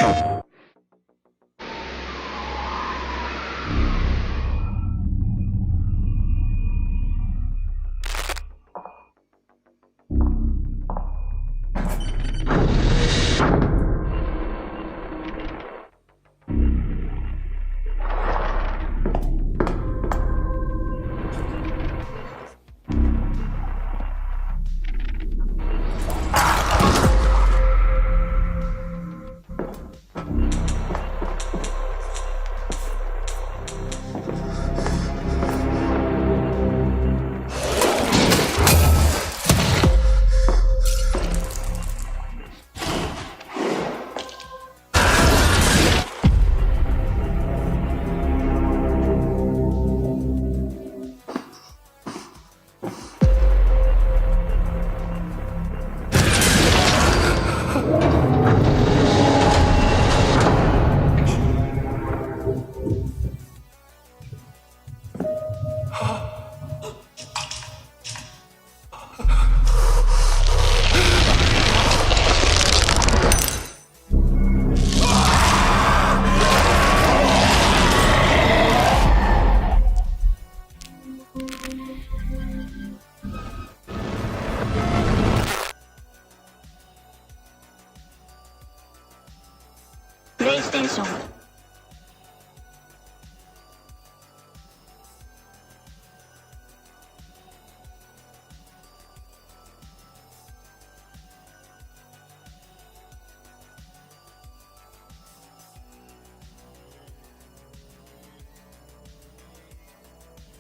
PlayStation.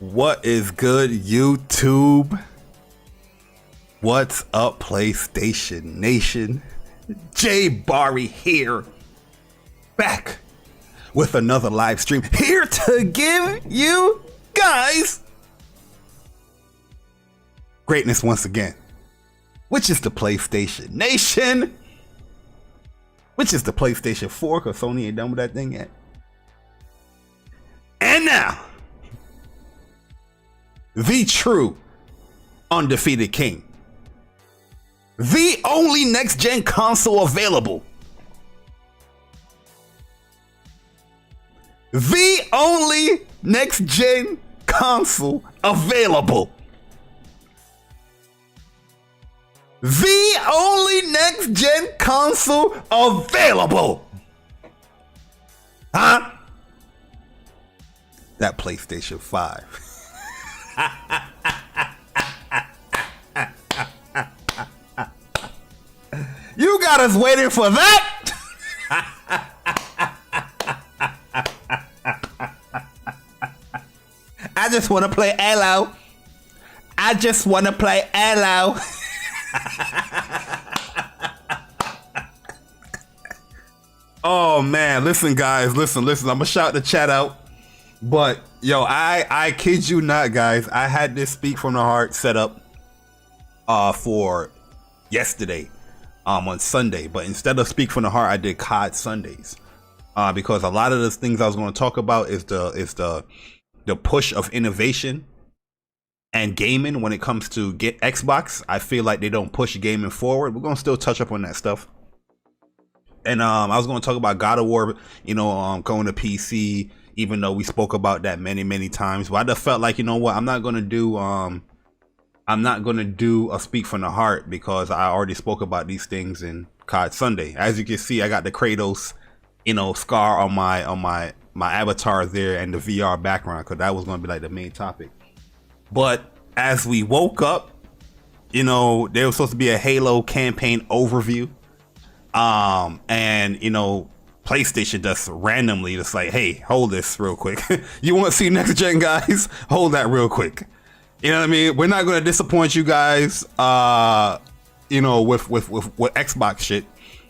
What is good, YouTube? What's up, PlayStation Nation? Jay Barry here, back with another live stream, here to give you guys greatness once again, which is the PlayStation Nation, which is the PlayStation 4, because Sony ain't done with that thing yet. And now, the true undefeated king, the only next-gen console available, the only next-gen console available, the only next-gen console available, huh? That PlayStation 5. You got us waiting for that. I just want to play Halo. I just want to play Halo. Oh man, listen guys, listen. I'm gonna shout the chat out. But yo, I kid you not, guys. I had this speak from the heart set up for yesterday, on Sunday. But instead of speak from the heart, I did COD Sundays, because a lot of the things I was going to talk about is the push of innovation and gaming when it comes to get Xbox. I feel like they don't push gaming forward. We're gonna still touch up on that stuff. And I was going to talk about God of War, you know, going to PC. Even though we spoke about that many times, but I just felt like, you know what, I'm not gonna do a speak from the heart, because I already spoke about these things in COD Sunday. As you can see, I got the Kratos, you know, scar on my avatar there, and the VR background, because that was gonna be like the main topic. But as we woke up, you know, there was supposed to be a Halo campaign overview, and you know, PlayStation just randomly just like, hey, hold this real quick. You want to see next gen, guys? Hold that real quick. You know what I mean? We're not going to disappoint you guys, you know, with Xbox shit,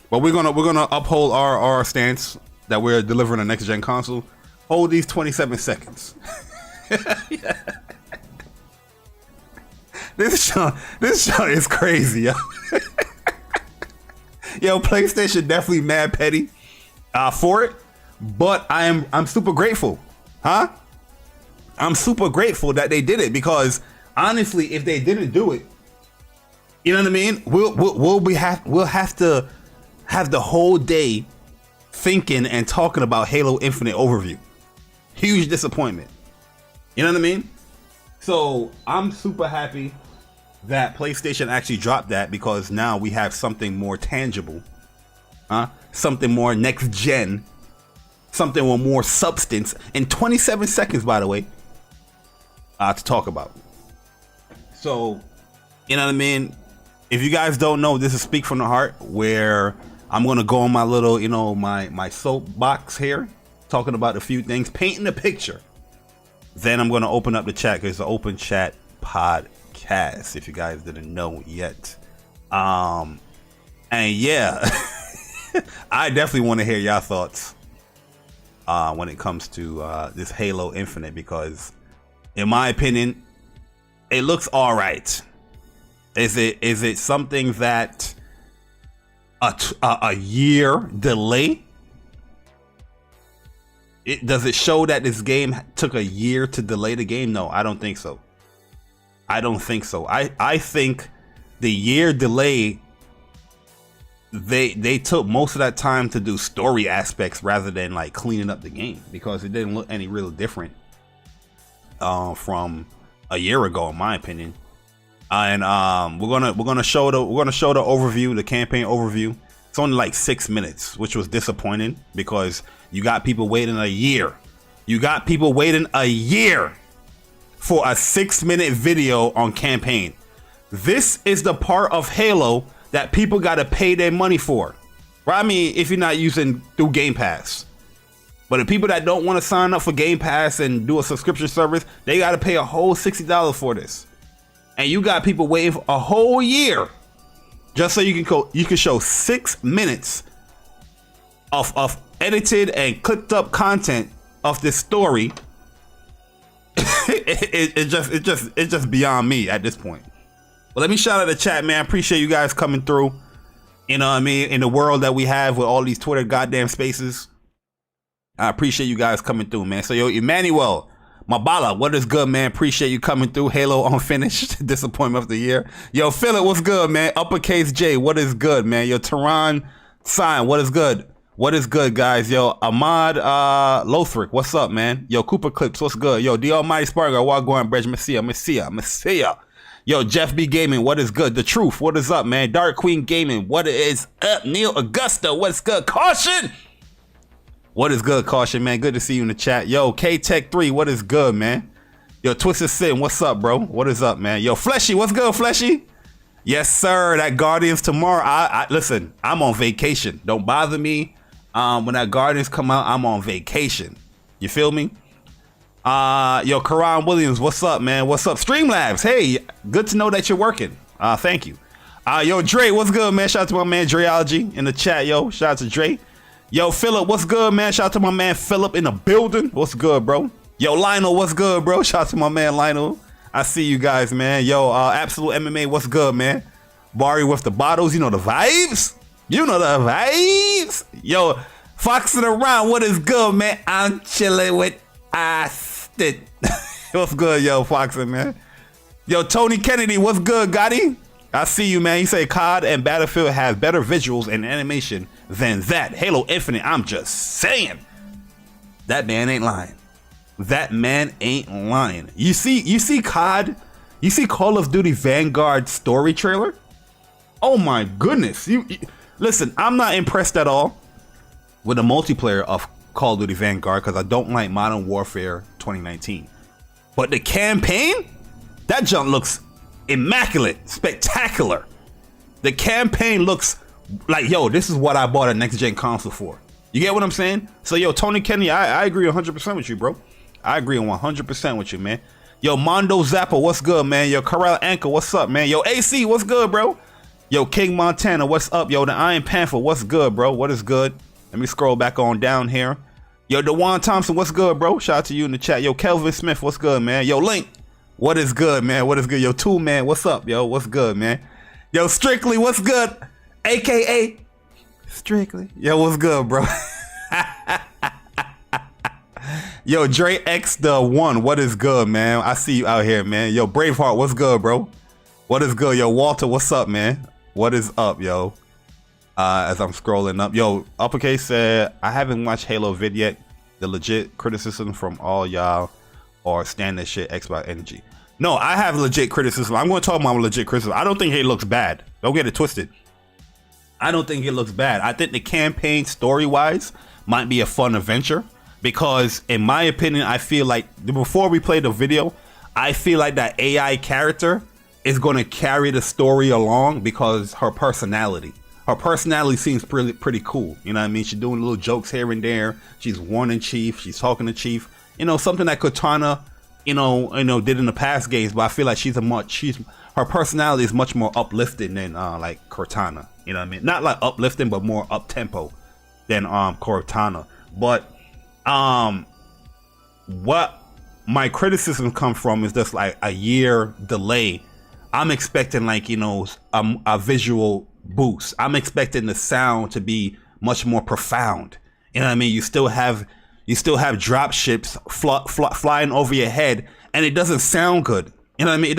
but we're gonna uphold our stance that we're delivering a next gen console. Hold these 27 seconds. Yeah. This show is crazy, yo. Yo, PlayStation definitely mad petty for it, but I'm super grateful, huh? I'm super grateful that they did it, because honestly, if they didn't do it, you know what I mean, we'll have to have the whole day thinking and talking about Halo Infinite overview. Huge disappointment. You know what I mean? So I'm super happy that PlayStation actually dropped that, because now we have something more tangible, something more next gen, something with more substance in 27 seconds, by the way, to talk about. So, you know what I mean? If you guys don't know, this is Speak from the Heart, where I'm gonna go on my little, you know, my soapbox here, talking about a few things, painting a picture. Then I'm gonna open up the chat, because it's an open chat podcast, if you guys didn't know yet. And yeah, I definitely want to hear y'all thoughts when it comes to this Halo Infinite, because in my opinion, it looks all right. Is it something that a year delay? Does it show that this game took a year to delay the game? No, I don't think so. I don't think so. I think the year delay, they took most of that time to do story aspects rather than like cleaning up the game, because it didn't look any real different from a year ago, in my opinion. And we're gonna show the overview, the campaign overview. It's only like 6 minutes, which was disappointing, because you got people waiting a year. You got people waiting a year for a 6-minute video on campaign. This is the part of Halo that people gotta pay their money for. Right? I mean, if you're not using through Game Pass. But the people that don't want to sign up for Game Pass and do a subscription service, they gotta pay a whole $60 for this. And you got people waiting for a whole year just so you can show 6 minutes of edited and clipped up content of this story. It's just beyond me at this point. Well, let me shout out the chat, man. I appreciate you guys coming through. You know what I mean? In the world that we have with all these Twitter goddamn spaces, I appreciate you guys coming through, man. So yo, Emmanuel Mabala, what is good, man? Appreciate you coming through. Halo Unfinished, disappointment of the year. Yo, Philip, what's good, man? Uppercase J, what is good, man? Yo, Tehran Sign, what is good? What is good, guys? Yo, Ahmad Lothric, what's up, man? Yo, Cooper Clips, what's good? Yo, The Almighty Spargo, what going, Bridge? Messiah. Yo, Jeff B Gaming, what is good? The Truth, what is up, man? Dark Queen Gaming, what is up? Neil Augusta, what's good? Caution! What is good, Caution, man? Good to see you in the chat. Yo, K-Tech3, what is good, man? Yo, Twisted Sin, what's up, bro? What is up, man? Yo, Fleshy, what's good, Fleshy? Yes, sir. That Guardians tomorrow. I listen, I'm on vacation. Don't bother me. When that Guardians come out, I'm on vacation. You feel me? Yo, Karan Williams, what's up, man? What's up? Streamlabs, hey, good to know that you're working. Thank you. Yo, Dre, what's good, man? Shout out to my man Dreology in the chat, yo. Shout out to Dre. Yo, Philip, what's good, man? Shout out to my man Philip in the building. What's good, bro? Yo, Lionel, what's good, bro? Shout out to my man Lionel. I see you guys, man. Yo, Absolute MMA, what's good, man? Barry with the bottles, you know the vibes? You know the vibes? Yo, Foxing around, what is good, man? I'm chilling with Aston. What's good, yo, Foxing, man? Yo, Tony Kennedy, what's good, Gotti? I see you, man. You say COD and Battlefield have better visuals and animation than that. Halo Infinite, I'm just saying. That man ain't lying. That man ain't lying. You see COD, you see Call of Duty Vanguard story trailer? Oh my goodness. Listen, I'm not impressed at all with the multiplayer of Call of Duty Vanguard, because I don't like Modern Warfare 2019. But the campaign, that junk looks immaculate, spectacular. The campaign looks like, yo, this is what I bought a next gen console for. You get what I'm saying? So yo, Tony Kenny, I agree 100% with you, bro. I agree 100% with you, man. Yo, Mondo Zappa, what's good, man? Yo, Corral Anchor, what's up, man? Yo, AC, what's good, bro? Yo, King Montana, what's up? Yo, the Iron Panther, what's good, bro? What is good? Let me scroll back on down here. Yo, DeJuan Thompson, what's good, bro? Shout out to you in the chat. Yo, Kelvin Smith, what's good, man? Yo, Link, what is good, man? What is good? Yo, Tool Man, what's up, yo? What's good, man? Yo, Strictly, what's good? AKA Strictly. Yo, what's good, bro? Yo, Dre X the One, what is good, man? I see you out here, man. Yo, Braveheart, what's good, bro? What is good? Yo, Walter, what's up, man? What is up, yo? As I'm scrolling up, yo, Uppercase said I haven't watched Halo vid yet. The legit criticism from all y'all or standard shit Xbox energy. No, I have legit criticism. I'm going to talk about legit criticism. I don't think it looks bad. Don't get it twisted. I don't think it looks bad. I think the campaign story-wise might be a fun adventure because, in my opinion, I feel like before we play the video, I feel like that AI character is going to carry the story along because her personality seems pretty cool. You know what I mean? She's doing little jokes here and there. She's warning Chief. She's talking to Chief. You know, something that Cortana, you know, did in the past games. But I feel like her personality is much more uplifting than like Cortana. You know what I mean? Not like uplifting, but more up tempo than Cortana. But what my criticism comes from is just like a year delay. I'm expecting like, you know, a visual boost. I'm expecting the sound to be much more profound. You know what I mean? You still have drop ships flying over your head, and it doesn't sound good. You know what I mean?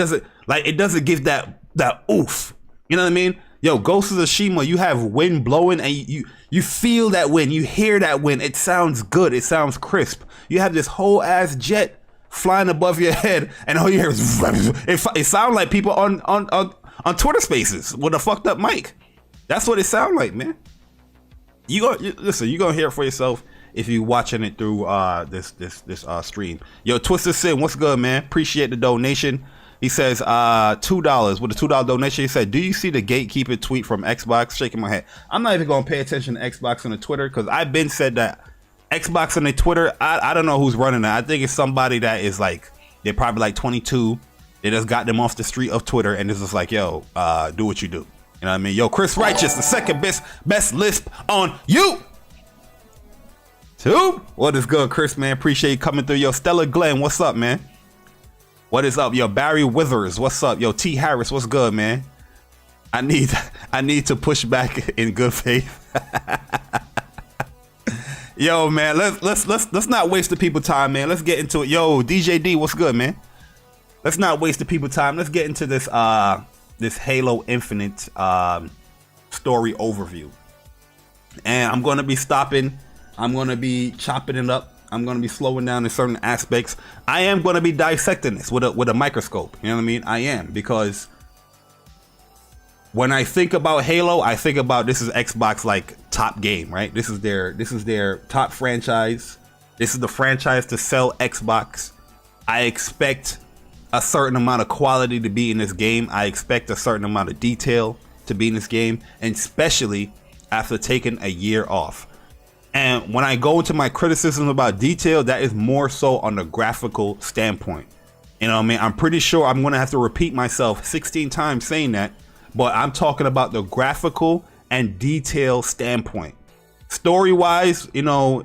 It doesn't give that oof. You know what I mean? Yo, Ghost of Tsushima, you have wind blowing, and you feel that wind, you hear that wind. It sounds good. It sounds crisp. You have this whole ass jet flying above your head, and all you hear is it sounds like people on Twitter Spaces with a fucked up mic. That's what it sounds like, man. Listen, you're gonna hear it for yourself if you're watching it through this stream. Yo, Twisted Sin, what's good, man? Appreciate the donation. He says $2 with a $2 donation. He said, do you see the gatekeeper tweet from Xbox? Shaking my head. I'm not even gonna pay attention to Xbox on the Twitter because I've been said that Xbox on the Twitter, I don't know who's running that. I think it's somebody that is like, they're probably like 22. They just got them off the street of Twitter and it's just like, yo, do what you do. You know what I mean? Yo, Chris Righteous, the second best lisp on YouTube. What is good, Chris, man? Appreciate you coming through. Yo, Stella Glenn, what's up, man? What is up? Yo, Barry Withers, what's up? Yo, T Harris, what's good, man? I need to push back in good faith. Yo, man, let's not waste the people time, man. Let's get into it. Yo, DJ D, what's good, man? Let's not waste the people time. Let's get into this this Halo Infinite story overview. And I'm gonna be stopping. I'm gonna be chopping it up. I'm gonna be slowing down in certain aspects. I am gonna be dissecting this with a microscope. You know what I mean? I am, because when I think about Halo, I think about this is Xbox like top game, right? This is their top franchise. This is the franchise to sell Xbox. I expect a certain amount of quality to be in this game. I expect a certain amount of detail to be in this game, and especially after taking a year off. And when I go into my criticism about detail, that is more so on the graphical standpoint. You know what I mean? I'm pretty sure I'm going to have to repeat myself 16 times saying that, but I'm talking about the graphical and detail standpoint. Story-wise, you know,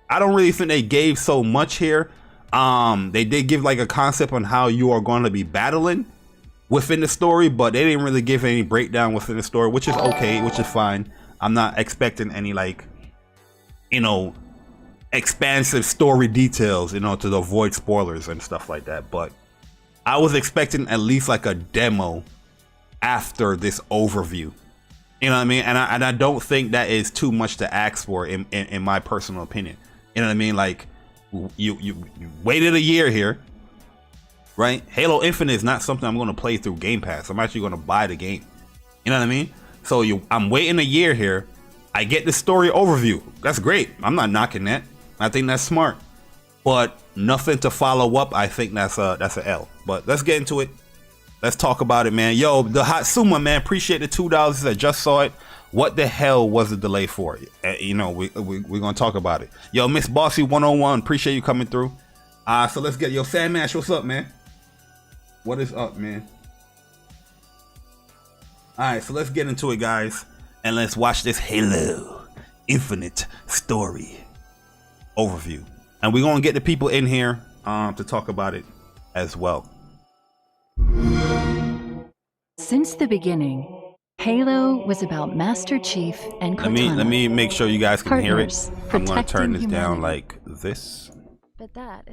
I don't really think they gave so much here. They did give like a concept on how you are going to be battling within the story, but they didn't really give any breakdown within the story, which is okay, which is fine. I'm not expecting any like, you know, expansive story details, you know, to avoid spoilers and stuff like that. But I was expecting at least like a demo after this overview. You know what I mean? And I don't think that is too much to ask for in my personal opinion. You know what I mean? Like you waited a year here, right? Halo Infinite is not something I'm going to play through Game Pass. I'm actually going to buy the game. You know what I mean? So I'm waiting a year here. I get the story overview. That's great. I'm not knocking that. I think that's smart. But nothing to follow up. I think that's a L. But let's get into it. Let's talk about it, man. Yo, the Hatsuma, man, appreciate the $2. I just saw it. What the hell was the delay for? You know, we're going to talk about it. Yo, Miss Bossy 101, appreciate you coming through. So let's get, yo, Sam Mash, what's up, man? What is up, man? All right, so let's get into it, guys. And let's watch this Halo Infinite story overview. And we're going to get the people in here to talk about it as well. Since the beginning, Halo was about Master Chief and Cortana. Let me make sure you guys can hear it. I'm going to turn this humanity. down like this.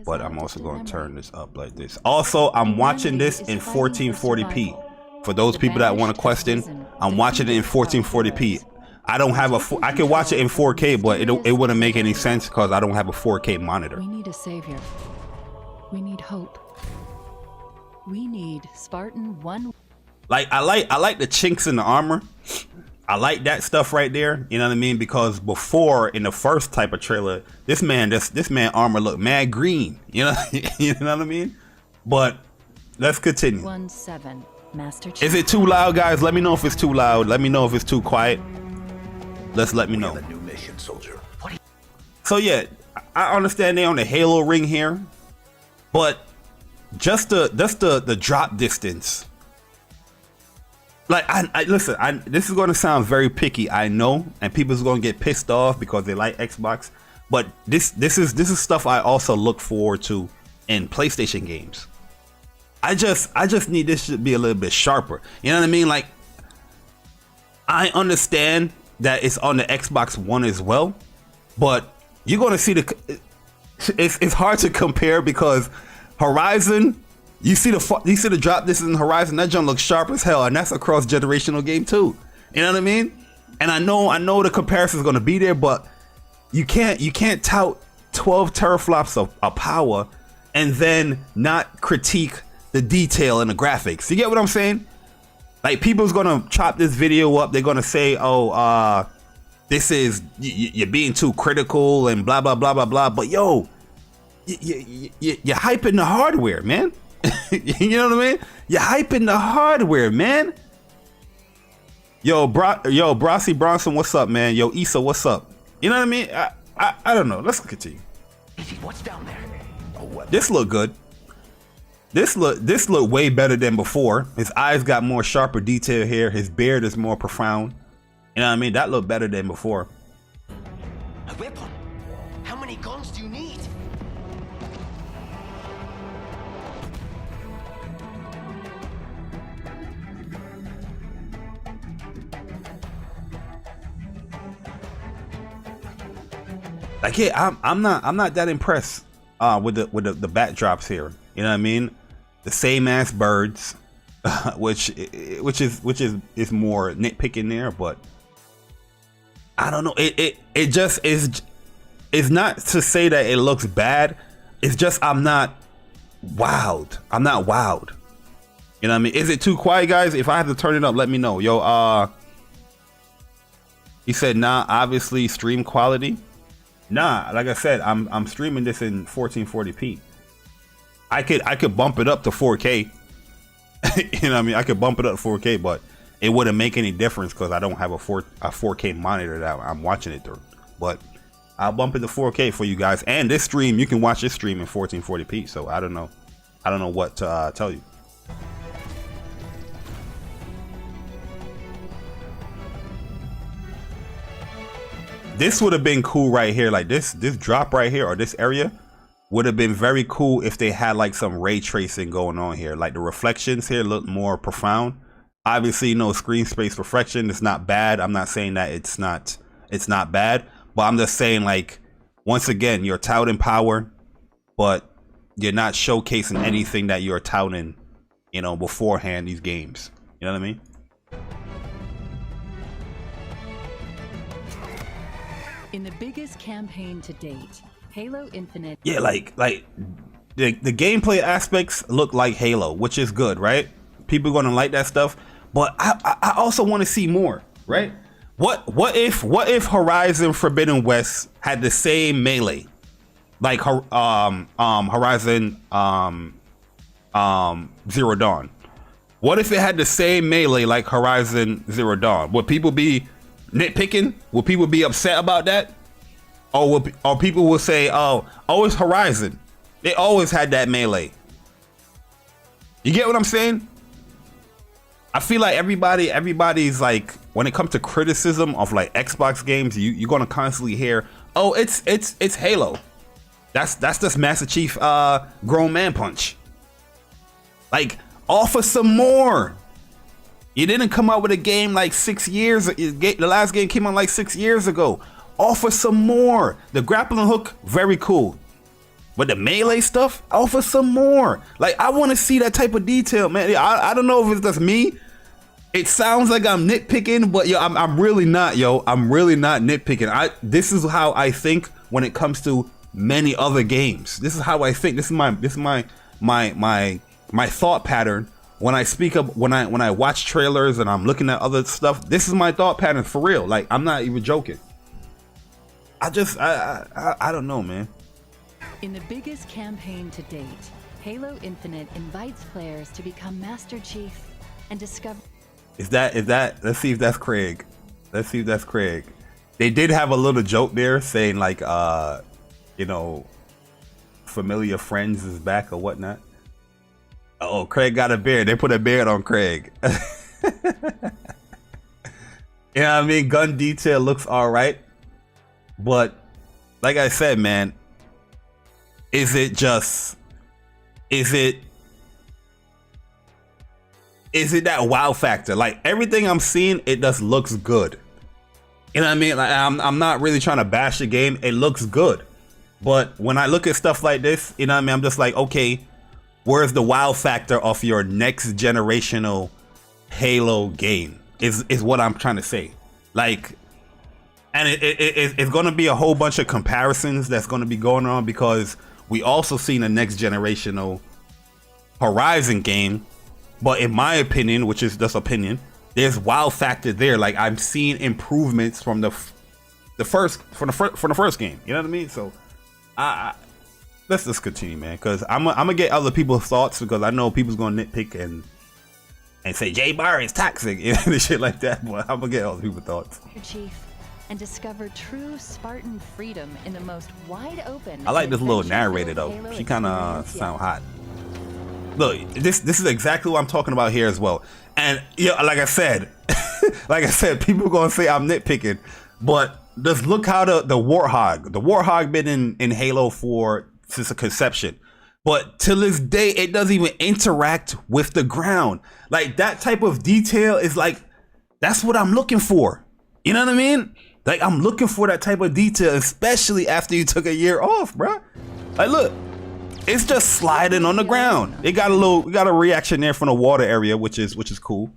But I'm also going to turn this up like this. Also, I'm watching this in 1440p. For those people that want to question, I'm watching it in 1440p. I don't have a. I can watch it in 4K, but it wouldn't make any sense because I don't have a 4K monitor. We need a savior. We need hope. We need Spartan 1. Like I like the chinks in the armor. I like that stuff right there. You know what I mean? Because before in the first type of trailer, this man armor looked mad green. You know, you know what I mean? But let's continue. 1-7, Master Chief. Is it too loud, guys? Let me know if it's too loud. Let me know if it's too quiet. Let me know. The new mission, soldier. So yeah, I understand they're on the Halo ring here, but just the drop distance. Like I listen, this is going to sound very picky, I know, and people's going to get pissed off because they like Xbox, but this is stuff I also look forward to in PlayStation games. I just need this to be a little bit sharper. You know what I mean? Like, I understand that it's on the Xbox One as well, but you're going to see it's hard to compare because Horizon, you see the drop distance in Horizon, that jump looks sharp as hell, and that's a cross-generational game too. You know what I mean? And I know the comparison is going to be there, but you can't tout 12 teraflops of power and then not critique the detail and the graphics. You get what I'm saying? Like, people's gonna chop this video up. They're gonna say, "Oh, this is you're being too critical and blah blah blah blah blah." But yo, you're hyping the hardware, man. You know what I mean? You're hyping the hardware, man. Yo, Brossie Bronson, what's up, man? Yo, Issa, what's up? You know what I mean? I don't know. Let's continue. What's down there? This look good. This look way better than before. His eyes got more sharper detail here. His beard is more profound. You know what I mean? That looked better than before. A weapon? How many guns do you need? Like, yeah, I'm not that impressed with the backdrops here. You know what I mean? The same ass birds, which is more nitpicking there, but I don't know. It just is. It's not to say that it looks bad. It's just I'm not wowed. I'm not wowed. You know what I mean? Is it too quiet, guys? If I have to turn it up, let me know. Yo, he said, nah, obviously stream quality. Nah, like I said, I'm streaming this in 1440p. I could bump it up to 4K. You know what I mean? I could bump it up to 4K, but it wouldn't make any difference because I don't have a 4K monitor that I'm watching it through. But I'll bump it to 4K for you guys. And this stream, you can watch this stream in 1440p. So I don't know what to tell you. This would have been cool right here, like this drop right here, or this area would have been very cool if they had like some ray tracing going on here. Like the reflections here look more profound. Obviously, no screen space reflection. It's not bad. I'm not saying that it's not bad, but I'm just saying, like, once again, you're touting power, but you're not showcasing anything that you're touting, you know, beforehand these games. You know what I mean? In the biggest campaign to date, Halo Infinite. Yeah, like the gameplay aspects look like Halo, which is good, right? People are gonna like that stuff, but I also want to see more, right? What if Horizon Forbidden West had the same melee, like Horizon Zero Dawn? What if it had the same melee like Horizon Zero Dawn? Would people be nitpicking? Would people be upset about that? Or people will say, oh, it's Horizon. They always had that melee. You get what I'm saying? I feel like everybody's like, when it comes to criticism of like Xbox games, you're gonna constantly hear, oh, it's Halo. That's just Master Chief grown man punch. Like, offer some more. You didn't come out with a game like 6 years. The last game came out like 6 years ago. Offer some more. The grappling hook, very cool. But the melee stuff, offer some more. Like, I want to see that type of detail, man. I don't know if it's just me. it sounds like I'm nitpicking, but yo, I'm really not, yo. I'm really not nitpicking. This is how I think when it comes to many other games. This is how I think. This is my thought pattern when I speak up, when I watch trailers and I'm looking at other stuff. This is my thought pattern for real. Like, I'm not even joking. I don't know, man. In the biggest campaign to date, Halo Infinite invites players to become Master Chief and discover... Is that, let's see if that's Craig. Let's see if that's Craig. They did have a little joke there saying like, you know, familiar friends is back or whatnot. Oh, Craig got a beard. They put a beard on Craig. Yeah, I mean, gun detail looks all right. But like I said, man, is it that wow factor? Like, everything I'm seeing, it just looks good. You know what I mean? Like, I'm not really trying to bash the game. It looks good. But when I look at stuff like this, you know what I mean? I'm just like, okay, where's the wow factor of your next generational Halo game is what I'm trying to say. Like, and it's going to be a whole bunch of comparisons that's going to be going on, because we also seen a next generational Horizon game. But in my opinion, which is just opinion, there's wow factor there. Like, I'm seeing improvements from the first game. You know what I mean? So let's just continue, man, because I'm gonna get other people's thoughts, because I know people's gonna nitpick and say Jay Bar is toxic and shit like that. But I'm gonna get other people's thoughts. Chief and discover true Spartan freedom in the most wide open. I like this little narrator though. She kind of sound hot. Look, this is exactly what I'm talking about here as well. And yeah, like I said, people gonna say I'm nitpicking, but just look how the Warthog been in Halo 4 since the conception, but till this day it doesn't even interact with the ground. Like, that type of detail is like, that's what I'm looking for. You know what I mean? Like, I'm looking for that type of detail, especially after you took a year off, bro. Like, look, it's just sliding on the ground. We got a reaction there from the water area, which is cool.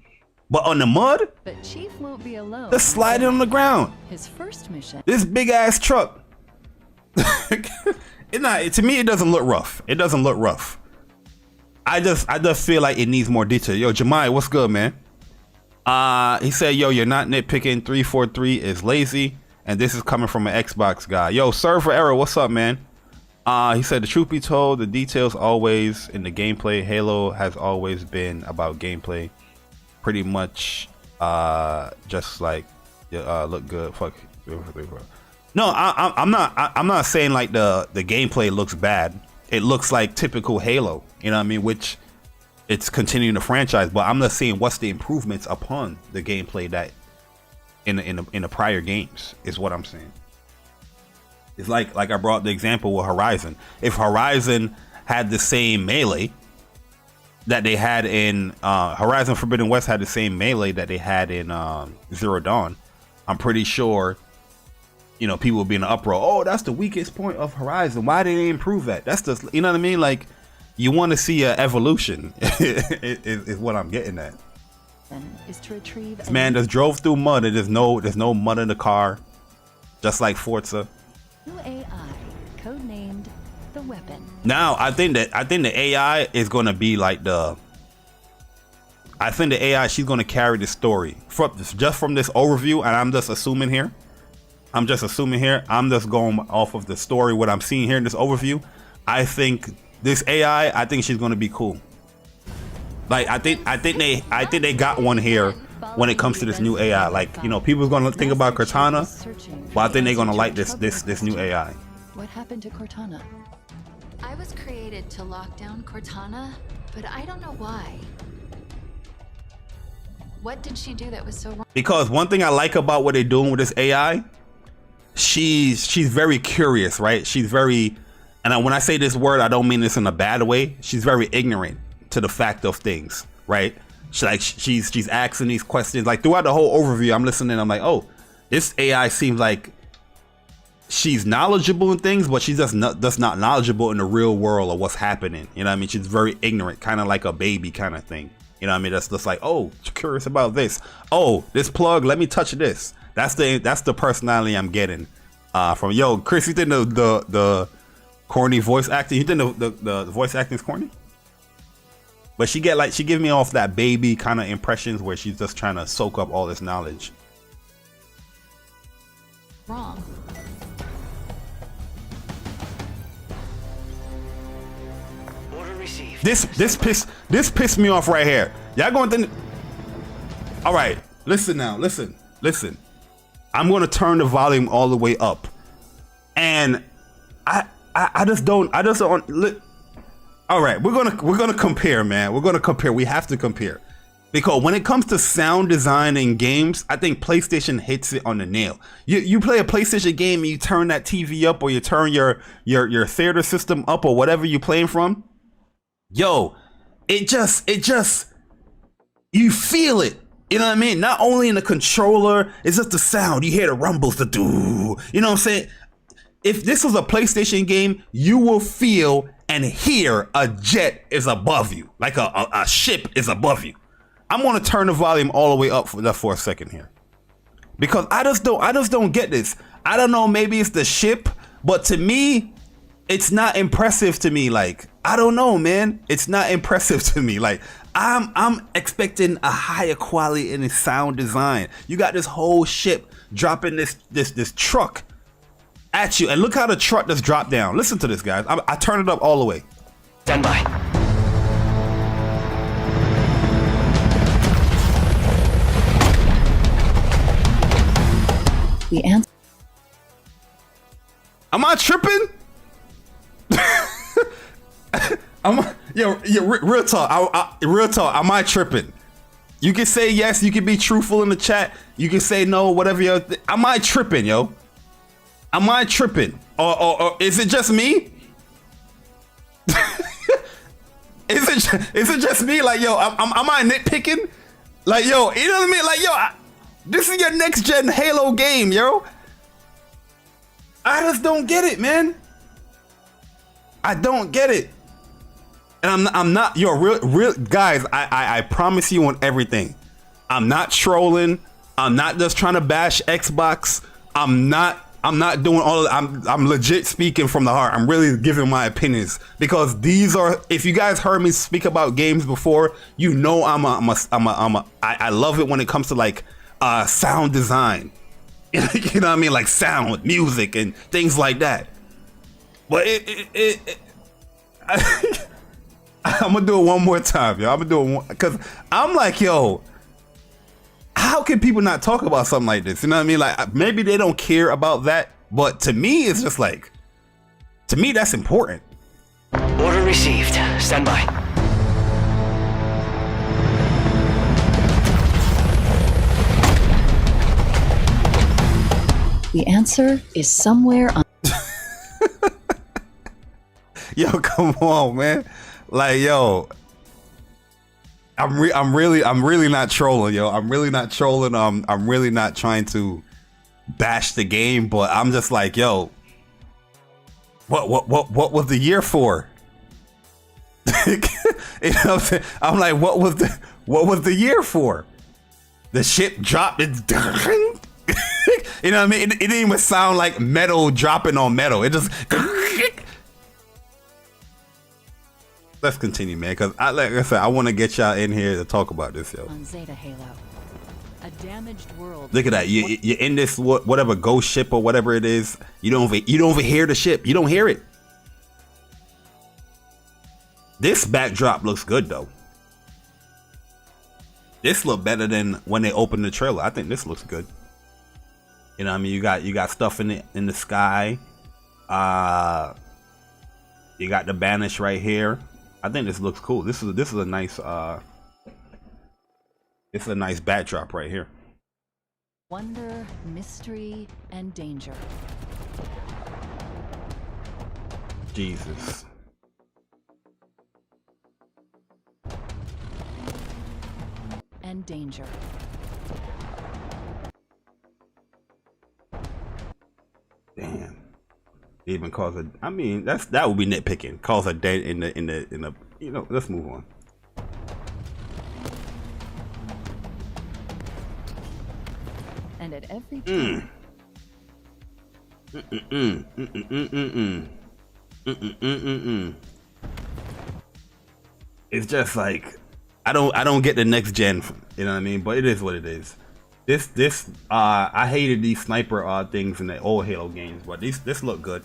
But on the mud, but Chief won't be alone. just sliding on the ground. His first mission. This big ass truck. To me, it doesn't look rough. It doesn't look rough. I just feel like it needs more detail. Yo, Jemai, what's good, man? He said, yo, you're not nitpicking. 343 is lazy, and this is coming from an Xbox guy. Yo, server error, what's up, man? He said, the truth be told, the details always in the gameplay. Halo has always been about gameplay. Pretty much just like look good. Fuck. No, I'm not saying like the gameplay looks bad. It looks like typical Halo, you know what I mean, which it's continuing the franchise, but I'm not saying what's the improvements upon the gameplay that in the prior games is what I'm saying. It's like I brought the example with Horizon. If Horizon had the same melee that they had in Horizon Forbidden West, had the same melee that they had in Zero Dawn, I'm pretty sure, you know, people would be in an uproar. Oh, that's the weakest point of Horizon. Why did they improve that? That's just, you know what I mean? Like, you want to see an evolution is what I'm getting at. Is to retrieve this man just drove through mud, and there's no mud in the car, just like Forza. New AI, codenamed the Weapon. Now, I think the AI is gonna be like I think the AI, she's gonna carry the story just from this overview, and I'm just assuming here. I'm just going off of the story, what I'm seeing here in this overview. I think this AI, I think she's gonna be cool. Like, I think they got one here when it comes to this new AI. Like, you know, people's gonna think about Cortana, but I think they're gonna like this new AI. What happened to Cortana? I was created to lock down Cortana, but I don't know why. What did she do that was so wrong? Because one thing I like about what they're doing with this AI, she's very curious, right? She's very, and when I say this word, I don't mean this in a bad way. She's very ignorant to the fact of things, right? She's asking these questions. Like, throughout the whole overview, I'm listening, I'm like, oh, this AI seems like she's knowledgeable in things, but she's just not knowledgeable in the real world of what's happening. You know what I mean? She's very ignorant, kind of like a baby kind of thing. You know what I mean? That's just like, oh, curious about this. Oh, this plug, let me touch this. That's the personality I'm getting from yo, Chris. You think the corny voice acting? You think the voice acting is corny? But she give me off that baby kind of impressions where she's just trying to soak up all this knowledge. Wrong. Order received. This pissed me off right here. Y'all going to? All right, listen now. Listen. I'm going to turn the volume all the way up, and I just don't. All right, we're gonna compare, man. We're gonna compare. We have to compare, because when it comes to sound design in games, I think PlayStation hits it on the nail. You play a PlayStation game and you turn that TV up, or you turn your theater system up, or whatever you're playing from. Yo, it just you feel it. You know what I mean? Not only in the controller, it's just the sound. You hear the rumbles, the doo. You know what I'm saying? If this was a PlayStation game, you will feel and hear a jet is above you, like a ship is above you. I'm gonna turn the volume all the way up for a second here, because I just don't get this. I don't know, maybe it's the ship, but to me, it's not impressive to me. Like, I don't know, man. It's not impressive to me. Like, I'm expecting a higher quality in the sound design. You got this whole ship dropping this truck at you, and look how the truck just dropped down. Listen to this, guys. I turn it up all the way. Stand by. The answer. Am I tripping? Real talk. Real talk. Am I tripping? You can say yes. You can be truthful in the chat. You can say no. Whatever. Am I tripping, yo? Am I tripping? Or is it just me? Is it just me? Like, yo, am I nitpicking? Like, yo, you know what I mean? Like, yo, this is your next gen Halo game, yo. I just don't get it, man. I don't get it. And I'm not, yo, real guys, I promise you on everything. I'm not trolling. I'm not just trying to bash Xbox. I'm not doing all of, I'm legit speaking from the heart. I'm really giving my opinions, because these are, if you guys heard me speak about games before, you know I love it when it comes to like sound design. You know what I mean? Like sound, music, and things like that. But I'm gonna do it one more time, yo. I'm gonna do it because I'm like, yo, how can people not talk about something like this? You know what I mean? Like, maybe they don't care about that, but to me, it's just like, to me, that's important. Order received. Stand by. The answer is somewhere on. Yo, come on, man. Like, yo, I'm really not trolling, yo. I'm really not trolling. I'm really not trying to bash the game, but I'm just like, yo, what was the year for? You know what I'm saying? I'm like, what was the year for? The ship dropped it. You know what I mean? It didn't even sound like metal dropping on metal. It just. Let's continue, man, because like I said, I want to get y'all in here to talk about this, yo. On Zeta Halo, a damaged world. Look at that. You're in this whatever ghost ship or whatever it is. You don't even hear the ship. You don't hear it. This backdrop looks good though. This look better than when they opened the trailer. I think this looks good. You know what I mean? You got stuff in the sky. You got the banish right here. I think this looks cool. This is a nice it's a nice backdrop right here. Wonder, mystery, and danger. Jesus. And danger. Damn. Even cause a, I mean, that would be nitpicking. Cause a dent in the you know, let's move on. And at every turn, it's just like I don't get the next gen, you know what I mean? But it is what it is. This I hated these sniper things in the old Halo games, but this look good.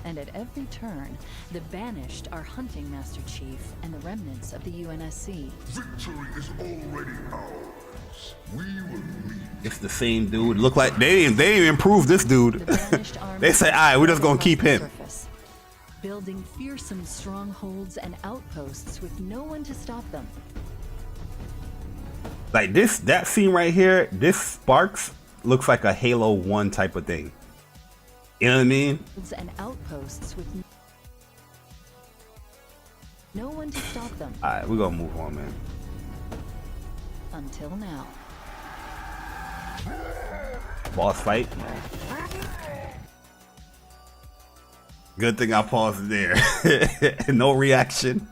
and at every turn, the Banished are hunting Master Chief and the remnants of the UNSC. Victory is already ours. We will meet. It's the same dude. Look like they improved this dude. The Banished army They say, "Alright, we're just gonna keep him." surface, building fearsome strongholds and outposts with no one to stop them. Like that scene right here, this Sparks looks like a Halo 1 type of thing. You know what I mean? And outposts with no one to stop them. Alright, we're gonna move on, man. Until now. Boss fight. Good thing I paused there. No reaction.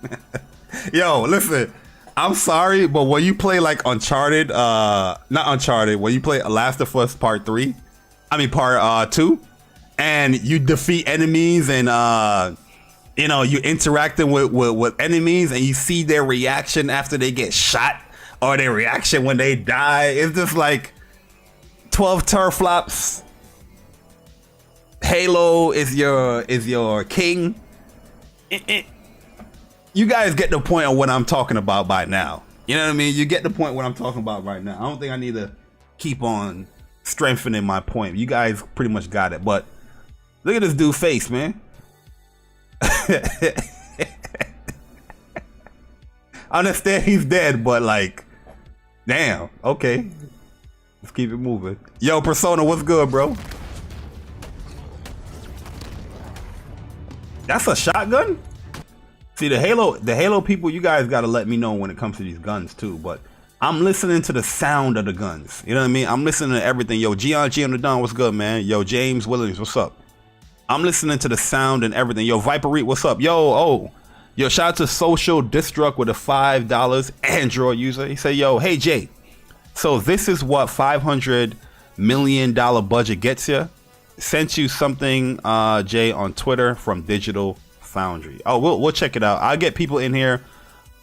Yo, listen. I'm sorry, but when you play like Uncharted, not Uncharted, when you play Last of Us Part 2, and you defeat enemies and you know, you interacting with enemies and you see their reaction after they get shot or their reaction when they die, it's just like 12 teraflops. Halo is your king. You guys get the point of what I'm talking about by now. You know what I mean? You get the point what I'm talking about right now. I don't think I need to keep on strengthening my point. You guys pretty much got it. But look at this dude's face, man. I understand he's dead, but like, damn. Okay, let's keep it moving. Yo, Persona, what's good, bro? That's a shotgun? See, the Halo people, you guys gotta let me know when it comes to these guns too, but I'm listening to the sound of the guns. You know what I mean? I'm listening to everything. Yo, G on the Dawn, what's good, man? Yo, James Williams, what's up? I'm listening to the sound and everything. Yo, Viper Reed, what's up? Yo, shout out to Social Destruct with a $5 Android user. He said, yo, hey Jay, so this is what $500 million budget gets you. Sent you something, Jay, on Twitter from Digital Foundry. Oh, we'll check it out. I'll get people in here.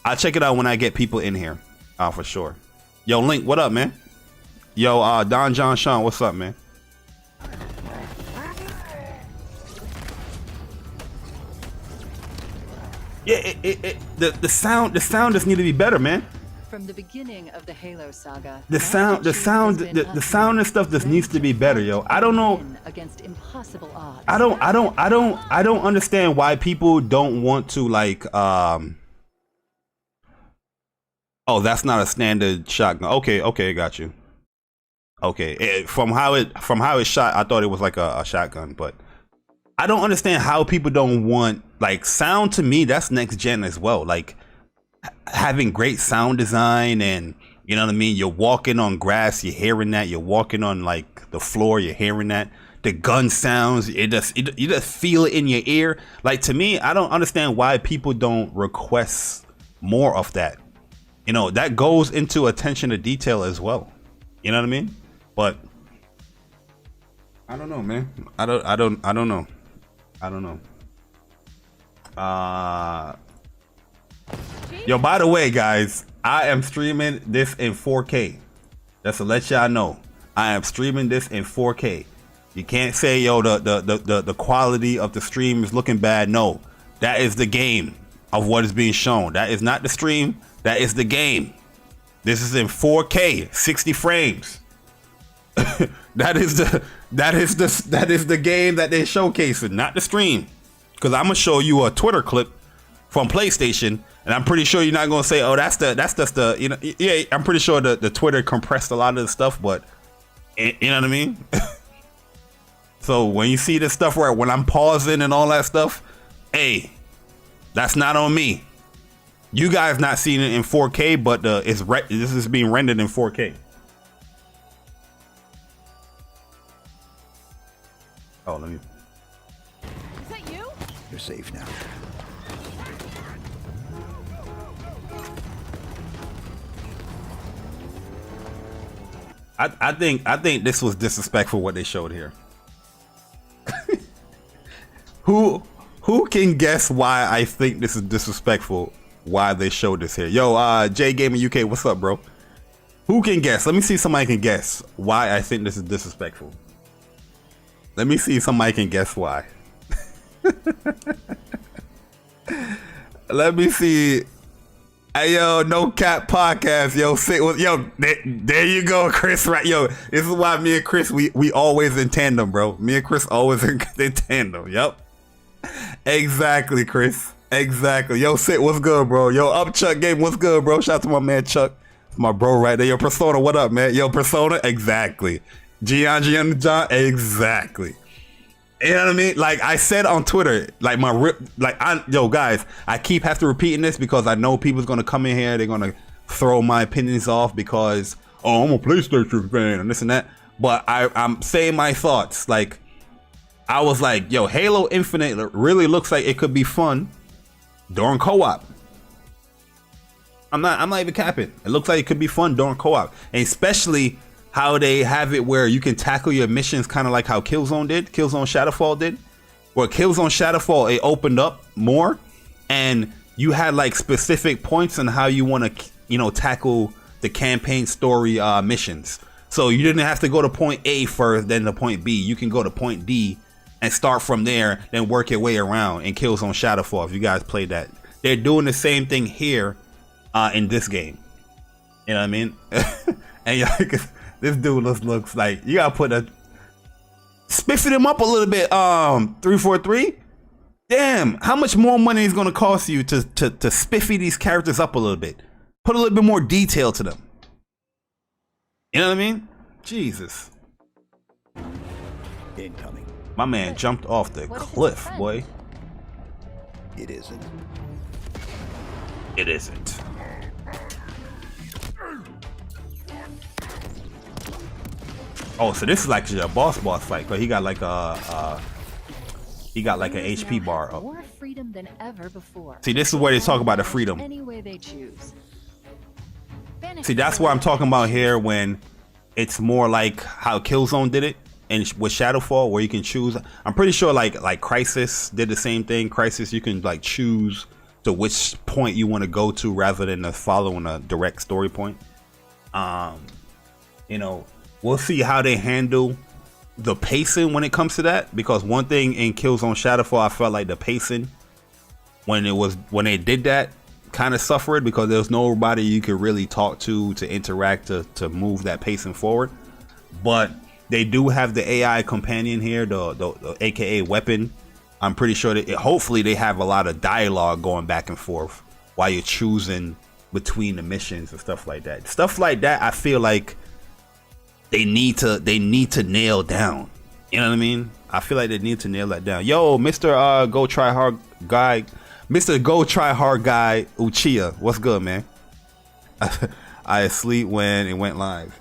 I'll check it out when I get people in here, for sure. Yo, Link, what up, man? Yo, Don John Sean, what's up, man? Yeah, the sound just need to be better, man. From the beginning of the Halo saga, The sound and stuff just needs to be better, yo. I don't know. Against impossible odds. I don't understand why people don't want to like oh, that's not a standard shotgun. Okay, got you. Okay, from how it shot, I thought it was like a shotgun, but I don't understand how people don't want like sound. To me, that's next gen as well. Like having great sound design, and you know what I mean, you're walking on grass, you're hearing that, you're walking on like the floor, you're hearing that, the gun sounds, you just feel it in your ear. Like, to me, I don't understand why people don't request more of that. You know, that goes into attention to detail as well, you know what I mean? But I don't know, man. I don't know. Yo, by the way, guys, I am streaming this in 4K. Just to let y'all know, I am streaming this in 4K. You can't say, yo, the quality of the stream is looking bad. No, that is the game of what is being shown. That is not the stream. That is the game. This is in 4K, 60 frames. That is the game that they're showcasing, not the stream. Because I'm gonna show you a Twitter clip from PlayStation, and I'm pretty sure you're not gonna say, oh, that's just the, you know, yeah, I'm pretty sure the Twitter compressed a lot of the stuff, but you know what I mean? So when you see this stuff where when I'm pausing and all that stuff, hey, that's not on me. You guys not seeing it in 4K, but this is being rendered in 4K. Oh, let me. Is that you? You're safe now. I think this was disrespectful what they showed here. Who can guess why I think this is disrespectful? Why they showed this here? Yo, J Gaming UK, what's up, bro? Who can guess? Let me see if somebody can guess why I think this is disrespectful. Let me see if somebody can guess why. Let me see. Hey, yo, No Cap Podcast. Yo, sit with, yo, there you go, Chris. Right, yo, this is why me and Chris, we always in tandem, bro. Me and Chris always in tandem. Yep. Exactly, Chris. Exactly. Yo, sit, what's good, bro? Yo, up Chuck Game, what's good, bro? Shout out to my man Chuck. My bro right there. Yo, Persona, what up, man? Yo, Persona, exactly. Gian, John, exactly. You know what I mean? Like I said on Twitter, like yo guys, I keep have to repeating this because I know people's gonna come in here, they're gonna throw my opinions off because, oh, I'm a PlayStation fan and this and that. But I'm saying my thoughts. Like I was like, yo, Halo Infinite really looks like it could be fun during co-op. I'm not even capping. It looks like it could be fun during co-op, and especially how they have it where you can tackle your missions kind of like how Killzone Shadowfall did. Where Killzone Shadowfall, it opened up more, and you had like specific points on how you want to, you know, tackle the campaign story missions. So you didn't have to go to point A first, then to point B. You can go to point D and start from there, then work your way around in Killzone Shadowfall. If you guys played that, they're doing the same thing here in this game. You know what I mean? And this dude looks like you gotta put spiffing him up a little bit. 343. Damn, how much more money is gonna cost you to spiffy these characters up a little bit? Put a little bit more detail to them. You know what I mean? Jesus. Incoming. My man jumped off the cliff, boy. It isn't. It isn't. Oh, so this is like a boss fight, but he got like a an HP bar up. More freedom than ever before. See, this is where they talk about the freedom. Any way they choose. See, that's what I'm talking about here when it's more like how Killzone did it and with Shadowfall, where you can choose. I'm pretty sure like Crisis did the same thing. Crisis, you can like choose to which point you want to go to rather than following a direct story point. You know, we'll see how they handle the pacing when it comes to that, because one thing in Killzone Shadowfall, I felt like the pacing when they did that kind of suffered because there was nobody you could really talk to interact to move that pacing forward. But they do have the AI companion here, the aka weapon. I'm pretty sure that hopefully they have a lot of dialogue going back and forth while you're choosing between the missions and stuff like that. Stuff like that, I feel like they need to nail down. You know what I mean? I feel like they need to nail that down. Yo, Mr. Go Try Hard Guy, Mr. Go Try Hard Guy Uchiha, what's good, man? I asleep when it went live.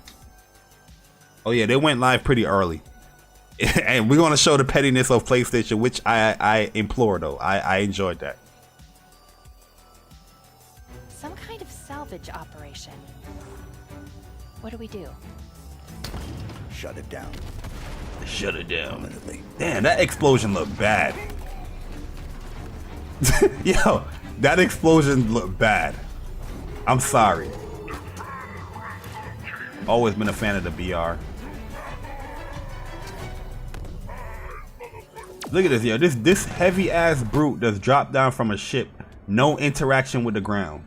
Oh yeah, they went live pretty early. And we're gonna show the pettiness of PlayStation, which I implore though. I enjoyed that. Some kind of salvage operation. What do we do? Shut it down. Shut it down. Damn, that explosion looked bad. Yo, that explosion looked bad. I'm sorry. Always been a fan of the BR. Look at this, yo. This heavy ass brute that's dropped down from a ship. No interaction with the ground.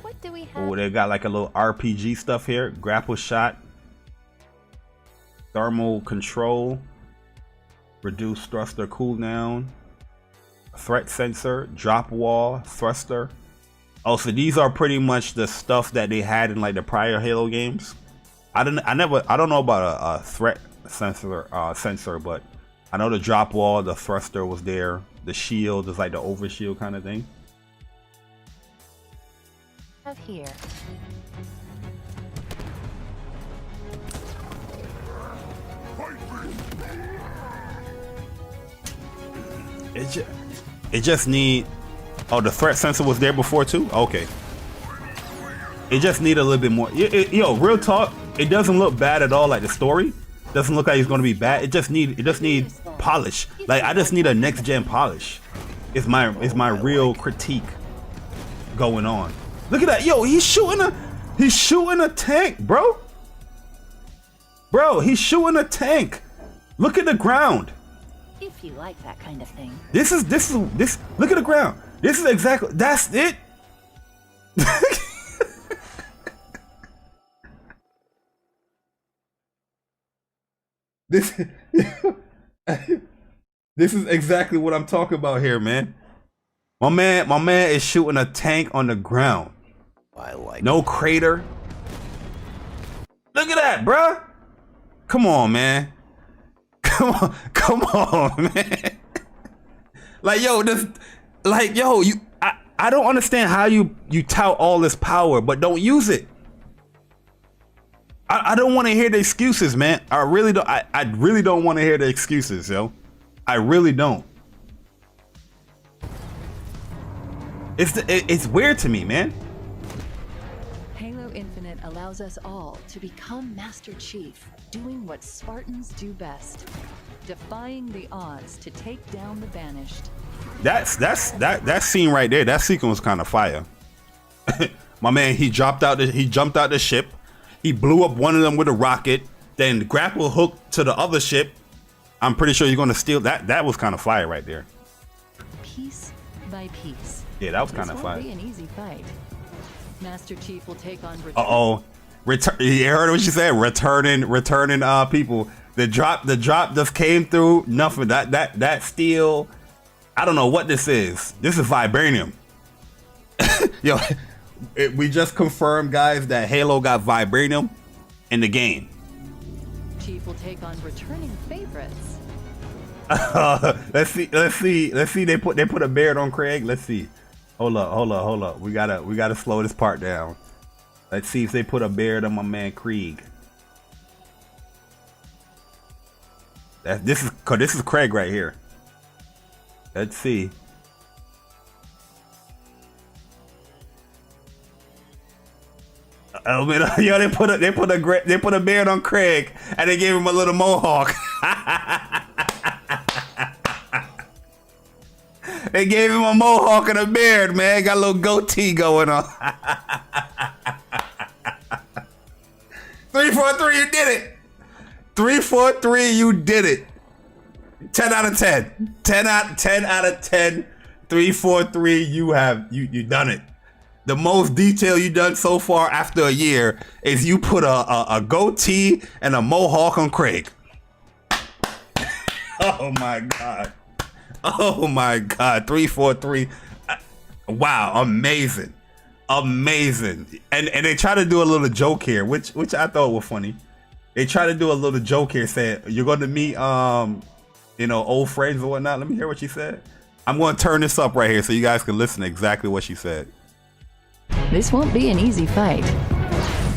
What do we have? Oh, they got like a little RPG stuff here. Grapple shot. Thermal control. Reduce thruster cooldown. Threat sensor. Drop wall. Thruster. Oh, so these are pretty much the stuff that they had in like the prior Halo games. I don't know about a threat sensor, but I know the drop wall, the thruster was there. The shield is like the overshield kind of thing. Have here. It just need. Oh, the threat sensor was there before too. Okay. It just need a little bit more. Yo, real talk. It doesn't look bad at all. Like the story doesn't look like it's gonna be bad. It just need polish. Like I just need a next gen polish. Is my real critique going on. Look at that. Yo, he's shooting a tank, bro. Bro, he's shooting a tank. Look at the ground. If you like that kind of thing. This. Look at the ground. This is exactly. That's it. This is exactly what I'm talking about here, man. My man is shooting a tank on the ground. I like no crater. Look at that, bruh. Come on, man. Come on, man. Like, yo, I don't understand how you tout all this power, but don't use it. I don't want to hear the excuses, man. I really don't. I really don't want to hear the excuses, yo. I really don't. It's weird to me, man. Halo Infinite allows us all to become Master Chief, doing what Spartans do best, defying the odds to take down the banished. That scene right there. That sequence was kind of fire. My man, he jumped out the ship. He blew up one of them with a rocket. Then grapple hook to the other ship. I'm pretty sure you're gonna steal that. That was kind of fire right there. Piece by piece. Yeah, that was kind of fire. This won't be an easy fight. Master Chief will take on. You heard what she said? Returning people. The drop just came through. Nothing. That steel. I don't know what this is. This is vibranium. Yo, we just confirmed, guys, that Halo got vibranium in the game. Chief will take on returning favorites. Let's see. They put a beard on Craig. Let's see. Hold up. We gotta slow this part down. Let's see if they put a beard on my man Krieg. This is Craig right here. Let's see. Oh man, yo, they put a beard on Craig and they gave him a little mohawk. They gave him a mohawk and a beard, man. Got a little goatee going on. 343, you did it. 343, you did it. 10 out of 10. 10 out of 10. 343, you done it. The most detail you done so far after a year is you put a goatee and a mohawk on Craig. Oh my god. Oh my god. 343. Wow, amazing. Amazing. And they try to do a little joke here, which I thought was funny. They try to do a little joke here saying you're gonna meet old friends or whatnot. Let me hear what she said. I'm gonna turn this up right here so you guys can listen to exactly what she said. This won't be an easy fight.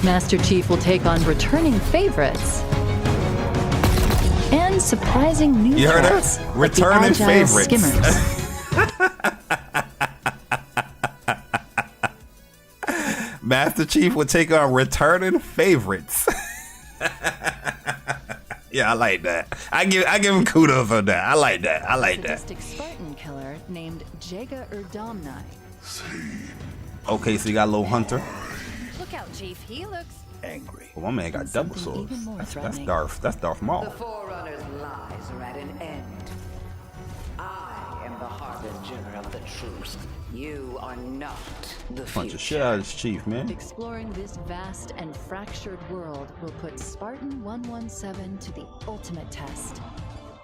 Master Chief will take on returning favorites and surprising new you heard threats, her? Returning like the agile favorites. skimmers. Master Chief will take on returning favorites. Yeah, I like that. I give him kudos on that. I like that. Sadistic Spartan killer named Jega Erdomnai. Okay, so you got a little hunter. Look out, Chief. He looks angry. Well, my man got double swords. Even more That's threatening. Darth Maul. The Forerunner's lies are at an end. I am the harbinger of the truth. You are not the Punch the future. shit out of this chief, man. Exploring this vast and fractured world will put Spartan 117 to the ultimate test.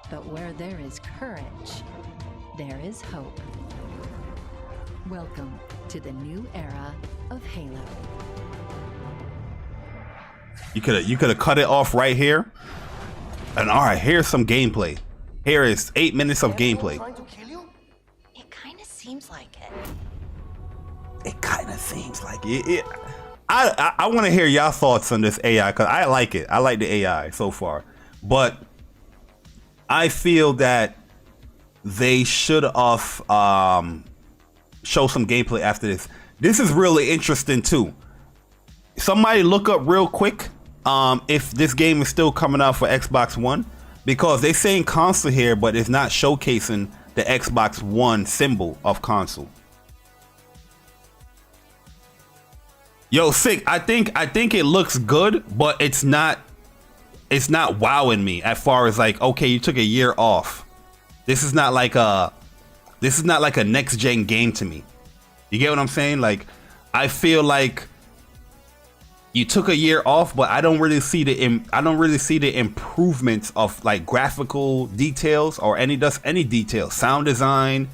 But where there is courage, there is hope. Welcome to the new era of Halo. You could have cut it off right here. And all right, here's some gameplay. Here is 8 minutes of gameplay. It kind of seems like it. It kind of seems like it. I want to hear y'all thoughts on this AI because I like it. I like the AI so far, but I feel that they should have show some gameplay after this. This is really interesting too. somebody look up real quick if this game is still coming out for Xbox One, because they saying console here, but it's not showcasing the Xbox One symbol of console. Yo, sick. I think it looks good, but it's not wowing me as far as like, okay, you took a year off. This is not like a next gen game to me. You get what I'm saying? Like, I feel like you took a year off, but I don't really see the improvements of like graphical details or any detail, sound design,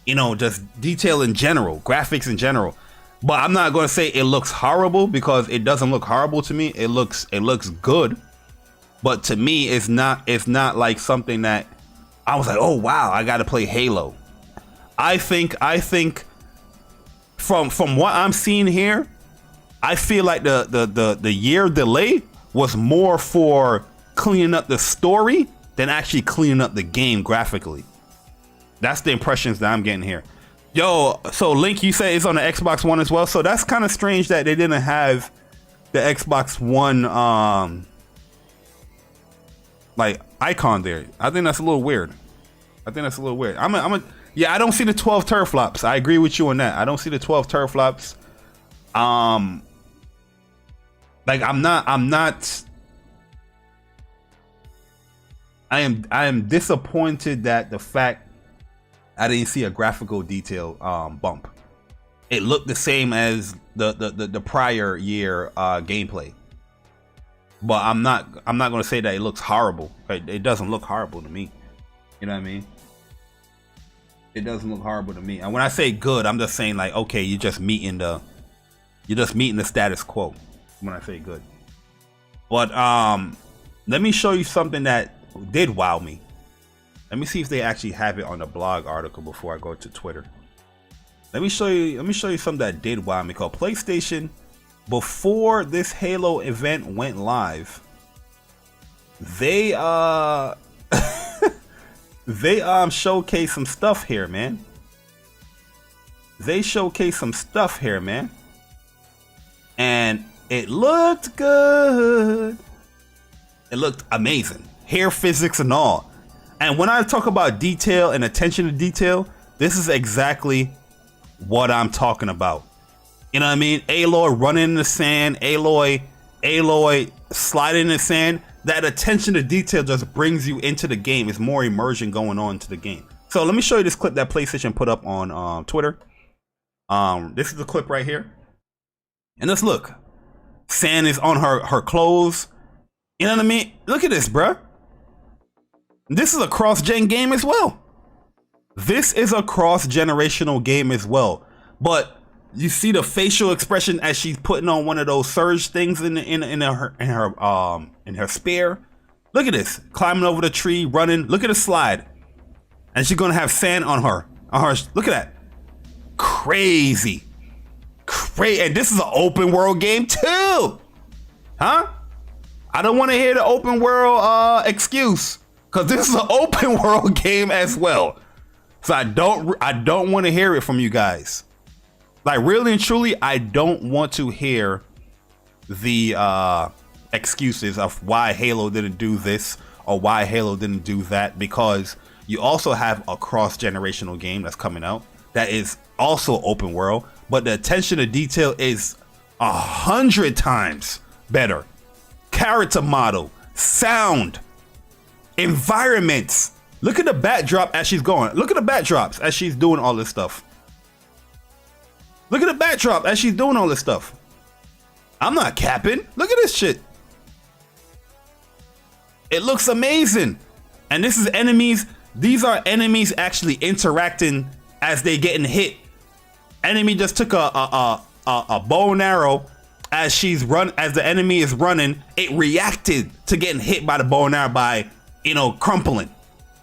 you know, just detail in general, graphics in general. But I'm not going to say it looks horrible, because it doesn't look horrible to me. It looks good, but to me, it's not like something that I was like, oh wow, I got to play Halo. I think from what I'm seeing here, I feel like the year delay was more for cleaning up the story than actually cleaning up the game graphically. That's the impressions that I'm getting here. Yo, so Link, you say it's on the Xbox One as well, so that's kind of strange that they didn't have the Xbox One like icon there. I think that's a little weird. Yeah, I don't see the 12 teraflops. I agree with you on that. I don't see the 12 teraflops. Like I am disappointed that the fact I didn't see a graphical detail bump. It looked the same as the prior year gameplay. But I'm not gonna say that it looks horrible. It doesn't look horrible to me. You know what I mean? It doesn't look horrible to me. And when I say good, I'm just saying like, okay, you're just meeting the status quo when I say good. But let me show you something that did wow me. Let me see if they actually have it on the blog article before I go to Twitter. Let me show you something that did wow me. Called PlayStation, before this Halo event went live, they showcased some stuff here, man. And it looked good. It looked amazing. Hair physics and all. And when I talk about detail and attention to detail, this is exactly what I'm talking about. You know what I mean? Aloy running in the sand, Aloy sliding in the sand. That attention to detail just brings you into the game. It's more immersion going on to the game. So let me show you this clip that PlayStation put up on Twitter. This is the clip right here. And let's look. Sand is on her clothes. You know what I mean? Look at this, bruh. This is a cross-gen game as well. This is a cross-generational game as well. But you see the facial expression as she's putting on one of those surge things in her spear. Look at this, climbing over the tree, running. Look at the slide, and she's gonna have sand on her. Look at that, crazy. And this is an open world game too, huh? I don't want to hear the open world excuse, because this is an open world game as well. So I don't want to hear it from you guys. Like, really and truly, I don't want to hear the excuses of why Halo didn't do this or why Halo didn't do that, because you also have a cross-generational game that's coming out that is also open world, but the attention to detail is 100 times better. Character model, sound, environments. Look at the backdrop as she's going. Look at the backdrops as she's doing all this stuff. Look at the backdrop as she's doing all this stuff. I'm not capping. Look at this shit. It looks amazing. And this is enemies. These are enemies actually interacting as they getting hit. Enemy just took a bow and arrow as the enemy is running. It reacted to getting hit by the bow and arrow by, crumpling.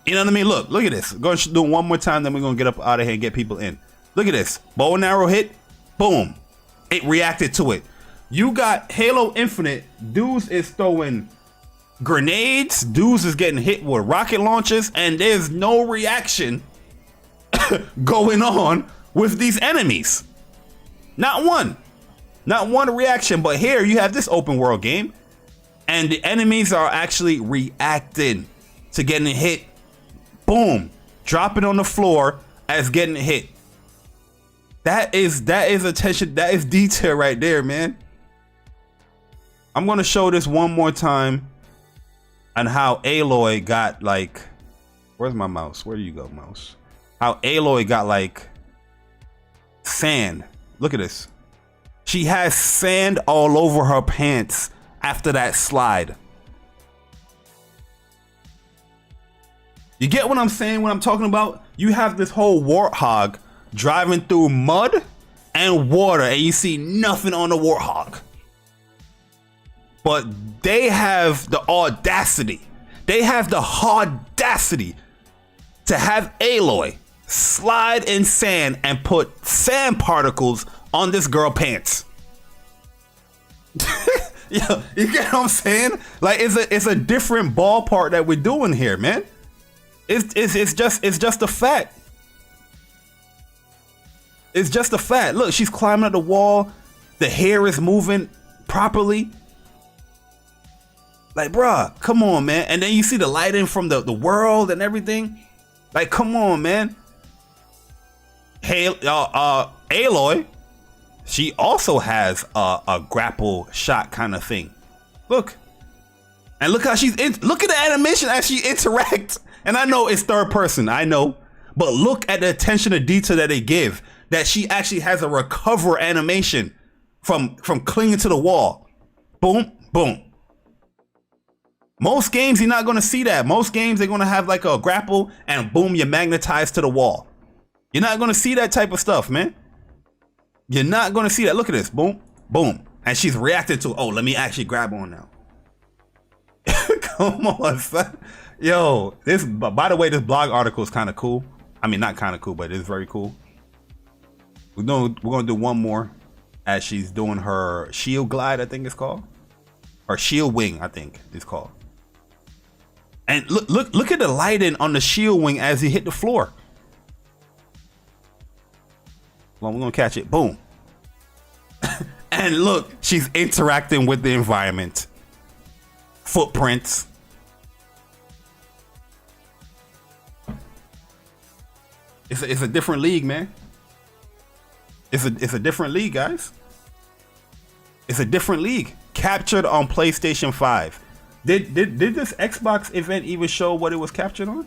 You know what I mean? Look at this. Go and do it one more time, then we're gonna get up out of here and get people in. Look at this. Bow and arrow hit. Boom. It reacted to it. You got Halo Infinite. Dudes is throwing grenades. Dudes is getting hit with rocket launchers, and there's no reaction going on with these enemies. Not one. Not one reaction, but here you have this open world game, and the enemies are actually reacting to getting hit. Boom, dropping on the floor as getting hit. That is attention. That is detail right there, man. I'm gonna show this one more time on how Aloy got like. Where's my mouse? Where do you go, mouse? How Aloy got like sand. Look at this. She has sand all over her pants after that slide. You get what I'm saying? What I'm talking about? You have this whole warthog driving through mud and water, and you see nothing on the warthog. But they have the audacity. They have the audacity to have Aloy slide in sand and put sand particles on this girl pants. Yo, you get what I'm saying? Like it's a different ballpark that we're doing here, man. It's just a fact. It's just a fact. Look, she's climbing up the wall. The hair is moving properly. Like, bruh, come on, man. And then you see the lighting from the world and everything. Like, come on, man. Hey, Aloy, she also has a grapple shot kind of thing. Look. And look how look at the animation as she interacts. And I know it's third person, I know. But look at the attention to detail that they give. That she actually has a recover animation from clinging to the wall. Boom, boom. Most games, you're not going to see that. Most games, they're going to have like a grapple and boom, you're magnetized to the wall. You're not going to see that type of stuff, man. You're not going to see that. Look at this. Boom, boom. And she's reacting to, oh, let me actually grab on now. Come on, son. Yo, this, by the way, this blog article is kind of cool. I mean, not kind of cool, but it's very cool. We're going to do one more as she's doing her shield glide, I think it's called. Or shield wing, I think it's called. And look at the lighting on the shield wing as he hit the floor. Well, we're gonna catch it. Boom. And look, she's interacting with the environment. Footprints. It's a different league, man. It's a different league, guys. It's a different league. Captured on PlayStation 5. Did this Xbox event even show what it was captured on?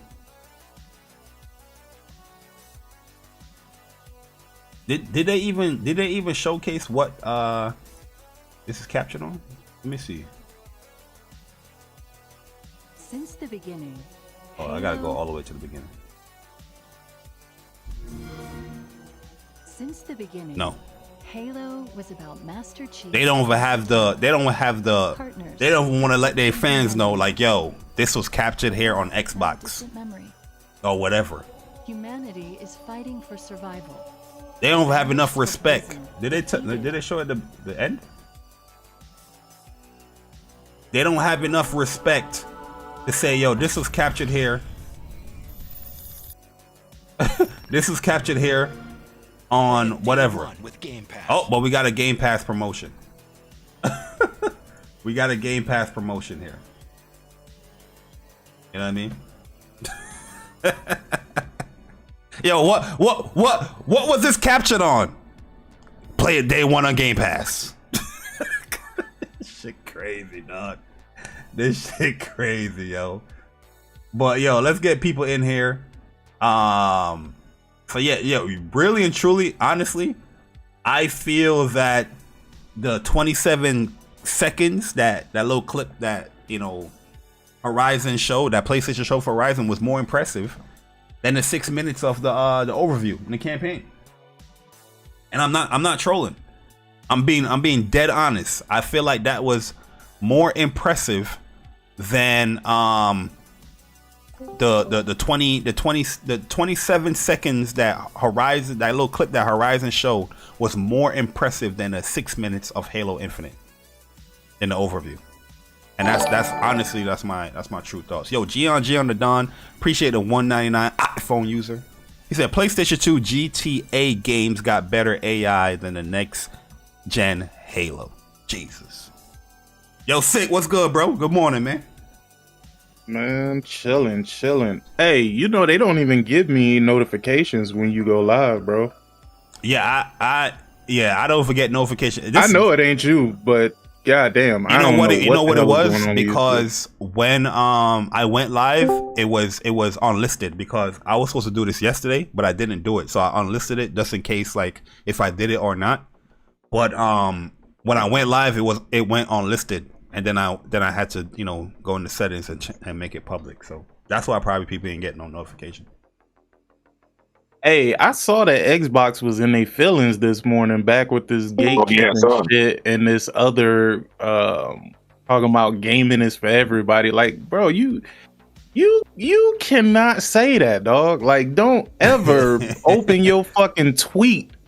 Did they even showcase what this is captured on? Let me see. Since the beginning. Oh, I gotta go all the way to the beginning. Since the beginning. No. Halo was about Master Chief. They don't want to let their fans know, like, yo, this was captured here on Xbox or whatever. Humanity is fighting for survival. They don't have enough respect. Did they show at the end? They don't have enough respect to say, yo, this was captured here. This was captured here on whatever. Oh, but we got a Game Pass promotion. We got a Game Pass promotion here. You know what I mean? Yo, what was this captured on? Play it day one on Game Pass. Shit crazy, dog. This shit crazy, yo. But yo, let's get people in here. So yeah, really and truly, honestly, I feel that the 27 seconds, that little clip that, you know, Horizon showed, that PlayStation showed for Horizon, was more impressive than the 6 minutes of the overview in the campaign. And I'm not trolling. I'm being dead honest. I feel like that was more impressive than the 27 seconds that Horizon, that little clip that Horizon showed, was more impressive than the 6 minutes of Halo Infinite in the overview. And that's honestly, that's my true thoughts. Yo, G on the Don, appreciate the $1.99 iPhone user. He said PlayStation 2 GTA games got better AI than the next gen Halo. Jesus. Yo, Sick, what's good, bro? Good morning, man. Man, chilling. Hey, you know they don't even give me notifications when you go live, bro. Yeah, I don't forget notification. I know it ain't you, but goddamn, I don't know. You know what it was? Because when I went live, it was unlisted because I was supposed to do this yesterday, but I didn't do it, so I unlisted it just in case, like, if I did it or not. But when I went live, it went unlisted. And then I had to, go in the settings and make it public. So that's why probably people didn't get no notification. Hey, I saw that Xbox was in their feelings this morning, back with this gatekeeping shit and this other talking about gaming is for everybody. Like, bro, you cannot say that, dog. Like, don't ever open your fucking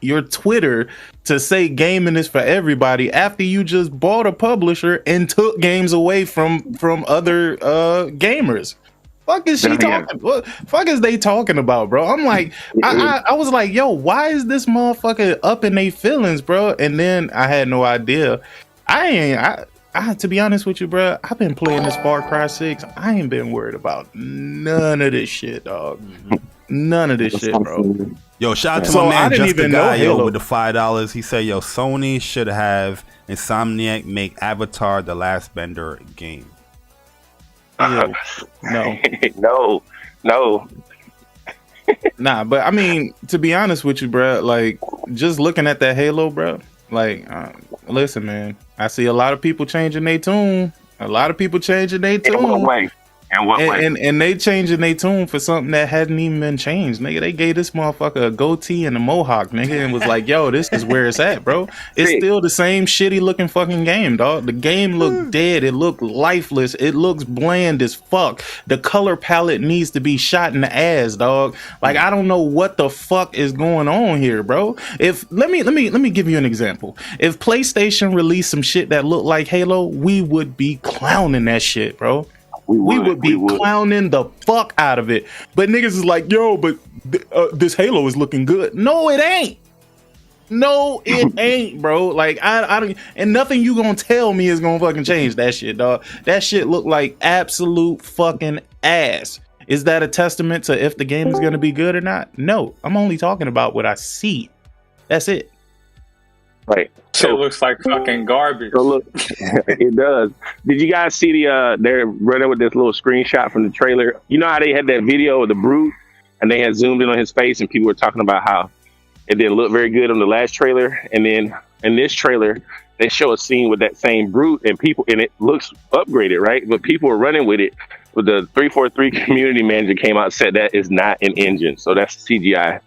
your Twitter to say gaming is for everybody after you just bought a publisher and took games away from other gamers. Fuck is she talking? What fuck is they talking about, bro? I'm like, I was like, yo, why is this motherfucker up in their feelings, bro? And then I had no idea. I to be honest with you, bro, I've been playing this Far Cry 6. I ain't been worried about none of this shit, dog. None of this shit, bro. Yo, shout out to my man, just the guy, yo, with the $5. He said, yo, Sony should have Insomniac make Avatar The Last Bender game. No. Nah, but I mean, to be honest with you, bro, like, just looking at that Halo, bro, like, listen, man, I see a lot of people changing their tune. In what way? And they changing their tune for something that hadn't even been changed, nigga. They gave this motherfucker a goatee and a mohawk, nigga, and was like, yo, this is where it's at, bro. It's still the same shitty looking fucking game, dog. The game looked dead. It looked lifeless. It looks bland as fuck. The color palette needs to be shot in the ass, dog. Like, I don't know what the fuck is going on here, bro. Let me give you an example. If PlayStation released some shit that looked like Halo, we would be clowning that shit, bro. We would be clowning the fuck out of it. But niggas is like, yo, but this Halo is looking good. No, it ain't. No, it ain't, bro. Like, I don't, and nothing you gonna tell me is gonna fucking change that shit, dog. That shit look like absolute fucking ass. Is that a testament to if the game is gonna be good or not? No, I'm only talking about what I see. That's it. Right. So it looks like fucking garbage. So look, it does. Did you guys see they're running with this little screenshot from the trailer? You know how they had that video of the Brute and they had zoomed in on his face and people were talking about how it didn't look very good on the last trailer, and then in this trailer they show a scene with that same Brute and it looks upgraded, right? But people are running with it. But the 343 community manager came out and said that is not an engine, so that's CGI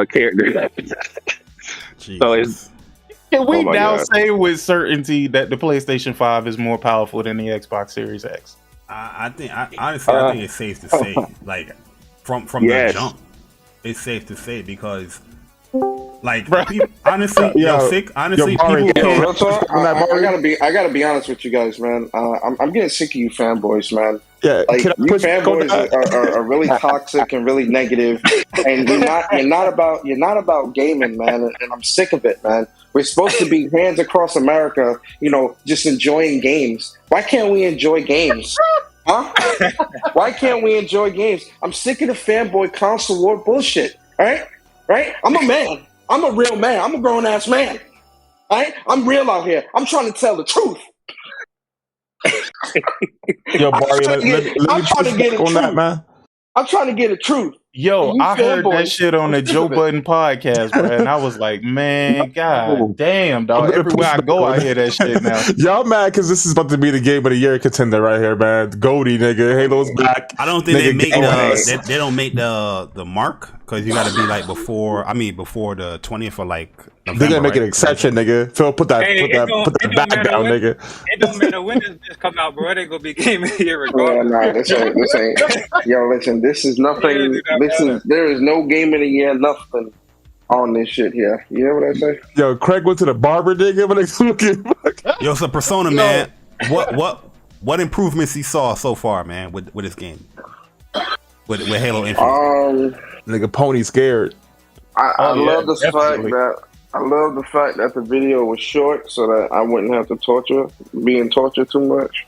character. So it's. Can we now say with certainty that the PlayStation 5 is more powerful than the Xbox Series X? I think it's safe to say, like, from the jump, it's safe to say because, like, honestly, honestly, people can't. I gotta be honest with you guys, man. I'm getting sick of you fanboys, man. Yeah, like, you fanboys are really toxic and really negative, and you're not about gaming, man. And I'm sick of it, man. We're supposed to be hands across America, just enjoying games. Why can't we enjoy games? Huh? Why can't we enjoy games? I'm sick of the fanboy console war bullshit. Right? I'm a man. I'm a real man. I'm a grown ass man. Right? I'm real out here. I'm trying to tell the truth. Yo, Barry, let me get on that, man. I'm trying to get the truth. Yo, I heard that shit on the Joe Budden podcast, bro, and I was like, man, god damn, dog. Everywhere I go, I hear that shit now. Y'all mad because this is about to be the game of the year contender right here, man. Goldie, nigga. Halo's back. I don't think they don't make the mark because you got to be like before the 20th or like November, they're gonna make an exception, nigga. Phil, put that back down, nigga. It don't matter when this just come out, bro. They gonna be game of the year regardless. This ain't. Yo, listen, this is nothing. There is no game of the year, nothing on this shit here. You know what I say? Yo, Craig went to the barber, nigga. Yo, so Persona, man. What improvements he saw so far, man, with his game, with Halo Infinite? Nigga, Pony scared. I love the fact that I love the fact that the video was short so that I wouldn't have to being tortured too much.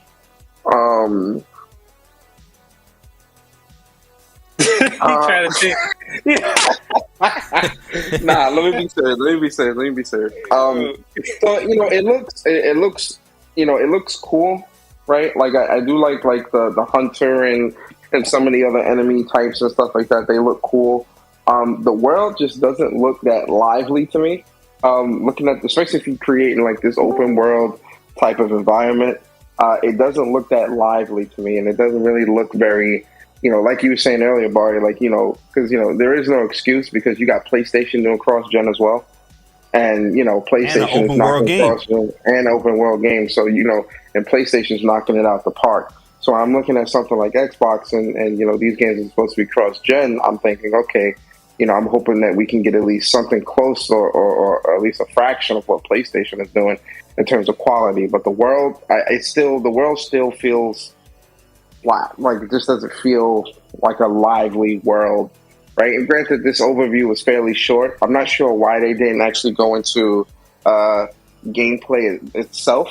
Trying to think. Nah, let me be serious. So it looks cool, right? Like I do like the hunter and some of the other enemy types and stuff like that. They look cool. The world just doesn't look that lively to me. Looking at, especially if you're creating like this open world type of environment, it doesn't look that lively to me, and it doesn't really look very, like you were saying earlier, Barry, like, because, there is no excuse because you got PlayStation doing cross-gen as well. And, PlayStation is knocking cross-gen and open world game. So, and PlayStation's knocking it out the park. So I'm looking at something like Xbox and these games are supposed to be cross-gen. I'm thinking, okay, I'm hoping that we can get at least something close or at least a fraction of what PlayStation is doing in terms of quality. But the world, the world still feels flat. Like, it just doesn't feel like a lively world, right? And granted, this overview was fairly short. I'm not sure why they didn't actually go into gameplay itself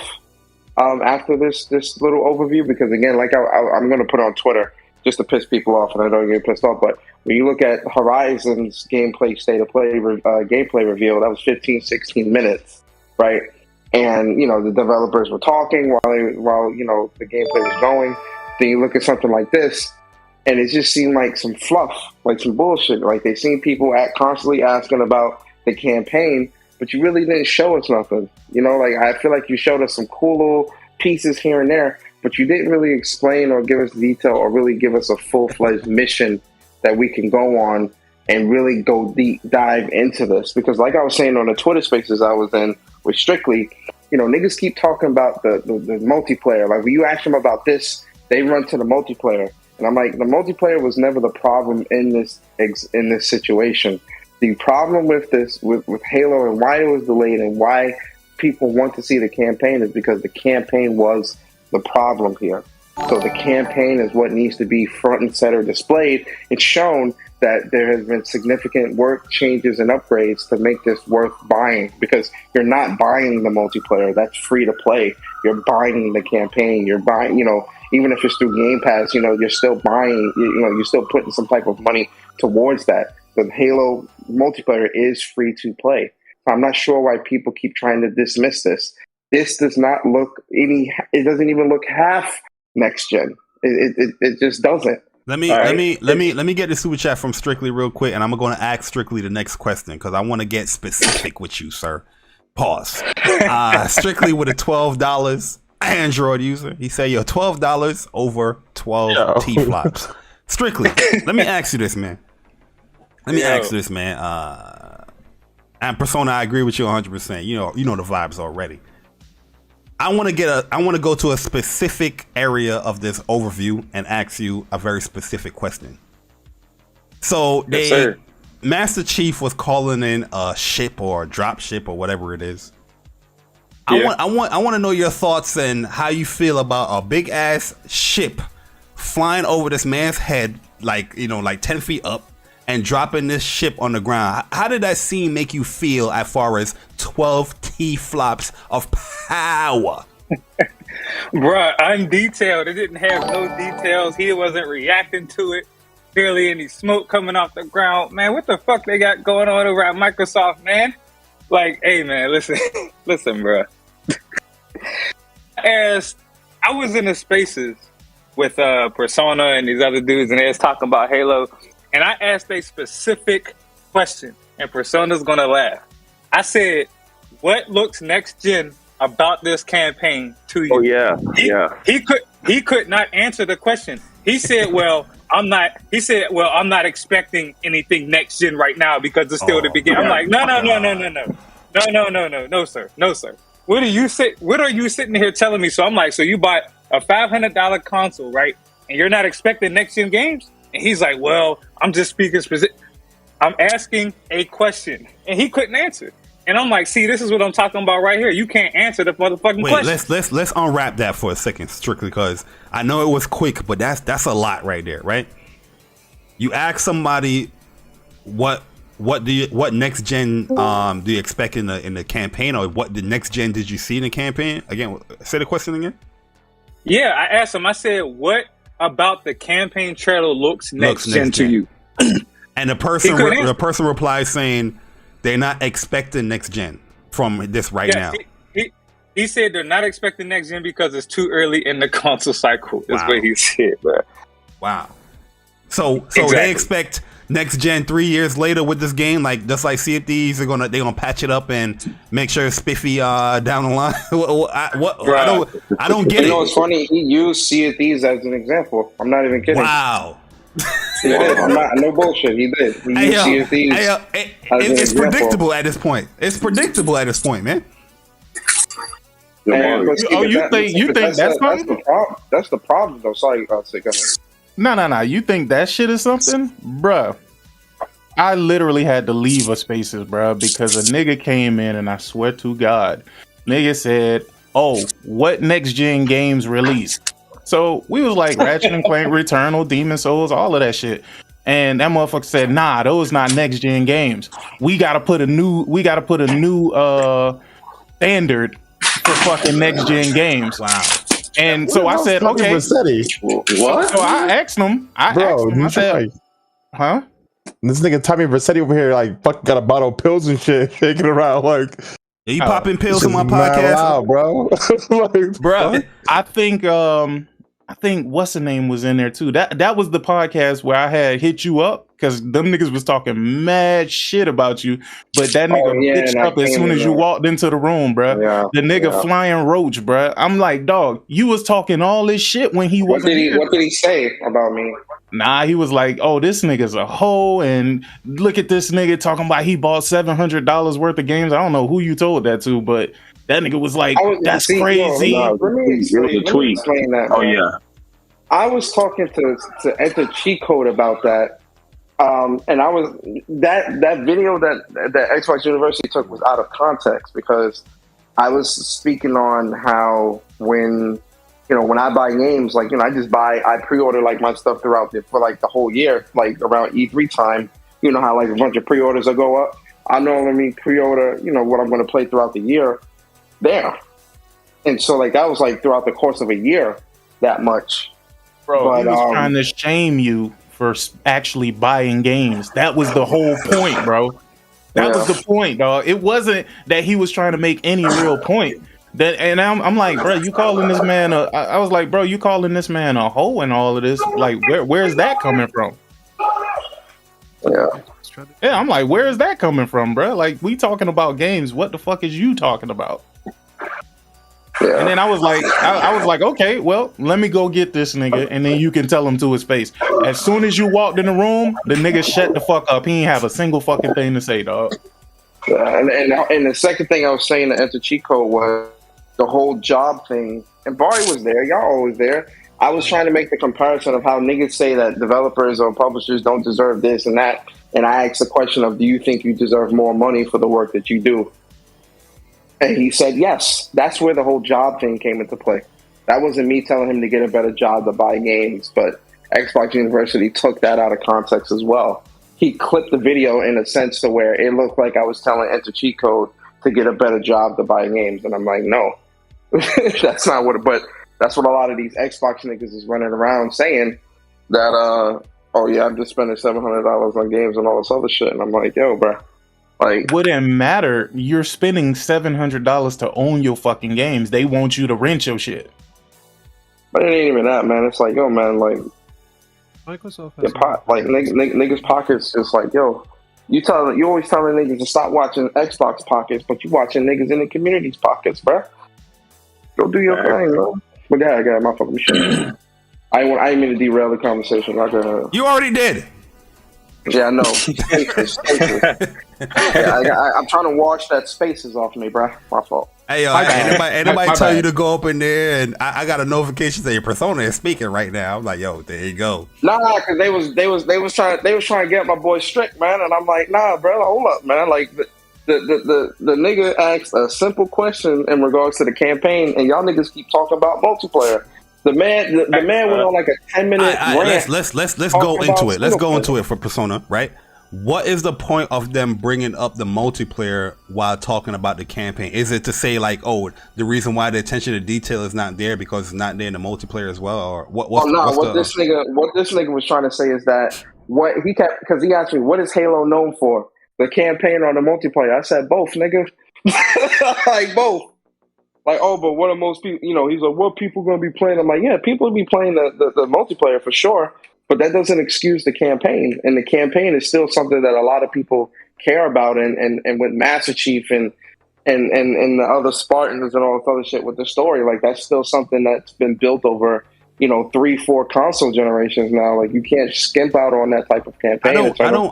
after this little overview, because again, like I'm going to put on Twitter just to piss people off, and I don't get pissed off, but when you look at Horizon's gameplay state of play gameplay reveal, that was 15-16 minutes, right? And the developers were talking while the gameplay was going. Then you look at something like this, and it just seemed like some fluff, like some bullshit. Like, they seen people constantly asking about the campaign, but you really didn't show us nothing. Like, I feel like you showed us some cool little pieces here and there, but you didn't really explain or give us detail or really give us a full-fledged mission that we can go on and really go deep dive into this. Because like I was saying on the Twitter spaces I was in with Strictly, niggas keep talking about the multiplayer. Like, when you ask them about this, they run to the multiplayer. And I'm like, the multiplayer was never the problem in this situation. The problem with this, with Halo, and why it was delayed and why people want to see the campaign, is because the campaign was the problem here. So the campaign is what needs to be front and center displayed. It's shown that there has been significant work changes and upgrades to make this worth buying, because you're not buying the multiplayer. That's free to play. You're buying the campaign. You're buying, even if it's through Game Pass, you're still buying, you're still putting some type of money towards that. The Halo multiplayer is free to play. So I'm not sure why people keep trying to dismiss this. This does not look it doesn't even look half next gen. It just doesn't. Let me get the super chat from Strictly real quick, and I'm going to ask Strictly the next question because I want to get specific with you, sir. Pause. Strictly with a $12 Android user. He said, "Yo, $12 over 12 T-flops." Strictly, let me ask you this, man. And Persona, I agree with you 100%. You know the vibes already. I want to go to a specific area of this overview and ask you a very specific question. So Master Chief was calling in a ship or a drop ship or whatever it is. Yeah. I want to know your thoughts and how you feel about a big ass ship flying over this man's head, like 10 feet up, and dropping this ship on the ground. How did that scene make you feel as far as 12 T-flops of power? Bruh, undetailed. It didn't have no details. He wasn't reacting to it. Barely any smoke coming off the ground. Man, what the fuck they got going on over at Microsoft, man? Like, hey, man, listen, bruh. As I was in the spaces with Persona and these other dudes, and they was talking about Halo, and I asked a specific question, and Persona's gonna laugh. I said, "What looks next gen about this campaign to you?" Oh yeah, He could not answer the question. He said, "Well, I'm not." He said, "Well, I'm not expecting anything next gen right now because it's still the beginning." I'm like, no, sir. What are you sitting here telling me? So I'm like, so you bought a $500 console, right? And you're not expecting next gen games? And he's like, well, I'm just speaking specific. I'm asking a question, and he couldn't answer. And I'm like, see, this is what I'm talking about right here. You can't answer the motherfucking question. Let's unwrap that for a second, Strictly, because I know it was quick, but that's a lot right there, right? You ask somebody what what next gen do you expect in the campaign, or what the next gen did you see in the campaign? Again, say the question again. Yeah, I asked him. I said, "What about the campaign trailer looks next gen to you?" And the person replies saying they're not expecting next gen from this now. He said they're not expecting next gen because it's too early in the console cycle. Is what he said, bro. Wow. So they expect next gen 3 years later with this game, like just like Sea of Thieves, they're gonna patch it up and make sure it's spiffy down the line. I don't get it. You know, it's funny. He used Sea of Thieves as an example. I'm not even kidding. Wow. He did. No bullshit. He did. He used Sea of Thieves. It's predictable at this point. It's predictable at this point, man. Man, you think that's something? That's the problem, though. Sorry, go ahead. No. You think that shit is something? Bruh. I literally had to leave a Spaces, bruh, because a nigga came in and I swear to God, nigga said, "Oh, what next gen games released?" So we was like Ratchet and Clank, Returnal, Demon Souls, all of that shit. And that motherfucker said, "Nah, those not next gen games. We gotta put a new standard for fucking next gen games." Wow. And so I said, "Okay." What? So I asked him. I said, "Huh?" This nigga Tommy Vercetti over here, like, fucking got a bottle of pills and shit, shaking around like. Are you popping pills on my podcast, loud, bro? Like, bro, I think what's the name was in there too. That was the podcast where I had hit you up because them niggas was talking mad shit about you, but that nigga bitched up as soon as you walked into the room, bro. Yeah, the nigga Flying Roach, bro. I'm like, dog, you was talking all this shit when he wasn't here. What did he say about me? Nah, he was like, "Oh, this nigga's a hoe," and look at this nigga talking about he bought $700 worth of games. I don't know who you told that to, but that nigga was like, "That's crazy." Let me explain that. Oh yeah, I was talking to Enter Cheat Code about that, and I was that video that Xbox University took was out of context because I was speaking on how when I buy games, like, I pre-order like my stuff throughout for like the whole year, like around E3 time. You know how like a bunch of pre-orders will go up. I normally pre-order, what I'm going to play throughout the year there. And so like that was like throughout the course of a year, that much. Bro, but, he was trying to shame you for actually buying games. That was the whole point, bro. That was the point, dog. It wasn't that he was trying to make any real point. And I'm like, bro, you calling this man I was like, bro, you calling this man a hoe and all of this? Like, where's that coming from? Yeah, I'm like, where is that coming from, bro? Like, we talking about games. What the fuck is you talking about? Yeah. And then I was like, I was like, okay, well, let me go get this nigga, and then you can tell him to his face. As soon as you walked in the room, the nigga shut the fuck up. He ain't have a single fucking thing to say, dog. And the second thing I was saying to Enter Cheat Code was the whole job thing. And Barry was there. Y'all always there. I was trying to make the comparison of how niggas say that developers or publishers don't deserve this and that. And I asked the question of, do you think you deserve more money for the work that you do? And he said, yes. That's where the whole job thing came into play. That wasn't me telling him to get a better job to buy games, but Xbox University took that out of context as well. He clipped the video in a sense to where it looked like I was telling Enter Cheat Code to get a better job to buy games. And I'm like, no, that's not what, but that's what a lot of these Xbox niggas is running around saying that, oh yeah, I'm just spending $700 on games and all this other shit. And I'm like, yo, bro. Like, wouldn't matter. You're spending $700 to own your fucking games. They want you to rent your shit. But it ain't even that, man. It's like, yo, man, like, Microsoft niggas pockets just like, yo, you always telling niggas to stop watching Xbox pockets, but you watching niggas in the community's pockets, bro. Go do your thing, bro. But I got my fucking shit. I didn't mean to derail the conversation. You already did. Yeah, I know. I'm trying to wash that Spaces off me, bro. My fault. Hey, yo, anybody tell you to go up in there, and I got a notification that your persona is speaking right now. I'm like, yo, there you go. Nah, because they was trying to get my boy strict, man, and I'm like, nah, bro, hold up, man. Like the nigga asked a simple question in regards to the campaign, and y'all niggas keep talking about multiplayer. The man went on like a 10-minute rant. Let's go into it. Let's go into it for Persona, right? what is the point of them bringing up the multiplayer while talking about the campaign? Is it to say like, oh, the reason why the attention to detail is not there because it's not there in the multiplayer as well, or what? What this nigga was trying to say is that what he kept, because he asked me, what is Halo known for? The campaign or the multiplayer? I said both, nigga. Like both. Like, oh, but what are most people? You know, he's like, what people gonna be playing? I'm like, yeah, people will be playing the multiplayer for sure, but that doesn't excuse the campaign. And the campaign is still something that a lot of people care about. And with Master Chief and the other Spartans and all this other shit with the story, like that's still something that's been built over, 3-4 console generations now. Like you can't skimp out on that type of campaign in terms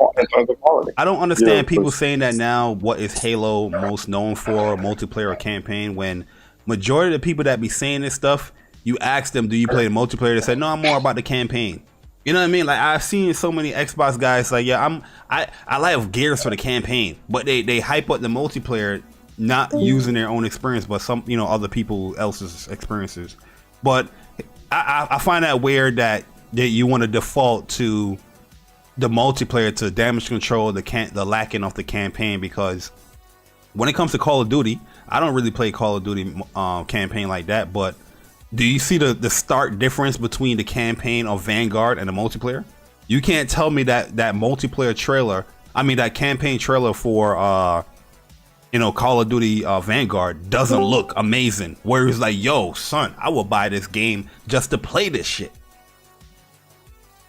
of quality. I don't understand people saying that now. What is Halo most known for, multiplayer or campaign? When majority of the people that be saying this stuff, you ask them, do you play the multiplayer? They say, no, I'm more about the campaign. You know what I mean? Like I've seen so many Xbox guys like, yeah, I like Gears for the campaign, but they hype up the multiplayer, not using their own experience, but some other people else's experiences. But I find that weird that you want to default to the multiplayer to damage control, the lacking of the campaign, because when it comes to Call of Duty, I don't really play Call of Duty campaign like that, but do you see the stark difference between the campaign of Vanguard and the multiplayer? You can't tell me that multiplayer trailer, that campaign trailer for Call of Duty Vanguard doesn't look amazing. Where it's like, yo, son, I will buy this game just to play this shit.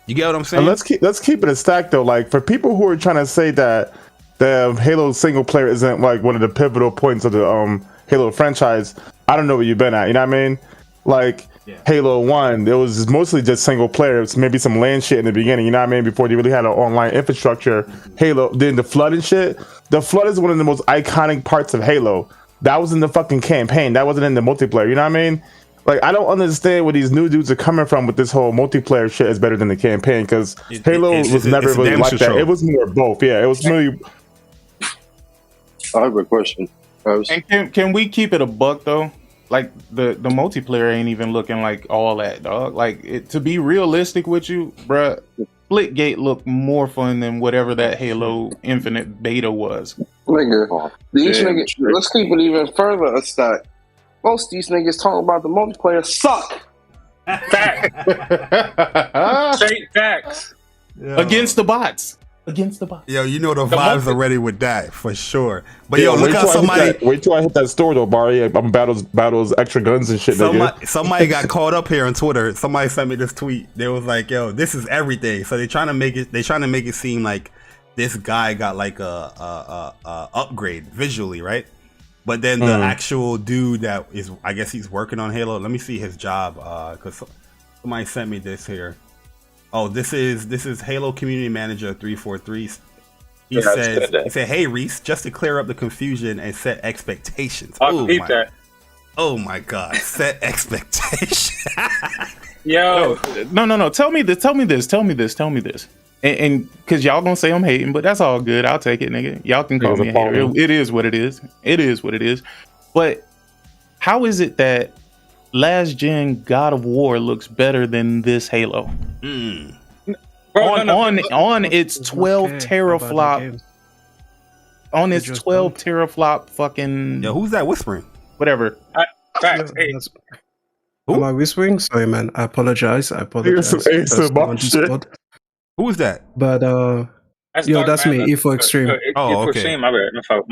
You get what I'm saying? And let's keep it a stack though. Like for people who are trying to say that the Halo single player isn't like one of the pivotal points of the Halo franchise, I don't know where you've been at. You know what I mean? Like Halo 1, it was mostly just single player. It's maybe some LAN shit in the beginning, you know what I mean? Before they really had an online infrastructure. Halo, then the Flood and shit. The Flood is one of the most iconic parts of Halo. That was in the fucking campaign. That wasn't in the multiplayer, you know what I mean? Like, I don't understand where these new dudes are coming from with this whole multiplayer shit is better than the campaign, because Halo was never really like that. It was more both, yeah. It was really... I have a question. And can we keep it a buck, though? Like the multiplayer ain't even looking like all that, dog. Like to be realistic with you, bruh, Splitgate looked more fun than whatever that Halo Infinite beta was. Nigga, let's keep it even further a stack. Most of these niggas talking about the multiplayer suck. Straight facts. Against the bots. Against the bots. Yo, the vibes are ready with that for sure. But yo, look how wait till I hit that store though, Barry. I'm battles extra guns and shit. Somebody got caught up here on Twitter. Somebody sent me this tweet. They was like, "Yo, this is everything." So they're trying to make it seem like this guy got like a upgrade visually, right? But then the actual dude that is, I guess he's working on Halo. Let me see his job, because somebody sent me this here. Oh, this is Halo Community Manager 343. He said, "Hey Reese, just to clear up the confusion and set expectations." Oh my God, set expectations. Yo, no. Tell me this. And because y'all gonna say I'm hating, but that's all good. I'll take it, nigga. Y'all can call me a hater. It is what it is. It is what it is. But how is it that last gen God of War looks better than this Halo? On its 12 teraflop, on its 12 teraflop fucking. Yo, who's that whispering? Whatever. Am I whispering? Sorry, man. I apologize. Who is that? But that's me. E4 Extreme. Oh, okay. My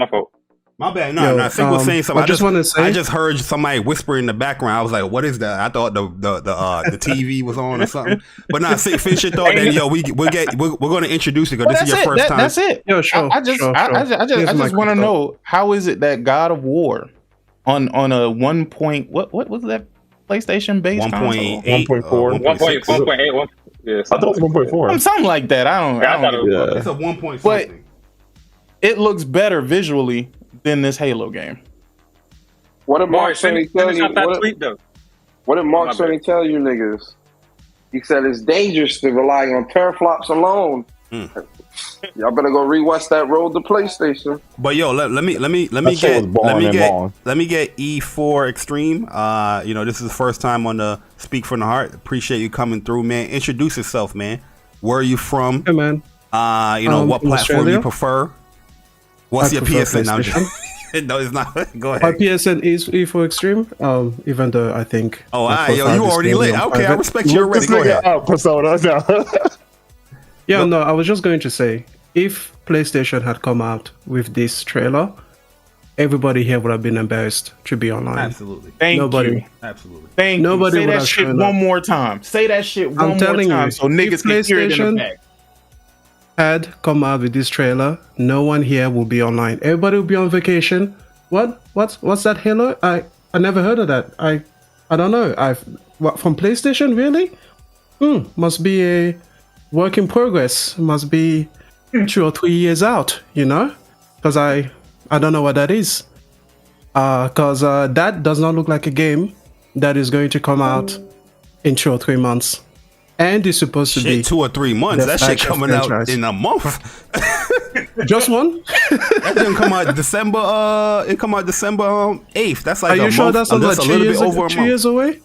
fault. My bad. No, I think was saying something. I just heard somebody whisper in the background. I was like, "What is that?" I thought the TV was on or something. But nah, finish your thought. Then we're going to introduce it because this is your first time. That's it. Yo, sure. I just want to know, how is it that God of War on a 1. What was that PlayStation base 1.8, 1.4, 1.8. Yeah, I thought it was 1.4. Something like that. I don't. It's a 1 point but something. It looks better visually than this Halo game. What did Mark Sony tell you? What did Mark Sony tell you niggas? He said it's dangerous to rely on teraflops alone. Y'all better go rewatch that Road to PlayStation. But yo, let me get E4 Extreme. This is the first time on the Speak from the Heart. Appreciate you coming through, man. Introduce yourself, man. Where are you from? Hey, man. You know, what platform Australia? you prefer? What's I your prefer PSN? No, I'm PlayStation. just- no, it's not. Go My ahead. PSN is E4 Extreme, even though I think. Oh, my all right, yo, profile you is already mainly lit. on Okay, I private. respect you already. This Go nigga ahead. out, Persona. No. Yeah, no, I was just going to say, if PlayStation had come out with this trailer, everybody here would have been embarrassed to be online. Absolutely. Thank Nobody. you. Absolutely. Thank Nobody you. Say would that have shit shown one up. more time. Say that shit one I'm more telling time you, so if niggas can hear it in the PlayStation back. had come out with this trailer, no one here will be online. Everybody will be on vacation. What's that Halo? I never heard of that. I don't know. What from PlayStation really? Must be a work in progress. Must be 2 or 3 years out. You know, because I don't know what that is. Because that does not look like a game that is going to come out in 2 or 3 months, and it's supposed to be Shit, 2 or 3 months. the That shit flagship coming out franchise. in a month. Just one? That didn't come out December. It come out December 8th. That's like Are a you sure month. that's not like a 2 little years, bit over a 2 month. years away?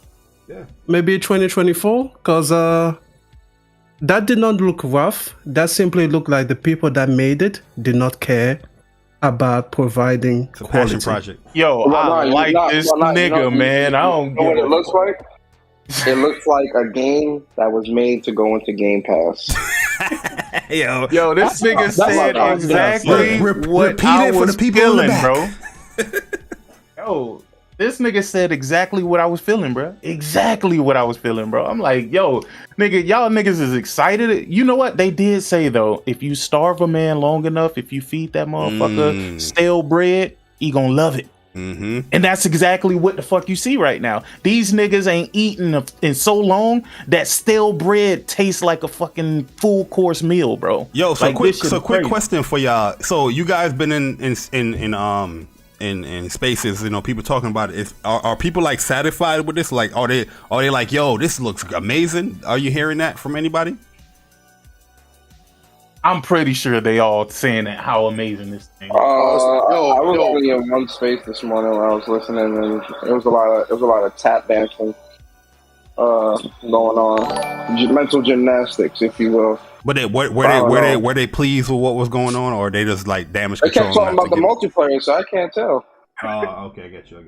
Yeah. Maybe 2024? Because that did not look rough. That simply looked like the people that made it did not care about providing It's a quality. passion project. Yo, I like this nigga, man. I don't You know what give it a looks fuck. like? It looks like a game that was made to go into Game Pass. Yo, this nigga said what I was gonna exactly say. what Repeat I it for was the people in the feeling, back. bro. Yo, this nigga said exactly what I was feeling, bro. Exactly what I was feeling, bro. I'm like, yo, nigga, y'all niggas is excited. You know what? They did say, though, if you starve a man long enough, if you feed that motherfucker stale bread, he gonna love it. Mm-hmm. And that's exactly what the fuck you see right now. These niggas ain't eaten in so long that stale bread tastes like a fucking full course meal, bro. Yo, so Like, this shit is quick crazy. question for y'all. So you guys been in spaces, you know, people talking about it. Are people like satisfied with this? Like, are they like, yo, this looks amazing? Are you hearing that from anybody? I'm pretty sure they all saying that how amazing this thing is. I was only in one space this morning when I was listening, and it was a lot of tap dancing going on, mental gymnastics, if you will. But were they pleased with what was going on, or they just like damage They control? kept talking about the multiplayer, so I can't tell. Oh, okay, I get you.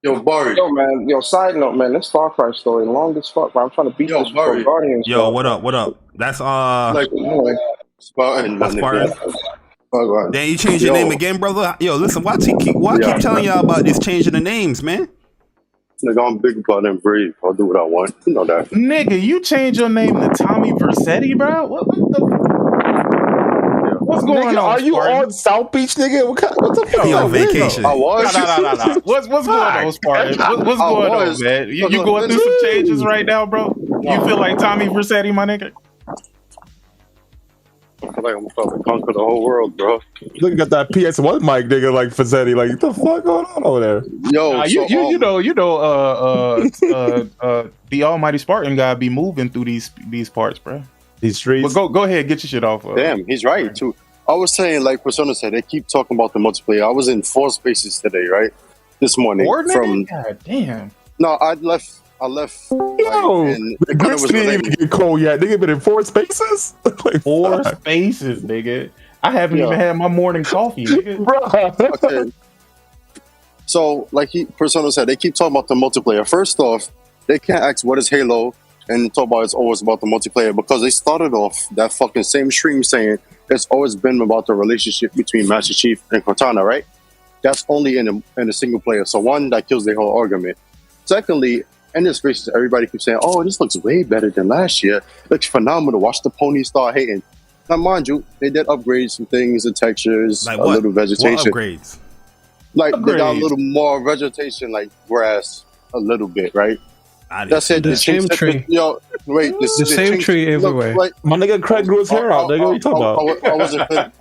Yo, Barry. Yo, man. Yo, side note, man. This Far Cry story long as fuck, man. I'm trying to beat this Barry. Guardians. Yo, what up? That's Spartan. That's Spartan. Oh, Then you change your name again, brother. Yo, listen, why keep telling y'all about this changing the names, man? Nigga, I'm big about and brave. I'll do what I want. You know that. Nigga, you change your name to Tommy Vercetti, bro? What's going Nigga, on? are you Spartan? on South Beach, nigga? What the fuck? He on vacation. I was. No. What's going on, Spartan? What's going on, man? You going through some changes right now, bro? You feel like Tommy Vercetti, my nigga? I feel like I'm about to conquer the whole world, bro. Look at that PS1 mic, nigga, like Fazzetti. Like, what the fuck going on over there? Yo, the almighty Spartan gotta be moving through these parts, bro. These streets. But go ahead, get your shit off. Damn, he's right too. I was saying, like Persona said, they keep talking about the multiplayer. I was in 4 spaces today, right? This morning. God damn. No, I left. Yo, the grits didn't even get cold yet. Nigga been in 4 spaces? Like, 4 spaces, nigga. I haven't even had my morning coffee, nigga. Bruh. Okay. So, like Persona said, they keep talking about the multiplayer. First off, they can't ask what is Halo and talk about it's always about the multiplayer because they started off that fucking same stream saying it's always been about the relationship between Master Chief and Cortana, right? That's only in a single player. So one, that kills the whole argument. Secondly, in this space, everybody keeps saying, "Oh, this looks way better than last year. Looks phenomenal." Watch the ponies start hating. Now, mind you, they did upgrade some things, the textures, Like a little vegetation. What upgrades? Like they got a little more vegetation, like grass, a little bit, right? That's it. The same tree. Yo, wait, The same tree everywhere. My nigga Craig grew his hair out, nigga. What you talking about? I wasn't.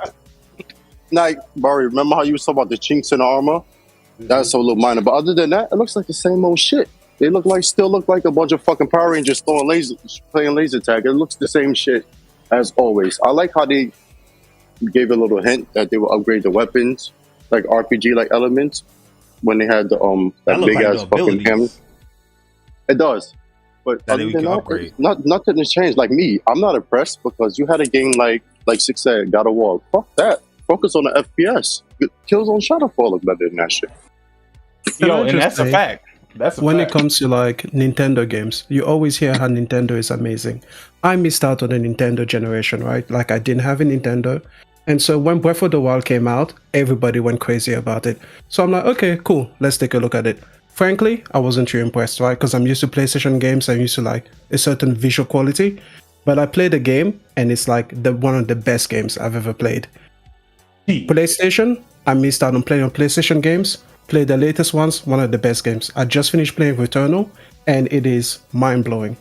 Like, Barry, remember how you was talking about the chinks in the armor? That's a little minor, but other than that, it looks like the same old shit. They still look like a bunch of fucking Power Rangers playing laser tag. It looks the same shit as always. I like how they gave a little hint that they will upgrade the weapons, like RPG like elements, when they had the that big ass fucking hammer. It does, but other than that, nothing has changed. Like me, I'm not impressed because you had a game like like Six said, God of War. Fuck that. Focus on the FPS. Killzone Shadowfall look better than that shit. Yo, and that's a fact. When it comes to like Nintendo games, you always hear how Nintendo is amazing. I missed out on the Nintendo generation, right? Like I didn't have a Nintendo. And so when Breath of the Wild came out, everybody went crazy about it. So I'm like, okay, cool. Let's take a look at it. Frankly, I wasn't too impressed, right? Because I'm used to PlayStation games. I'm used to like a certain visual quality. But I played the game and it's like one of the best games I've ever played. PlayStation, I missed out on playing on PlayStation games. Played the latest ones, one of the best games. I just finished playing Returnal, and it is mind-blowing.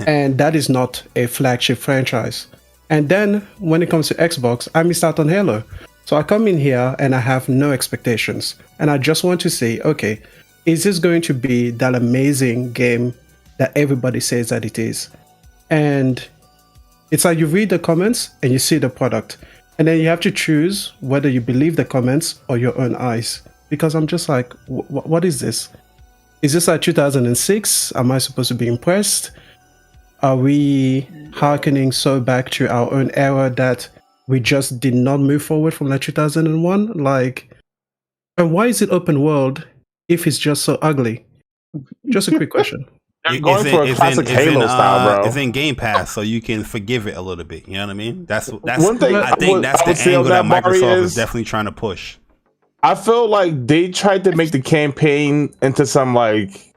And that is not a flagship franchise. And then, when it comes to Xbox, I missed out on Halo. So I come in here, and I have no expectations. And I just want to say, okay, is this going to be that amazing game that everybody says that it is? And it's like you read the comments, and you see the product. And then you have to choose whether you believe the comments or your own eyes. Because I'm just like, what is this? Is this like 2006? Am I supposed to be impressed? Are we hearkening so back to our own era that we just did not move forward from like 2001? Like, and why is it open world if it's just so ugly? Just a quick question. You're going for a classic Halo style, bro. It's in Game Pass, so you can forgive it a little bit. You know what I mean? That's one thing. I think that's the angle that Microsoft is definitely trying to push. I feel like they tried to make the campaign into some like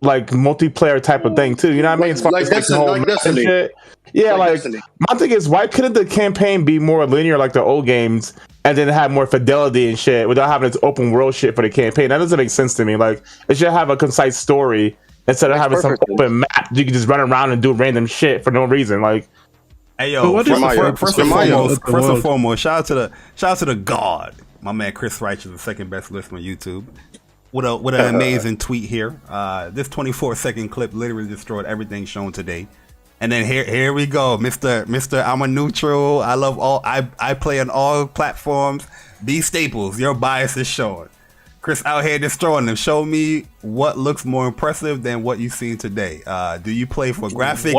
multiplayer type of thing too. You know what I mean? As far as Destiny. Shit. Yeah, like Destiny. My thing is, why couldn't the campaign be more linear like the old games, and then have more fidelity and shit without having this open world shit for the campaign? That doesn't make sense to me. Like it should have a concise story instead of having some open map. You can just run around and do random shit for no reason. Like, hey yo, first and foremost, shout out to the God. My man Chris Reich is the second best listener on YouTube. What an amazing tweet here. This 24-second clip literally destroyed everything shown today. And then here we go, Mr. I'm a neutral. I love all. I play on all platforms. B Staples, your bias is showing. Chris out here destroying them. Show me what looks more impressive than what you've seen today. Do you play for graphics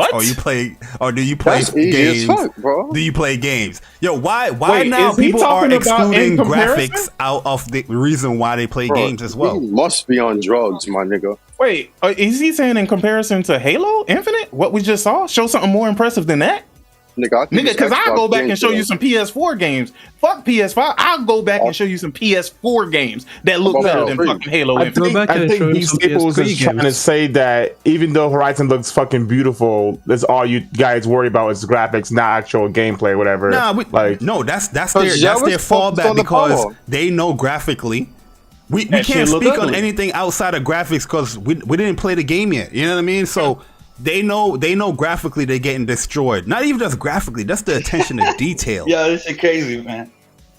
or do you play games? Fuck, bro. Do you play games? Yo, why now people are excluding graphics out of the reason why they play games as well? He must be on drugs, my nigga. Wait, is he saying in comparison to Halo Infinite, what we just saw, show something more impressive than that? Nigga, because I'll go back and show you some PS4 games. Fuck PS5. I'll go back and show you some PS4 games that look better than fucking Halo Infinite. I think these Staples is trying to say that even though Horizon looks fucking beautiful, that's all you guys worry about is graphics, not actual gameplay, whatever. Nah, that's their fallback because they know graphically. We can't speak on anything outside of graphics because we didn't play the game yet. You know what I mean? So they know graphically they're getting destroyed. Not even just graphically, that's the attention to detail. Yo, this shit crazy, man.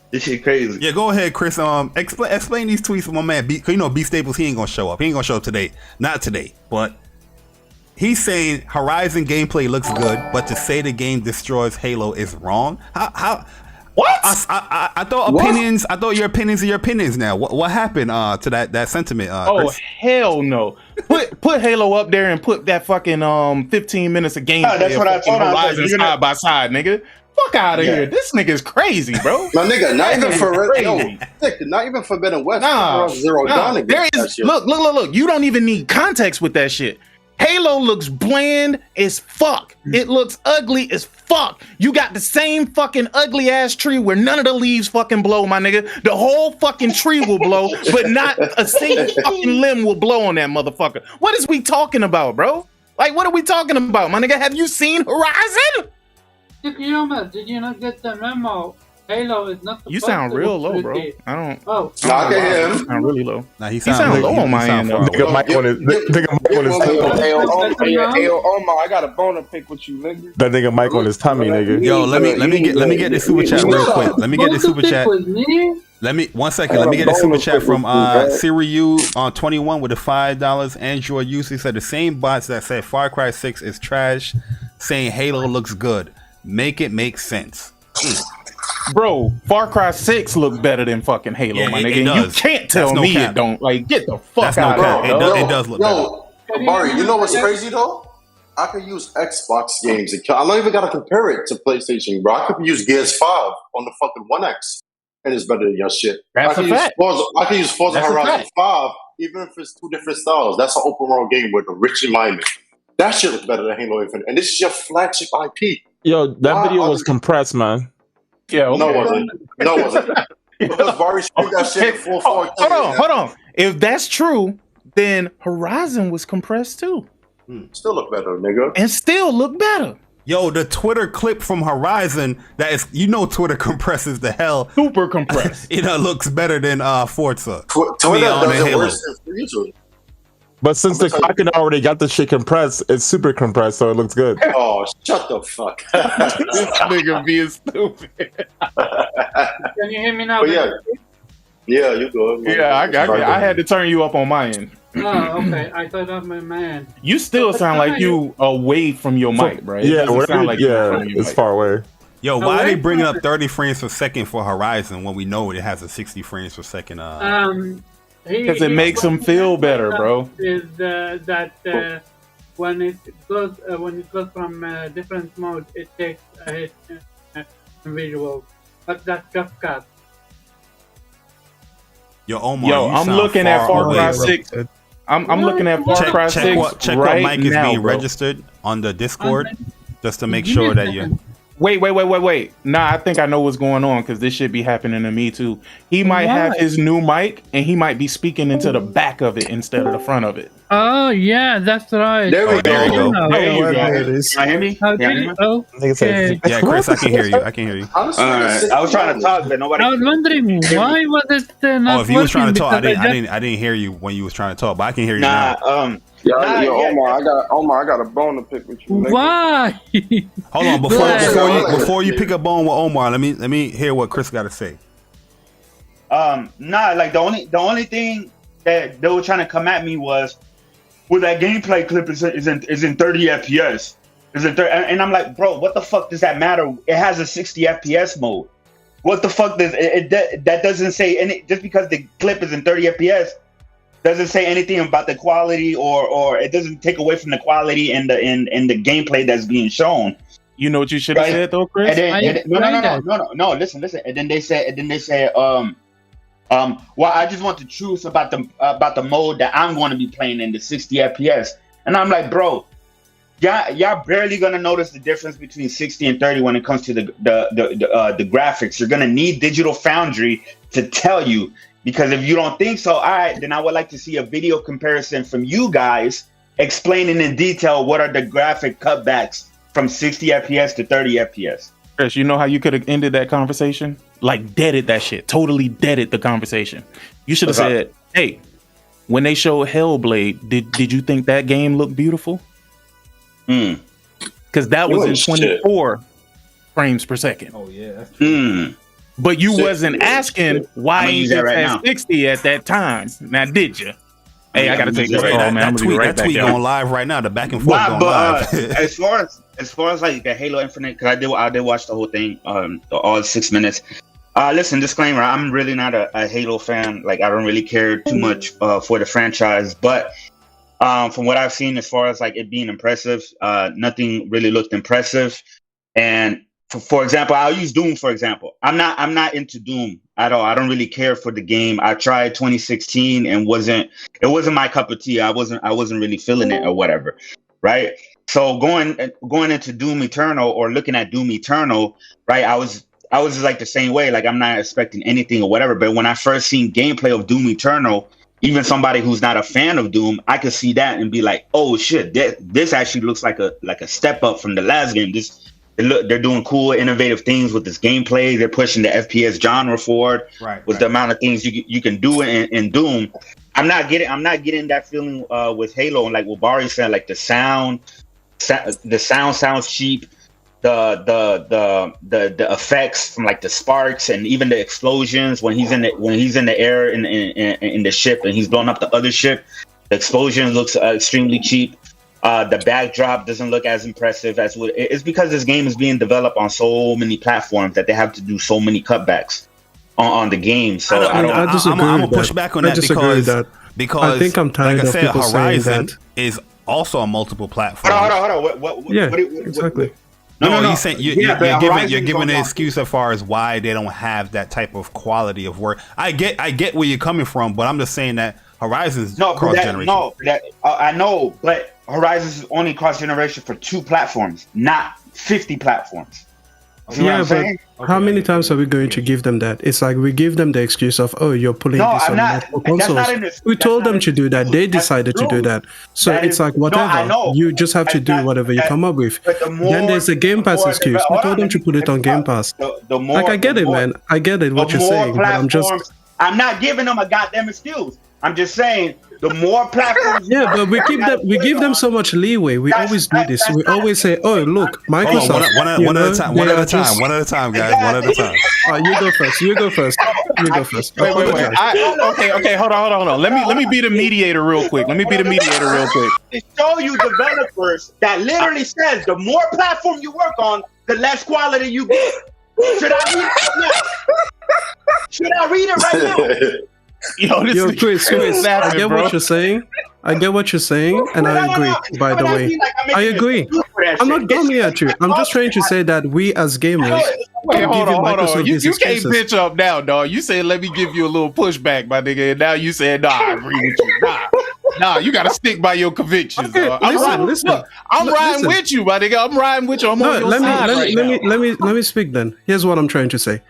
This shit crazy. Yeah, go ahead, Chris. Explain these tweets with my man B. Cause you know B Staples, he ain't gonna show up. He ain't gonna show up today. Not today, but he's saying Horizon gameplay looks good, but to say the game destroys Halo is wrong. How? What? I thought opinions. I thought your opinions are your opinions. Now, what happened to that sentiment? Chris? Hell no! Put Halo up there and put that fucking 15 minutes of gameplay. That's what I told Horizon side by side, nigga. Fuck out of here! This nigga is crazy, bro. No, nigga, not even for not even Forbidden West. Zero Dawn. There is look. You don't even need context with that shit. Halo looks bland as fuck. It looks ugly as fuck. You got the same fucking ugly ass tree where none of the leaves fucking blow, my nigga. The whole fucking tree will blow, but not a single fucking limb will blow on that motherfucker. What is we talking about, bro? Like, what are we talking about, my nigga? Have you seen Horizon? Did you not get the memo? Halo is not. You sound real low, bro. I don't. Oh, I can hear him. Sound really low. Nah, he sound low on my end. Nigga Mike on his Hey, Omar, I got a bone to pick with you, nigga. That nigga Mike on his tummy, nigga. Yo, let me get this super chat real quick. Let me get this super chat. Let me 1 second. Let me get the super chat from Siriu on 21 with the $5. Android user said the same bots that said Far Cry 6 is trash, saying Halo looks good. Make it make sense. Bro, Far Cry 6 look better than fucking Halo, my nigga. You can't tell me it don't. Like, get the fuck out of here. It does look better. Yo, Barry, you know what's crazy though? I could use Xbox games. I'm not even gotta compare it to PlayStation, bro. I could use Gears 5 on the fucking One X, and it's better than your shit. That's a fact. I can use Forza That's a Horizon fact. 5, even if it's two different styles. That's an open world game with a rich environment. That shit looks better than Halo Infinite, and this is your flagship IP. Yo, that video was compressed, man. Yeah, okay. No, it wasn't. No, it wasn't. Because Barry screwed that shit in full 4K. Hold on. If that's true, then Horizon was compressed too. Still look better, nigga. And still look better. Yo, the Twitter clip from Horizon, that is, you know, Twitter compresses the hell. Super compressed. It looks better than Forza. Twitter does it worse than Forza. But since the Kraken already got the shit compressed, it's super compressed, so it looks good. Oh, shut the fuck. This nigga being stupid. Can you hear me now? But yeah, you go. Yeah, I had to turn you up on my end. Oh, okay. I thought I'm my man. You still sound like you away from your mic, bro. Yeah, sound like it's far away. Yo, why are they bringing up 30 frames per second for Horizon when we know it has a 60 frames per second? Because it makes them feel better, bro. Is that when it goes from different modes, it takes a hit in visual, but that's just cut. Yo, Omar, I'm looking at Far Cry 6. I'm looking at Far Cry 6 check right what mic is now, being bro. registered on the Discord, just to make sure that you. Wait. Nah, I think I know what's going on because this should be happening to me too. He might have his new mic and he might be speaking into the back of it instead of the front of it. Oh yeah, that's right. There we go. There you go. Can I hear me? Okay. Yeah, Chris, I can hear you. I can hear you. All right. I was trying to talk, but nobody. I was wondering why was it not Oh, if you was trying to talk, working, I didn't hear you when you was trying to talk, but I can hear you Nah, now. Omar, I got a bone to pick with you. Nigga. Why? Hold on, before you pick a bone with Omar, let me hear what Chris got to say. Nah, like the only thing that they were trying to come at me was, well, that gameplay clip is in 30 FPS. And I'm like, bro, what the fuck does that matter? It has a 60 FPS mode. What the fuck does that doesn't say any, just because the clip is in 30 FPS doesn't say anything about the quality or it doesn't take away from the quality and the gameplay that's being shown. You know what you should have said though, Chris? No. Listen. And then they say, well, I just want the truth about the mode that I'm going to be playing in the 60 FPS. And I'm like, bro, y'all barely gonna notice the difference between 60 and 30 when it comes to the graphics. You're gonna need Digital Foundry to tell you. Because if you don't think so, all right, then I would like to see a video comparison from you guys explaining in detail what are the graphic cutbacks from 60 FPS to 30 FPS. Chris, you know how you could have ended that conversation? Like deaded that shit. Totally deaded the conversation. You should have said, hey, when they showed Hellblade, did you think that game looked beautiful? Because that was in 24 frames per second. Oh yeah, that's true. But you wasn't asking why ain't it at 60 at that time. Now, did you? Hey, I gotta take this call, man. I'm gonna be right back. That tweet going live right now. The back and forth going live. as far as like the Halo Infinite, because I did watch the whole thing, all 6 minutes. Listen, disclaimer: I'm really not a Halo fan. Like, I don't really care too much for the franchise. But from what I've seen, as far as like it being impressive, nothing really looked impressive. And for example, I'll use Doom for example. I'm not into Doom at all. I don't really care for the game. I tried 2016 and it wasn't my cup of tea. I wasn't really feeling it or whatever, right? So going into Doom Eternal or looking at Doom Eternal, right? I was just like the same way. Like, I'm not expecting anything or whatever. But when I first seen gameplay of Doom Eternal, even somebody who's not a fan of Doom, I could see that and be like, oh shit, this actually looks like a step up from the last game. They're doing cool, innovative things with this gameplay. They're pushing the FPS genre forward with the amount of things you can do in Doom. I'm not getting that feeling with Halo. And like what Barry said, like the sound sounds cheap. The effects from like the sparks and even the explosions when he's in the air in the ship and he's blowing up the other ship, the explosion looks extremely cheap. The backdrop doesn't look as impressive as it's because this game is being developed on so many platforms that they have to do so many cutbacks on the game. So I disagree. I'm gonna push back on that because I think I'm tired like I of said, people Horizon saying that is also on multiple platforms. Hold on. Exactly. No, you're saying you're giving an on. excuse as far as why they don't have that type of quality of work. I get where you're coming from, but I'm just saying that Horizon's cross generation. I know, but Horizon's is only cross generation for 2 platforms, not 50 platforms. See what I'm saying? How many times are we going to give them that? It's like we give them the excuse of, oh, you're pulling this on multiple consoles. We told them to do that. They decided to do that. So it's like, whatever. You just have to do whatever you come up with. Then there's a Game Pass excuse. We told them to put it on Game Pass. Like, I get it, man. I get it, what you're saying. But I'm not giving them a goddamn excuse. I'm just saying, the more platforms. Yeah, but we give them so much leeway. We always do this. We always say, "Oh, look, Microsoft." One at a time, guys. One at a time. You go first. You go first. Wait. Okay. Hold on. Let me be the mediator real quick. To show you developers that literally says the more platform you work on, the less quality you get. Should I read it right now? Yo, Chris, I get what you're saying. And I agree, by the way. I agree. I'm not dummy at you. I'm just trying to say that we as gamers. Wait, hold on. You can't bitch up now, dog. You said, let me give you a little pushback, my nigga. And now you said, nah, I agree with you. Nah, you got to stick by your convictions. Okay, listen. I'm riding with you, my nigga. I'm riding with you. I'm on your side let me speak then. Here's what I'm trying to say.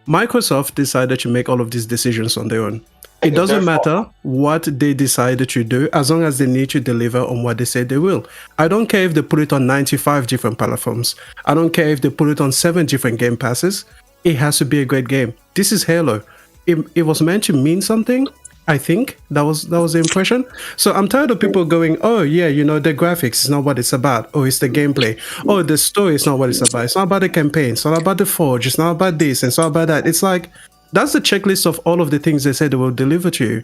Microsoft decided to make all of these decisions on their own. It doesn't matter what they decided to do as long as they need to deliver on what they say they will. I don't care if they put it on 95 different platforms. I don't care if they put it on 7 different Game Passes. It has to be a great game. This is Halo. It was meant to mean something. I think that was the impression. So I'm tired of people going, oh yeah, the graphics is not what it's about. Oh, it's the gameplay. Oh, the story is not what it's about. It's not about the campaign. It's not about the Forge. It's not about this. It's not about that. It's like, that's the checklist of all of the things they said they will deliver to you.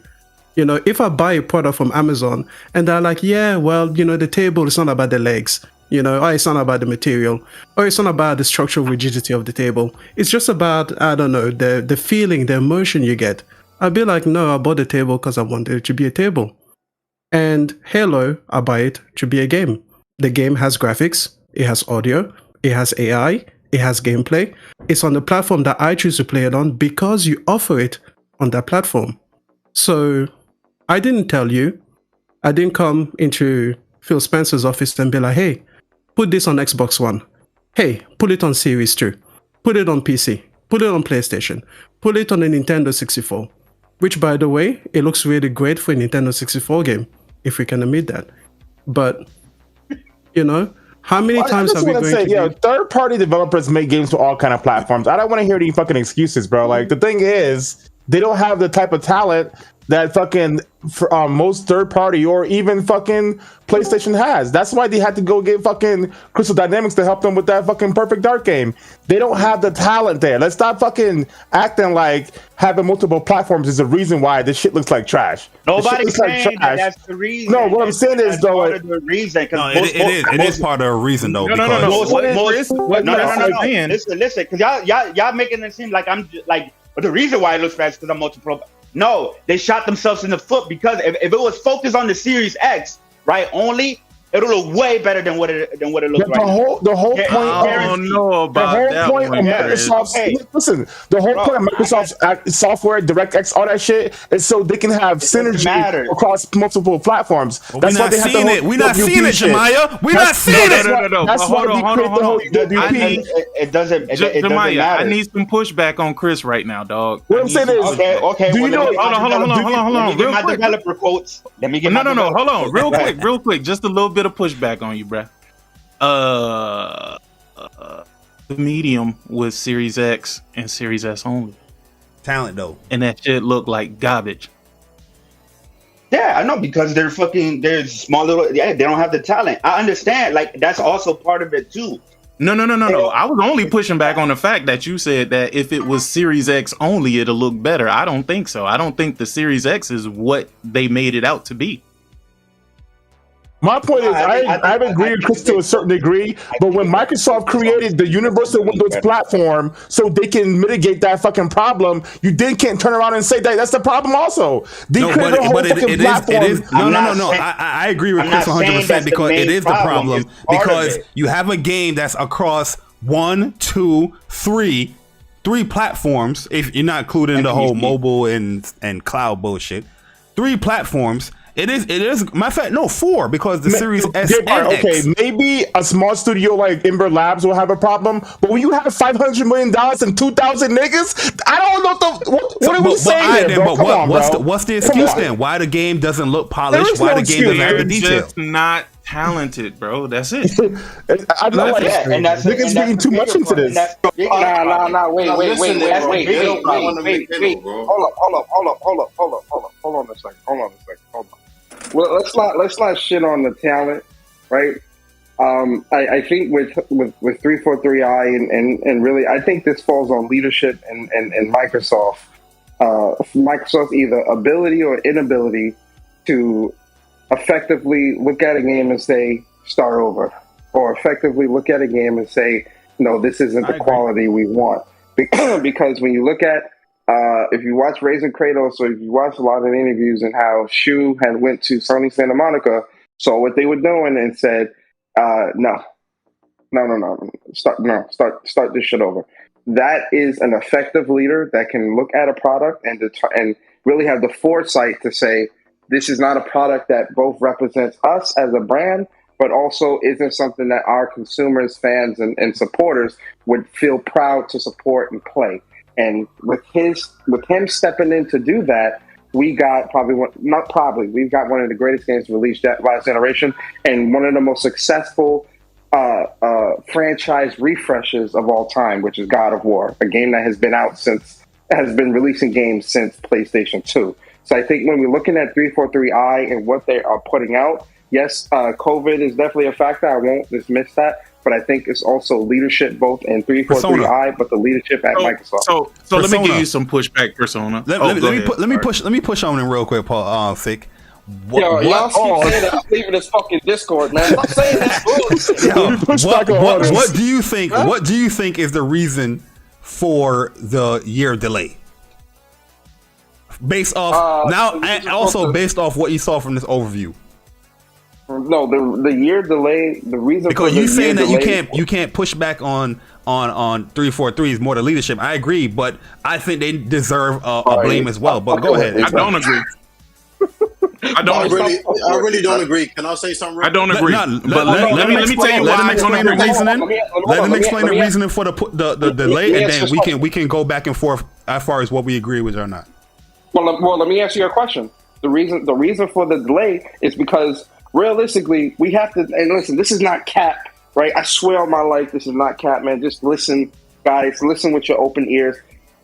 If I buy a product from Amazon and they're like, yeah, well, the table is not about the legs, or it's not about the material, or it's not about the structural rigidity of the table. It's just about, I don't know, the feeling, the emotion you get. I'd be like, no, I bought the table because I wanted it to be a table. And Halo, I buy it to be a game. The game has graphics, it has audio, it has AI, it has gameplay. It's on the platform that I choose to play it on because you offer it on that platform. So I didn't tell you. I didn't come into Phil Spencer's office and be like, hey, put this on Xbox One. Hey, put it on Series 2. Put it on PC. Put it on PlayStation. Put it on a Nintendo 64. Which, by the way, it looks really great for a Nintendo 64 game, if we can admit that. But, how many times have we going to... Yeah, third-party developers make games for all kind of platforms. I don't want to hear any fucking excuses, bro. Like, the thing is, they don't have the type of talent that fucking most third-party or even fucking PlayStation has. That's why they had to go get fucking Crystal Dynamics to help them with that fucking Perfect Dark game. They don't have the talent there. Let's stop fucking acting like having multiple platforms is the reason why this shit looks like trash. Nobody's saying that's the reason. No, what I'm saying is though, part of the reason. No, it is part of the reason though. No. Listen, because y'all making it seem like I'm like the reason why it looks bad is because I'm multiple. No, they shot themselves in the foot because if it was focused on the Series X, right, only, it'll look way better than what it looks right now. The whole point. I don't know about that one. Listen, the whole point of Microsoft's software, DirectX, all that shit is so they can have synergy across multiple platforms. That's why they have the whole. We're not seeing it, Jemiah. We're not seeing it. No. That's why they create the whole WP. It doesn't. Jemiah, I need some pushback on Chris right now, dog. What I'm saying is, okay. Do you know? Hold on. Let me get my developer quotes. Let me get my no. Hold on, real quick. Just a little bit of pushback on you, bruh. The medium was Series X and Series S only. Talent though, and that shit looked like garbage. Yeah, I know, because they're small little. Yeah, they don't have the talent. I understand. Like, that's also part of it too. No. I was only pushing back on the fact that you said that if it was Series X only, it'll look better. I don't think so. I don't think the Series X is what they made it out to be. My point is, I agree with Chris to a certain degree, but when Microsoft created the Universal Windows platform so they can mitigate that fucking problem, you then can't turn around and say that that's the problem also. They created a whole fucking platform. No. I agree with Chris 100% because it is the problem because you have a game that's across 1, 2, 3 platforms, if you're not including the whole mobile and cloud bullshit. 3 platforms. It is. Matter of fact, no, 4 because the Series S and X. Okay, maybe a small studio like Ember Labs will have a problem, but when you have $500 million and 2,000 niggas, I don't know what are we saying here, bro? What's the excuse then? Why the game doesn't look polished? Why the game doesn't have the detail? Just not talented, bro. That's it. I know, and that's niggas getting too much into this. Nah. Wait. Hold on a second. Well, let's not shit on the talent, right? I think with 343i and really, I think this falls on leadership and Microsoft. Microsoft's either ability or inability to effectively look at a game and say start over, or effectively look at a game and say no, this isn't the quality we want. Because when you look at if you watch Raising Kratos or if you watch a lot of interviews and how Shu had went to Sony Santa Monica, saw what they were doing and said, no, start this shit over. That is an effective leader that can look at a product and really have the foresight to say, this is not a product that both represents us as a brand, but also isn't something that our consumers, fans, and supporters would feel proud to support and play. And with him stepping in to do that, we got we've got one of the greatest games released that last generation, and one of the most successful franchise refreshes of all time, which is God of War, a game that has been releasing games since PlayStation 2. So I think when we're looking at 343i and what they are putting out, yes, COVID is definitely a factor. I won't dismiss that. But I think it's also leadership both in 343i, but the leadership at Microsoft. So let me give you some pushback, Persona. Let me push on in real quick, Paul. Thick. Y'all keep saying that I'm leaving this fucking Discord, man. Stop saying that. What do you think? What do you think is the reason for the year delay? Based off and also based off what you saw from this overview. No, the year delay. The reason because for you saying that delay, you can't push back on 343 is more the leadership. I agree, but I think they deserve a blame as well. But go ahead. I don't agree. I really don't agree. Can I say something? I don't agree. But let me tell you. Let him explain the reasoning. Let him explain the reasoning for the delay, and then we can go back and forth as far as what we agree with or not. Well, let me answer your question. The reason for the delay is because realistically, we have to, and listen, this is not cap, right? I swear on my life, this is not cap, man. Just listen, guys, listen with your open ears.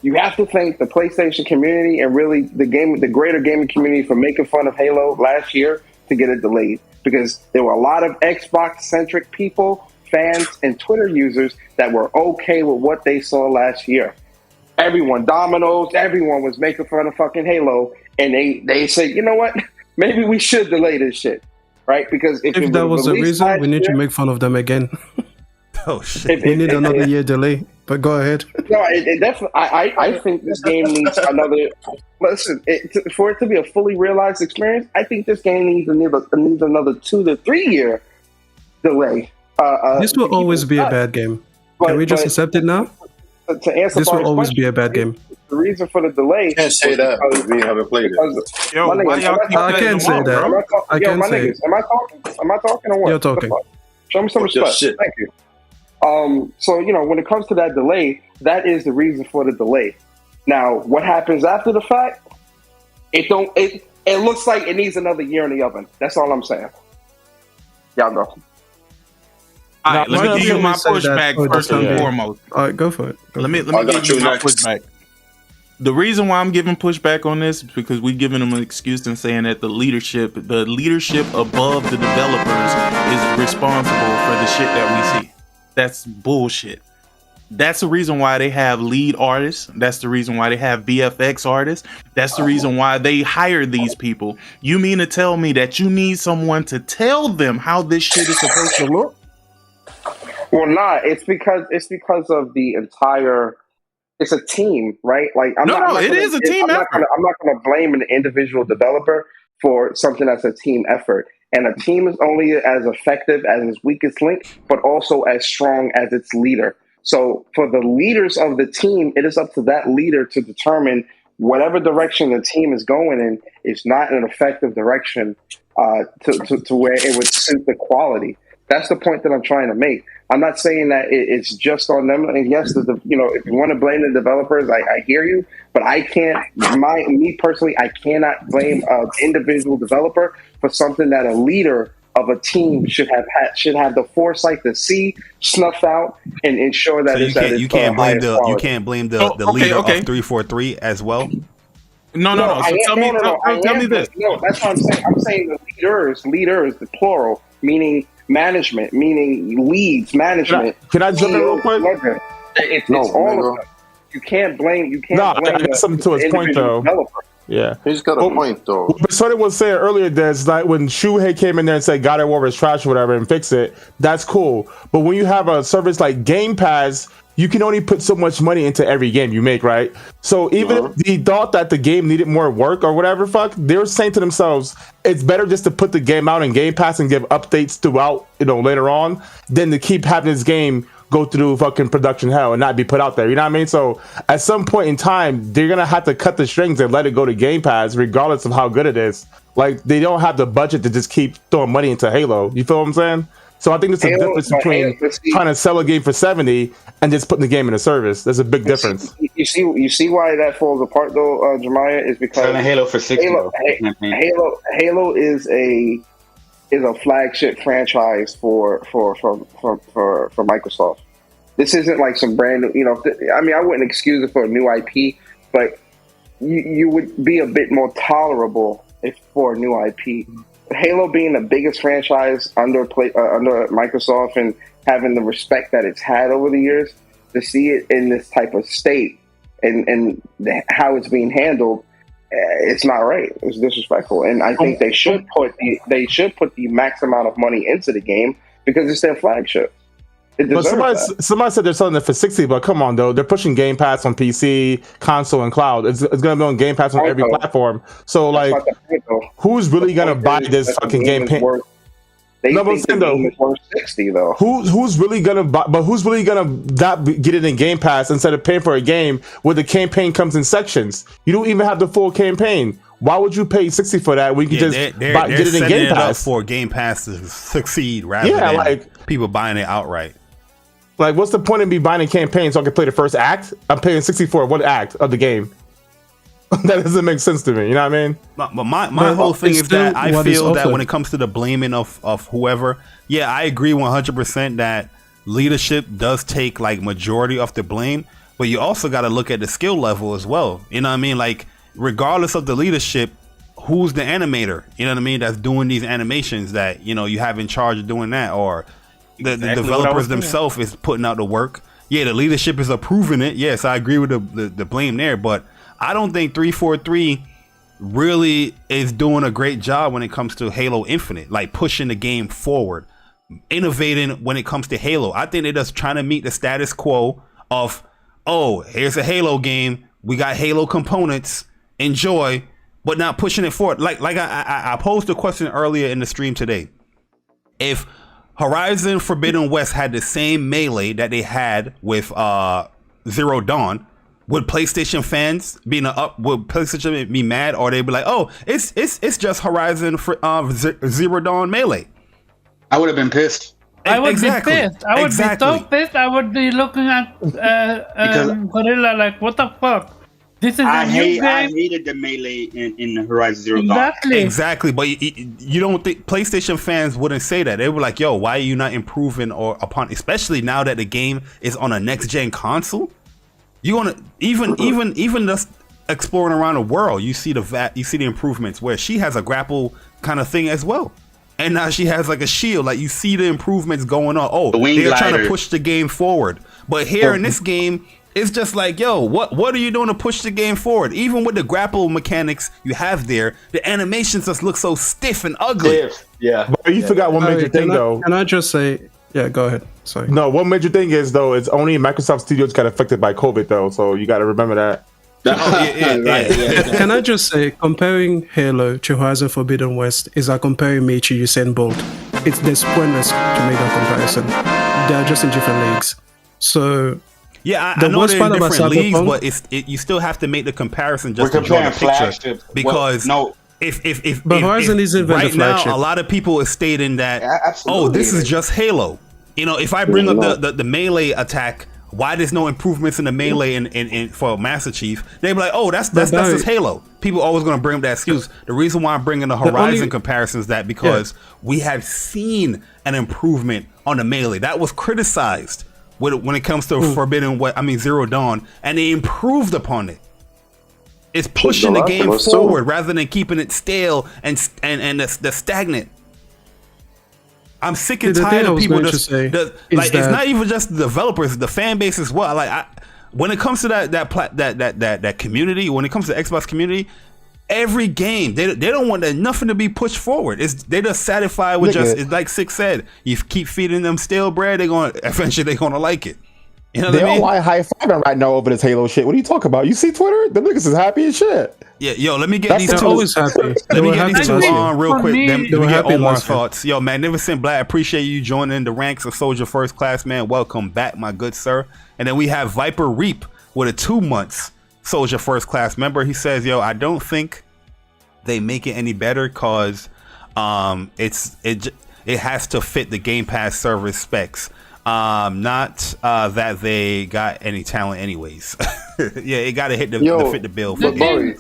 You have to thank the PlayStation community and really the greater gaming community for making fun of Halo last year to get it delayed. Because there were a lot of Xbox-centric people, fans, and Twitter users that were okay with what they saw last year. Everyone, Domino's, everyone was making fun of fucking Halo, and they said, you know what? Maybe we should delay this shit. Right, because if that was the reason, we need to make fun of them again. Oh shit! We need another year delay. But go ahead. No, it definitely. I think this game needs another. Listen, for it to be a fully realized experience, I think this game needs another 2 to 3 year delay. This will always be a bad game. Can we just accept it now? To answer this will always be a bad game. The reason for the delay. You can't say that because we haven't played it. Yo, I can't say that. I can't say it. Am I talking? Am I talking or what? You're talking. Show me some respect. Thank you. So when it comes to that delay, that is the reason for the delay. Now, what happens after the fact? It looks like it needs another year in the oven. That's all I'm saying. Y'all go. All right, let me give you my pushback first and foremost. All right, go for it. Let me give you my pushback. The reason why I'm giving pushback on this is because we're giving them an excuse and saying that the leadership above the developers is responsible for the shit that we see. That's bullshit. That's the reason why they have lead artists. That's the reason why they have VFX artists. That's the reason why they hire these people. You mean to tell me that you need someone to tell them how this shit is supposed to look? Well, it's because of the entire. It's a team, right? Like I'm not it is a team effort. I'm not going to blame an individual developer for something that's a team effort. And a team is only as effective as its weakest link, but also as strong as its leader. So for the leaders of the team, it is up to that leader to determine whatever direction the team is going in is not an effective direction to where it would suit the quality. That's the point that I'm trying to make. I'm not saying that it's just on them. And yes, if you want to blame the developers, I hear you, but I can't. Me personally, I cannot blame an individual developer for something that a leader of a team should have the foresight to see, snuff out, and ensure that you can't blame the leader of 343 as well. No. So tell me this. No, that's what I'm saying. I'm saying the leaders, the plural, meaning management, meaning leads, management. Can I jump in real quick? It's all of them. You can't blame. I got something to his point though. Developer. Yeah, he's got a point though. What Persona was saying earlier, there's like when Shuhei came in there and said God of War is trash or whatever and fix it, that's cool. But when you have a service like Game Pass, you can only put so much money into every game you make, right? So even if they thought that the game needed more work or whatever, they're saying to themselves, it's better just to put the game out in Game Pass and give updates throughout, later on, than to keep having this game go through fucking production hell and not be put out there. You know what I mean? So at some point in time, they're gonna have to cut the strings and let it go to Game Pass, regardless of how good it is. Like they don't have the budget to just keep throwing money into Halo. You feel what I'm saying? So I think there's a difference between trying to sell a game for $70 and just putting the game in a service. There's a big difference. You see why that falls apart though, Jemiah, is because selling Halo for $60. Halo is a flagship franchise for Microsoft. This isn't like some brand new. I mean, I wouldn't excuse it for a new IP, but you would be a bit more tolerable for a new IP. Halo being the biggest franchise under Microsoft and having the respect that it's had over the years, to see it in this type of state and how it's being handled, it's not right. It's disrespectful, and I think they should put the max amount of money into the game because it's their flagship. But somebody said they're selling it for $60, but come on though, they're pushing Game Pass on PC, console, and cloud. It's going to be on Game Pass on every platform. So like, who's really going to buy this fucking game? They think the game is worth $60 though. Who's really going to buy? But who's really going to not get it in Game Pass instead of paying for a game where the campaign comes in sections? You don't even have the full campaign. Why would you pay $60 for that when you can just get it in Game Pass? For Game Pass to succeed rather than people buying it outright. Like, what's the point of me buying a campaign so I can play the first act? I'm paying $60 for one act of the game. That doesn't make sense to me. You know what I mean? But my whole thing is that I feel that when it comes to the blaming of whoever, I agree 100% that leadership does take like majority of the blame, but you also got to look at the skill level as well. You know what I mean? Like, regardless of the leadership, who's the animator? You know what I mean? That's doing these animations that you have in charge of doing that, or the developers themselves is putting out the work. The leadership is approving it. Yes, I agree with the blame there, but I don't think 343 really is doing a great job when it comes to Halo Infinite, like pushing the game forward, innovating when it comes to Halo. I think they're just trying to meet the status quo of, here's a Halo game, we got Halo components, enjoy, but not pushing it forward. Like I posed a question earlier in the stream today. If Horizon Forbidden West had the same melee that they had with Zero Dawn, would PlayStation fans would PlayStation be mad, or they'd be like, it's just Horizon Zero Dawn melee? I would have been pissed. I would be pissed. I would be so pissed. I would be looking at Gorilla like, what the fuck? This is a new game. I hated the melee in Horizon Zero Dawn. Exactly, but you don't think PlayStation fans wouldn't say that? They were like, "Yo, why are you not improving upon?" Especially now that the game is on a next gen console, you want to even just exploring around the world. You see the improvements where she has a grapple kind of thing as well. and now she has like a shield. Like you see the improvements going on. Oh, The wing they're trying to glider. push the game forward. But here in this game, it's just like, yo, what are you doing to push the game forward? Even with the grapple mechanics you have there, the animations just look so stiff and ugly. Yeah. But you forgot one major thing though. Can I just say, yeah, go ahead. Sorry. No, one major thing is though, it's only Microsoft Studios got affected by COVID though, so you got to remember that. Can I just say, comparing Halo to Horizon Forbidden West is like comparing me to Usain Bolt. There's pointless to make that comparison. They are just in different leagues. So Yeah, I know they're in different leagues, but you still have to make the comparison just to draw the picture. Because if Horizon isn't even right the flagship. now, a lot of people are stating that, absolutely. oh, this is just Halo. You know, if I bring up the melee attack, why there's no improvements in the melee in for Master Chief? They be like, oh, that's just Halo. People always going to bring up that excuse. The reason why I'm bringing the Horizon comparison is that because we have seen an improvement on the melee that was criticized when it comes to Zero Dawn, and they improved upon it. It's pushing the game forward rather than keeping it stale and the stagnant. I'm sick and tired of people it's not even just the developers, the fan base as well. Like when it comes to that community, when it comes to the Xbox community, every game they don't want nothing to be pushed forward. They just satisfied with it's like Six said. You keep feeding them stale bread, eventually they're gonna like it. You know what I mean? They all like high-fiving right now over this Halo shit. What are you talking about? You see Twitter? The niggas is happy as shit. Yeah, yo, let me get these two. Always happy. Let me get these two on real quick. Then we get Omar's last thoughts. Yo, Magnificent Black, appreciate you joining the ranks of Soldier First Class, man. Welcome back, my good sir. And then we have Viper Reap with a 2 months Soldier First Class member. He says, yo, I don't think they make it any better because it has to fit the Game Pass service specs. Not that they got any talent anyways. Yeah, it got to hit to fit the bill for me.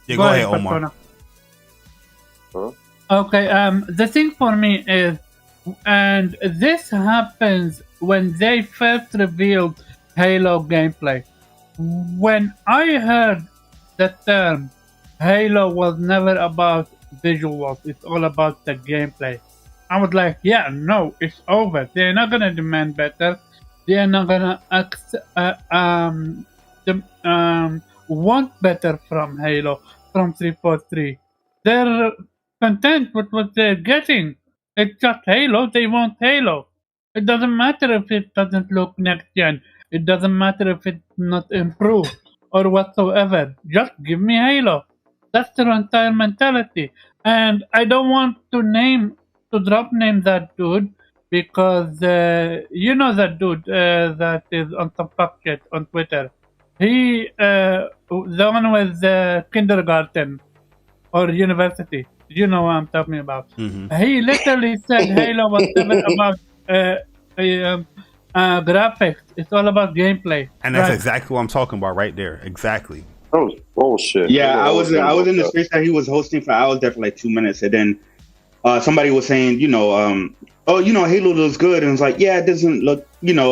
Yeah, go ahead, Omar. Okay, the thing for me is, and this happens when they first revealed Halo gameplay. When I heard the term Halo was never about visuals, it's all about the gameplay. I was like, yeah, no, it's over. They're not gonna demand better. They're not gonna want better from Halo, from 343. They're content with what they're getting. It's just Halo. They want Halo. It doesn't matter if it doesn't look next gen. It doesn't matter if it's not improved or whatsoever. Just give me Halo. That's their entire mentality. And I don't want to drop name that dude because you know that dude that is on some fuck shit on Twitter. He the one with kindergarten or university. You know what I'm talking about. Mm-hmm. He literally said Halo was never about graphics. It's all about gameplay. And that's exactly what I'm talking about right there. Exactly. That was bullshit. Yeah, I was in the space that he was hosting for. I was there for like 2 minutes, and then somebody was saying, Halo looks good, and it's like, yeah, it doesn't look,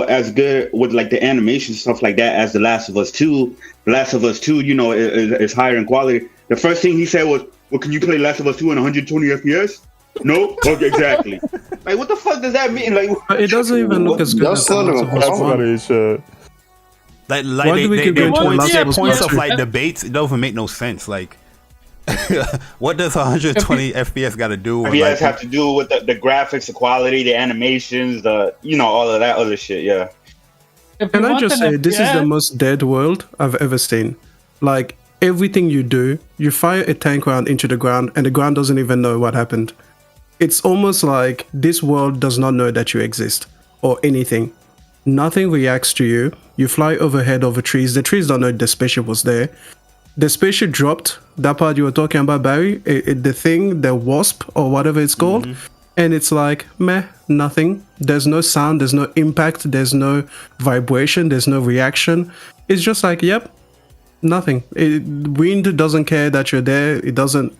as good with like the animation stuff like that as The Last of Us 2. The Last of Us 2, is higher in quality. The first thing he said was, well, can you play Last of Us 2 in 120 FPS? No? Okay, exactly. Like, what the fuck does that mean? Like, it doesn't even look as good as The Last of Us 1. Like their points of like debates, it doesn't make no sense. Like, what does 120 FPS got to do with FPS have to do with the graphics, the quality, the animations, all of that other shit, yeah. Can I just say, this is the most dead world I've ever seen. Like, everything you do, you fire a tank round into the ground and the ground doesn't even know what happened. It's almost like this world does not know that you exist or anything. Nothing reacts to you. You fly overhead over trees. The trees don't know the spaceship was there. The spaceship dropped. That part you were talking about, Barry. The wasp or whatever it's called. Mm-hmm. And it's like, meh, nothing. There's no sound. There's no impact. There's no vibration. There's no reaction. It's just like, yep, nothing. Wind doesn't care that you're there. It doesn't,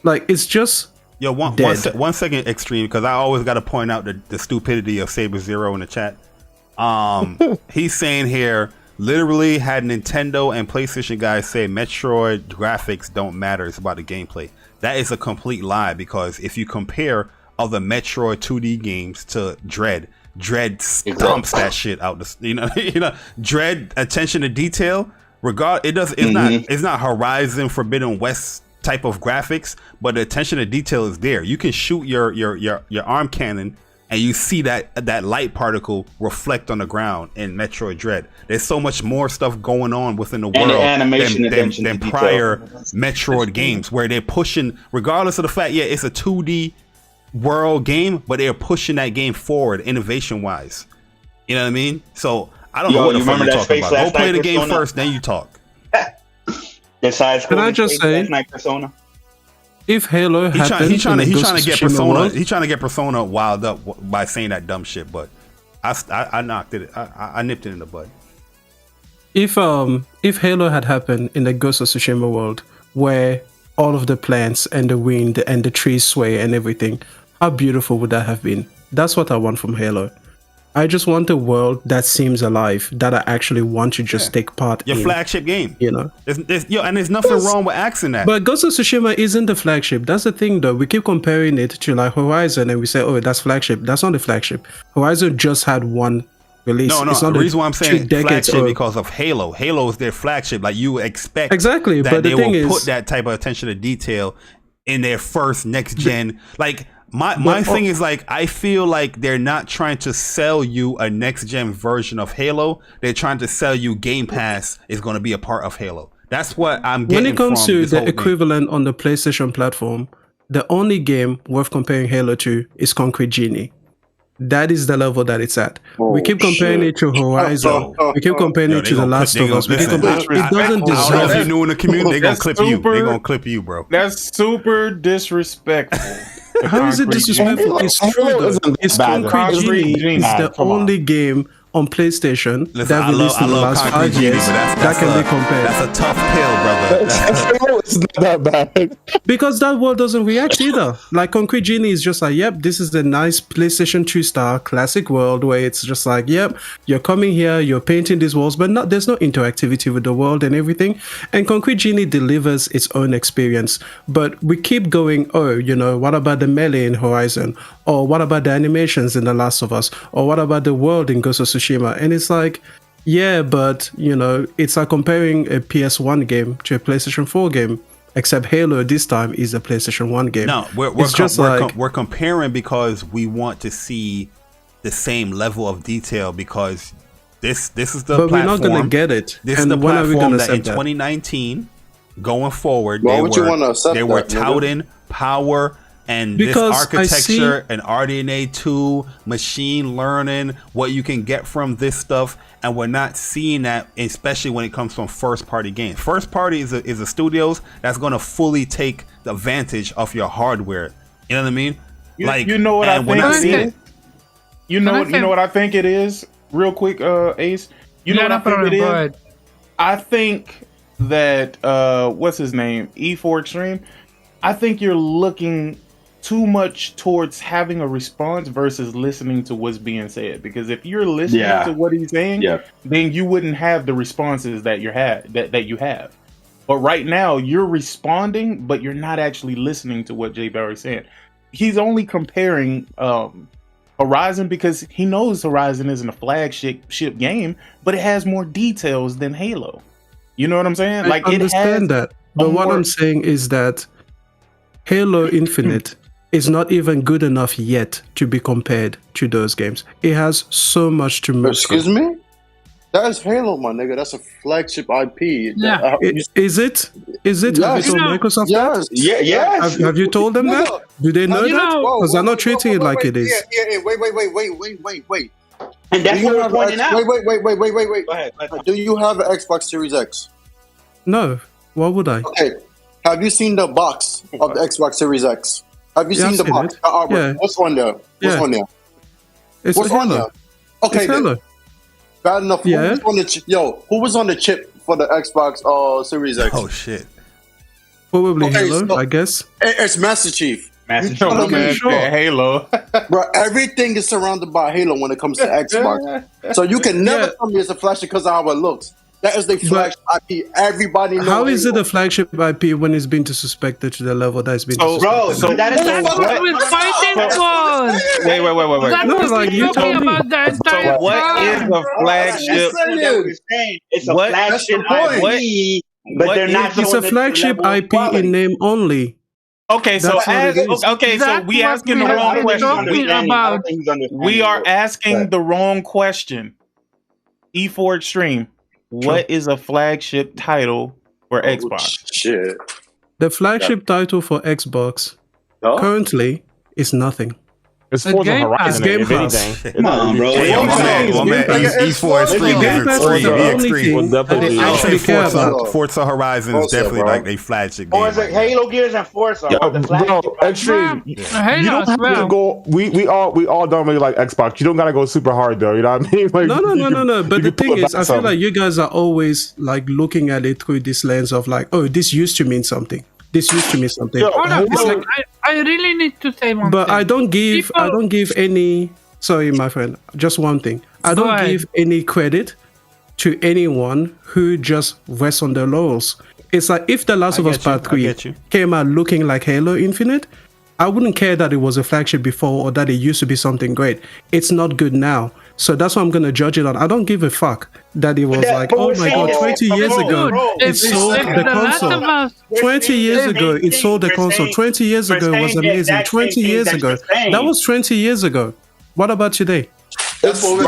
like, it's just Yo, one second, Extreme, because I always got to point out the stupidity of Saber Zero in the chat. He's saying here, literally had Nintendo and PlayStation guys say Metroid graphics don't matter. It's about the gameplay. That is a complete lie, because if you compare other Metroid 2D games to Dread stomps that shit out. Dread attention to detail. It's not Horizon Forbidden West type of graphics, but the attention to detail is there. You can shoot your arm cannon and you see that light particle reflect on the ground in Metroid Dread. There's so much more stuff going on within the world than prior Metroid games, where they're pushing, regardless of the fact, it's a 2D world game, but they're pushing that game forward innovation wise. You know what I mean? So I don't know what the fuck you're talking about. Go play the game first, then you talk. Can I just say, if Halo happened, he's trying to get Persona wild up by saying that dumb shit, but I knocked it. I nipped it in the bud. If Halo had happened in the Ghost of Tsushima world, where all of the plants and the wind and the trees sway and everything, how beautiful would that have been? That's what I want from Halo. I just want a world that seems alive, that I actually want to just take part in. Your flagship game. You know? There's nothing wrong with asking that. But Ghost of Tsushima isn't the flagship. That's the thing, though. We keep comparing it to like Horizon and we say, oh, that's flagship. That's not the flagship. Horizon just had one release. No. It's not the reason why I'm saying flagship because of Halo. Halo is their flagship. Like, you expect exactly, that but they will put that type of attention to detail in their first next gen. My thing is, like, I feel like they're not trying to sell you a next gen version of Halo. They're trying to sell you Game Pass is going to be a part of Halo. That's what I'm getting. When it comes to the equivalent on the PlayStation platform, the only game worth comparing Halo to is Concrete Genie. That is the level that it's at. We keep comparing it to Horizon. We keep comparing it to The Last of Us. It doesn't deserve. I don't know if you're new in the community. They're gonna clip you. They're gonna clip you, bro. That's super disrespectful. How is it disrespectful? It's true, though. It's Concrete Genie is the only game on PlayStation that released in the last 5 years that can be compared. That's a tough pill, brother. It's not that bad. Because that world doesn't react either. Like, Concrete Genie is just like, yep, this is the nice PlayStation 2-star classic world where it's just like, yep, you're coming here, you're painting these walls, but there's no interactivity with the world and everything. And Concrete Genie delivers its own experience. But we keep going, oh, what about the melee in Horizon? Or what about the animations in The Last of Us? Or what about the world in Ghost of Tsushima? And it's like, yeah, but, it's like comparing a PS1 game to a PlayStation 4 game. Except Halo this time is a PlayStation 1 game. No, we're comparing because we want to see the same level of detail, because this is the platform. But we're not going to get it. This is the platform that in 2019, going forward, they were touting power and because this architecture and RDNA 2, machine learning, what you can get from this stuff. And we're not seeing that, especially when it comes from first party games. First party is a studios that's going to fully take the advantage of your hardware. You know what I mean? You know what I think? You know what I think it is? Real quick, Ace. You know what I think it is? I think that what's his name? E4 Extreme. I think you're looking too much towards having a response versus listening to what's being said. Because if you're listening to what he's saying, then you wouldn't have the responses that you have. But right now, you're responding, but you're not actually listening to what Jay Barry's saying. He's only comparing Horizon because he knows Horizon isn't a flagship game, but it has more details than Halo. You know what I'm saying? I understand that. But what I'm saying is that Halo Infinite is not even good enough yet to be compared to those games. It has so much to move. Excuse me? That is Halo, my nigga. That's a flagship IP. Yeah. Is it? Yes. Have you told Microsoft that? Yeah. Have you told them that? Do they know that? Because they're not treating it like it is. Yeah. Wait. And that's what we're pointing out. Wait. Go ahead. Do you have an Xbox Series X? No. Why would I? Okay. Have you seen the box of the Xbox Series X? Have you seen the box? What's on there? What's on there? What's on there? Okay, bad enough. Yeah. Who was on the chip for the Xbox Series X? Oh shit. Probably Halo, I guess. It's Master Chief. Master Chief. Man, Halo. Bro, everything is surrounded by Halo when it comes to Xbox. So you can never tell me it's a flagship because of how it looks. That is the flagship IP. Everybody knows. How is it a flagship IP when it's been disrespected to the level that it's been Bro, disrespected? so that is That's what we're fighting for. Wait. That's No, what like, we're you talking told me. about the entire So what is time. a flagship? It's a What- flagship What- IP, but what they're not is- It's a showing it to the flagship level of IP quality. in name only. Okay, so That's what it is. so That's we what asking we the have wrong been question. talking about. We are asking the wrong question. E4 Extreme. What is a flagship title for Xbox? Shit. The flagship title for Xbox currently is nothing. It's Forza Game Horizon, Pass. Game if Pass. anything. Come on, bro. Hey, my man, E4 Extreme Game is Pass is extreme. the only thing Will that definitely they be. I'll actually say care Forza, about. Forza Horizon is Forza, definitely bro. like a flagship game. Or is it right now. Halo, Gears, and Forza? Yo, Or the bro, flagship? Extreme. You Halo don't as have to well. go. We all don't really like Xbox. You don't gotta go super hard though. You know what I mean? Like, No. But the you can thing pull it is, back I feel some. like you guys are always like looking at it through this lens of like, oh, this used to mean something. This used to mean something. Yo, Hold on, It's hold like- on. I really need to say one But thing. I don't give any. Sorry, my friend. Just one thing. I don't Go give any credit to anyone who just rests on their laurels. It's like if The Last of Us Part 3 came out looking like Halo Infinite, I wouldn't care that it was a flagship before or that it used to be something great. It's not good now. So that's what I'm going to judge it on. I don't give a fuck that it was like, oh my god, 20 years ago, it sold the console. 20 years ago, it sold the console. 20 years ago, it was amazing. 20 years ago. That was 20 years ago. What about today? That's what we're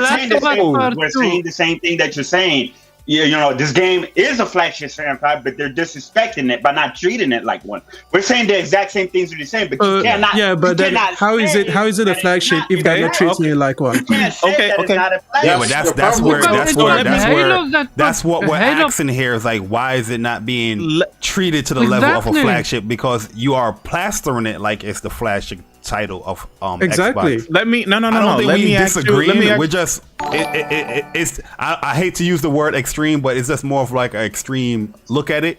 saying, bro. We're saying the same thing that you're saying. You know, this game is a flagship franchise, but they're disrespecting it by not treating it like one. We're saying the exact same things we're saying, but you cannot. Yeah, but then how is it a flagship if they're not treating it like one? Okay. Yeah, but that's what we're Halo- asking here is like, why is it not being treated to the level of a Exactly. flagship? Because you are plastering it like it's the flagship title of Exactly. Xbox. Let me I don't think let we me ask you. disagree. Let me We're ask, just it's. I hate to use the word extreme, but it's just more of like an extreme look at it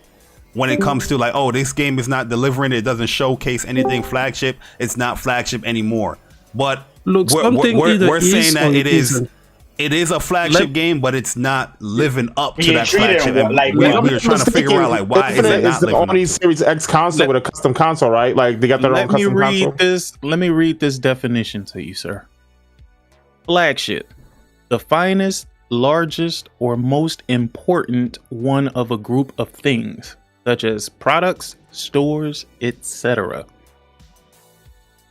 when it comes to like, oh, this game is not delivering. It doesn't showcase anything flagship. It's not flagship anymore. But Look, something either we're is saying that or it is. isn't. It is a flagship game, but it's not living up to You that treat it flagship. And like we one. were trying to figure out like why is it Infinite not the living only up? Series X console with a custom console, right? Like they got their own let me custom read console. this. Let me read this definition to you, sir. Flagship: the finest, largest, or most important one of a group of things, such as products, stores, etc.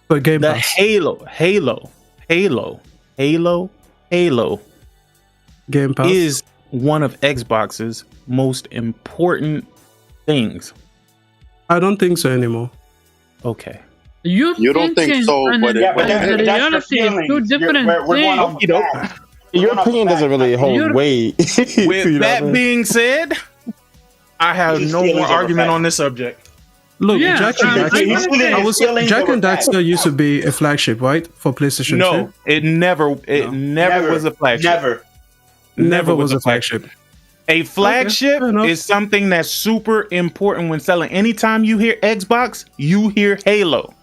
But Game The Pass. Halo Game Pass is one of Xbox's most important things. I don't think so anymore. Okay. You don't think so, and but the reality is two different things. Your opinion doesn't really hold weight. With You know what I that mean? being said, I have no more argument on this subject. Look, Yeah, Jack and Daxter. Jack and Daxter used to be a flagship, right, for PlayStation 2? No, it never was a flagship. Never was a flagship. A flagship is something that's super important when selling. Anytime you hear Xbox, you hear Halo.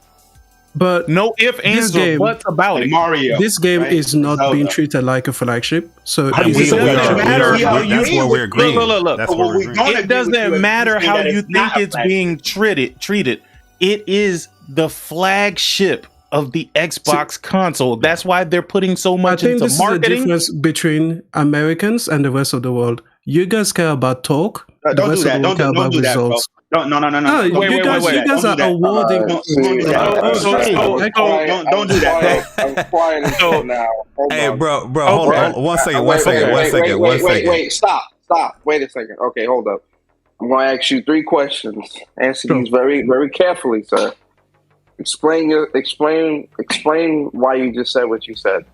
But no if, ands, or buts about it. Mario. This game is not being treated like a flagship. So It doesn't matter how you That's where we're agreeing. Look. That's where we're agreeing. It doesn't matter how you think it's being treated. It is the flagship of the Xbox console. That's why they're putting so much I think into this is the marketing. difference between Americans and the rest of the world. You guys care about talk. The Don't rest do of that. the world care Don't about do that, bro. results. No. You guys are awarding. Don't do that. I'm quiet until now. Hold Hey, on. bro, hold on. One second. Wait. Stop. Wait a second. Okay, hold up. I'm going to ask you 3 questions. Answer these very, very carefully, sir. Explain why you just said what you said.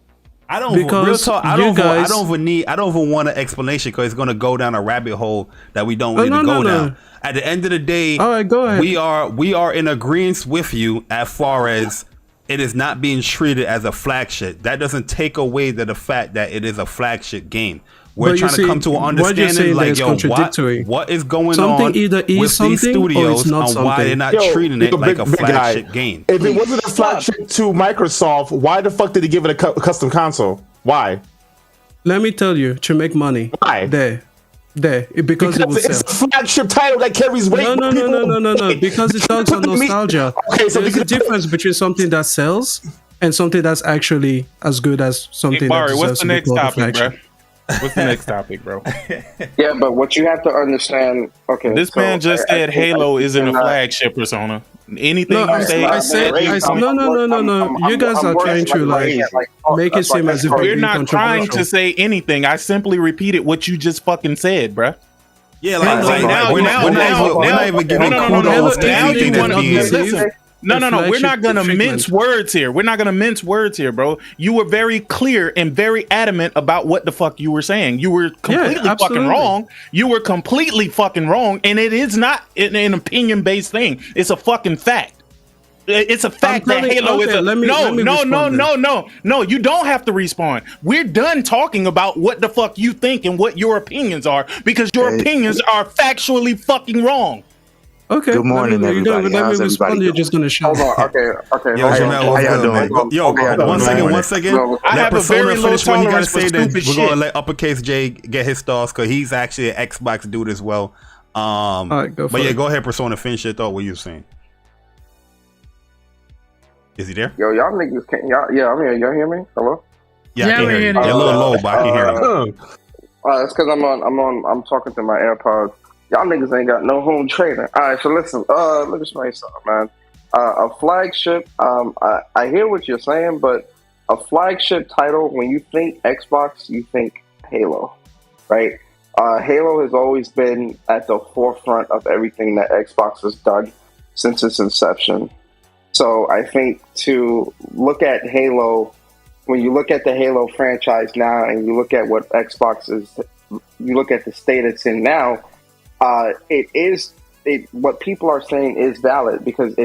I don't. Because Real talk. I you don't. guys- I don't even want an explanation because it's going to go down a rabbit hole that we don't need no, to go no. down. At the end of the day, All right, go ahead. we are in agreement with you as far as it is not being treated as a flagship. That doesn't take away the fact that it is a flagship game. we're But you trying to see, come to an what you're understanding saying there like, is yo, contradictory. what is going Something on either is with these something or studios it's not on why they're something. not Yo, treating it yo, like a big guy. flagship game? If it wasn't a flagship to Microsoft, why the fuck did he give it a custom console? Why? Let me tell you, to make money. Why? Because it would it's sell. a flagship title that carries weight. No. Because it talks on nostalgia. Okay, so there's a difference between something that sells and something that's actually as good as something Hey, that Barry, deserves what's the to be next called a topic, bro? flagship. What's the next topic, bro? Yeah, but what you have to understand. Okay, This man just said Halo isn't a flagship persona. Anything No, you say, I said, no. You guys are trying to like make it seem as if we're not trying to say anything. I simply repeated what you just fucking said, bruh. Yeah, we're not even giving kudos to anything that's being. No. We're not gonna mince words here. We're not gonna mince words here, bro. You were very clear and very adamant about what the fuck you were saying. You were completely fucking wrong. You were completely fucking wrong, and it is not an opinion-based thing. It's a fucking fact. It's a fact that Halo is a no. You don't have to respawn. We're done talking about what the fuck you think and what your opinions are because your opinions are factually fucking wrong. Okay. Good morning, everybody. How's everybody You're just gonna shout. Hold on. Okay. Yo, Jamel, what's good, man? Yo, one second. I Let have a very Persona low finish what he gotta tolerance for say. Then stupid we're gonna shit. let Uppercase J get his thoughts because he's actually an Xbox dude as well. All right, go for but yeah, it. go ahead, Persona. Finish your thought. What you saying? Is he there? Yo, y'all niggas can't. Yeah, I'm here. Y'all hear me? Hello? Yeah, I can hear you. You're a little low, but I can hear you. It's because I'm talking to my AirPods. Y'all niggas ain't got no home training. All right, so listen. Let me explain something, man. A flagship. I hear what you're saying, but a flagship title. When you think Xbox, you think Halo, right? Halo has always been at the forefront of everything that Xbox has done since its inception. So I think to look at Halo, when you look at the Halo franchise now and you look at what Xbox is, you look at the state it's in now, what people are saying is valid because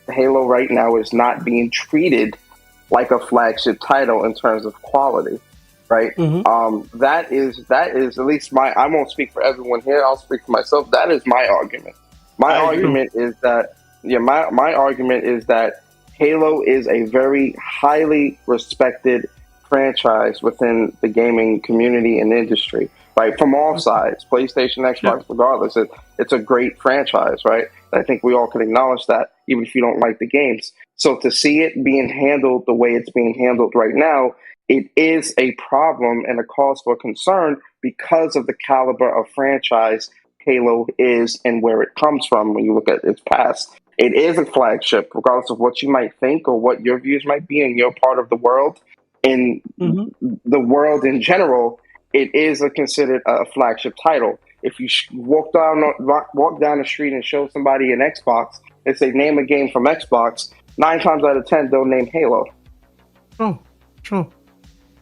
Halo right now is not being treated like a flagship title in terms of quality, right? Mm-hmm. That is at least I won't speak for everyone here. I'll speak for myself. That is my argument. My argument is that Halo is a very highly respected franchise within the gaming community and industry, right? From all sides, PlayStation, Xbox, regardless. It's a great franchise, right? I think we all can acknowledge that, even if you don't like the games. So to see it being handled the way it's being handled right now, it is a problem and a cause for concern because of the caliber of franchise Halo is and where it comes from when you look at its past. It is a flagship, regardless of what you might think or what your views might be in your part of the world. In the world in general, it is considered a flagship title. If you walk down the street and show somebody an Xbox and say, name a game from Xbox, 9 times out of 10, they'll name Halo. Sure.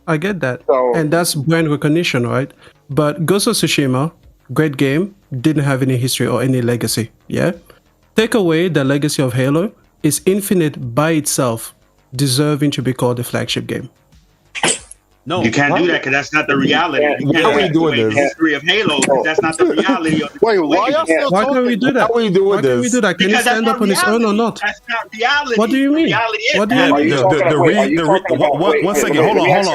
I get that. And that's brand recognition, right? But Ghost of Tsushima, great game, didn't have any history or any legacy, yeah? Take away the legacy of Halo, is Infinite by itself deserving to be called a flagship game? No, you can't do that because that's not the reality. You Why are we doing the this? history of Halo. That's not the reality. Of the Wait, why y'all still Why can't we do that? How are we doing Why can't we this? do that? Can he Because that's stand up not on his own or reality. not? That's not reality. What do you mean? The reality is What do you mean?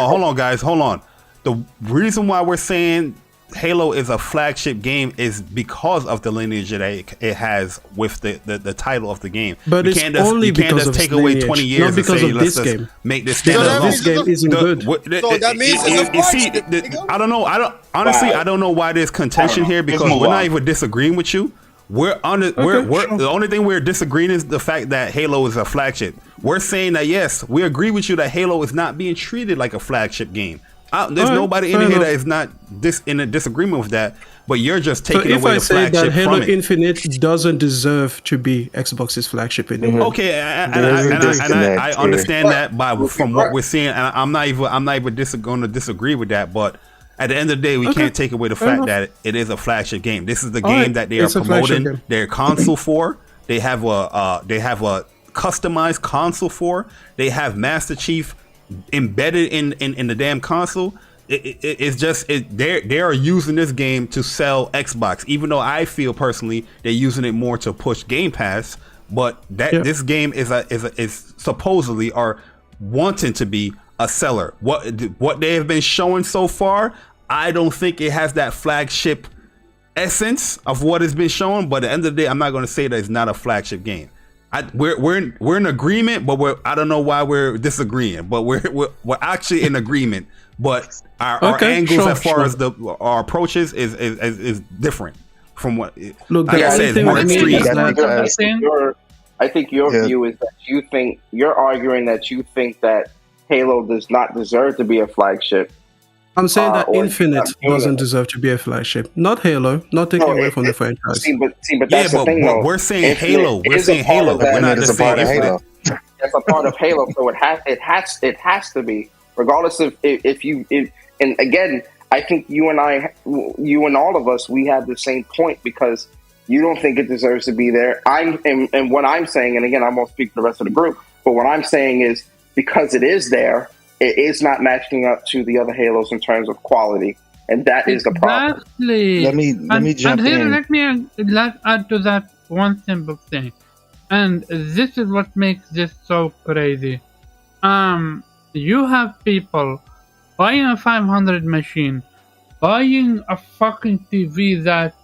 Hold on, guys. Hold on. The reason why we're saying Halo is a flagship game is because of the lineage that it has with the title of the game. But it's only because of take its away lineage, 20 years not because and say, of let's this just game. make this Because stand alone. this game isn't good. So that means it's a flagship. I don't know. I don't know why there's contention here because we're not even disagreeing with you. The only thing we're disagreeing is the fact that Halo is a flagship. We're saying that yes, we agree with you that Halo is not being treated like a flagship game. There's nobody in here that is not in a disagreement with that, but you're just taking away the flagship that Halo from it. Infinite doesn't deserve to be Xbox's flagship anymore. Okay, I understand that from what we're seeing, and I'm not even going to disagree with that. But at the end of the day, we can't take away the fact that it is a flagship game. This is the game that they are promoting their console for. They have a customized console for. They have Master Chief embedded in the damn console. it's just they are using this game to sell Xbox, even though I feel personally they're using it more to push Game Pass. But this game is supposedly are wanting to be a seller. What they have been showing so far, I don't think it has that flagship essence of what has been shown. But at the end of the day, I'm not going to say that it's not a flagship game. We're in agreement, but I don't know why we're disagreeing. But we're actually in agreement. But our angles as far as our approaches is different from what. Look, like I said, it's more extreme. I think your view is that you're arguing that you think that Halo does not deserve to be a flagship. I'm saying that Infinite doesn't deserve to be a flagship. Not Halo, not taking away from the franchise. But that's the thing, though. We're saying Halo. We're saying Halo. We're not just saying Halo. That's a part of Halo, so it has to be, regardless of and again, I think you and all of us, we have the same point because you don't think it deserves to be there. And what I'm saying, and again, I won't speak for the rest of the group, but what I'm saying is because it is there, it is not matching up to the other Halos in terms of quality, and that is the problem. Let me jump in. Let me add to that one simple thing, and this is what makes this so crazy. You have people buying a 500 machine, buying a fucking TV that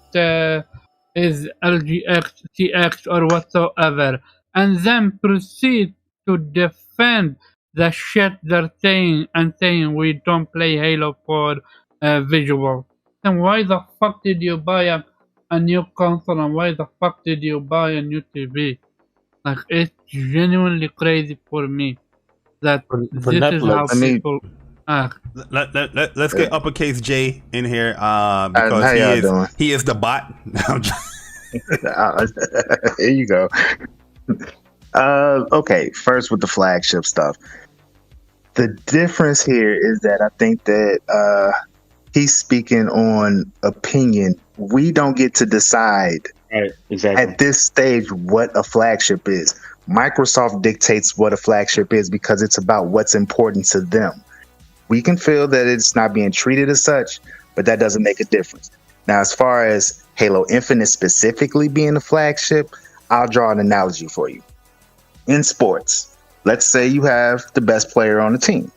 is LGX, TX, or whatsoever, and then proceed to defend the shit they're saying and saying we don't play Halo for visual. Then why the fuck did you buy a new console, and why the fuck did you buy a new TV? Like, it's genuinely crazy for me that this is how people act. Let's get Uppercase J in here because he is the bot. Here you go. Okay, first with the flagship stuff. The difference here is that I think that he's speaking on opinion. We don't get to decide at this stage what a flagship is. Microsoft dictates what a flagship is because it's about what's important to them. We can feel that it's not being treated as such, but that doesn't make a difference. Now, as far as Halo Infinite specifically being a flagship, I'll draw an analogy for you. In sports, let's say you have the best player on the team,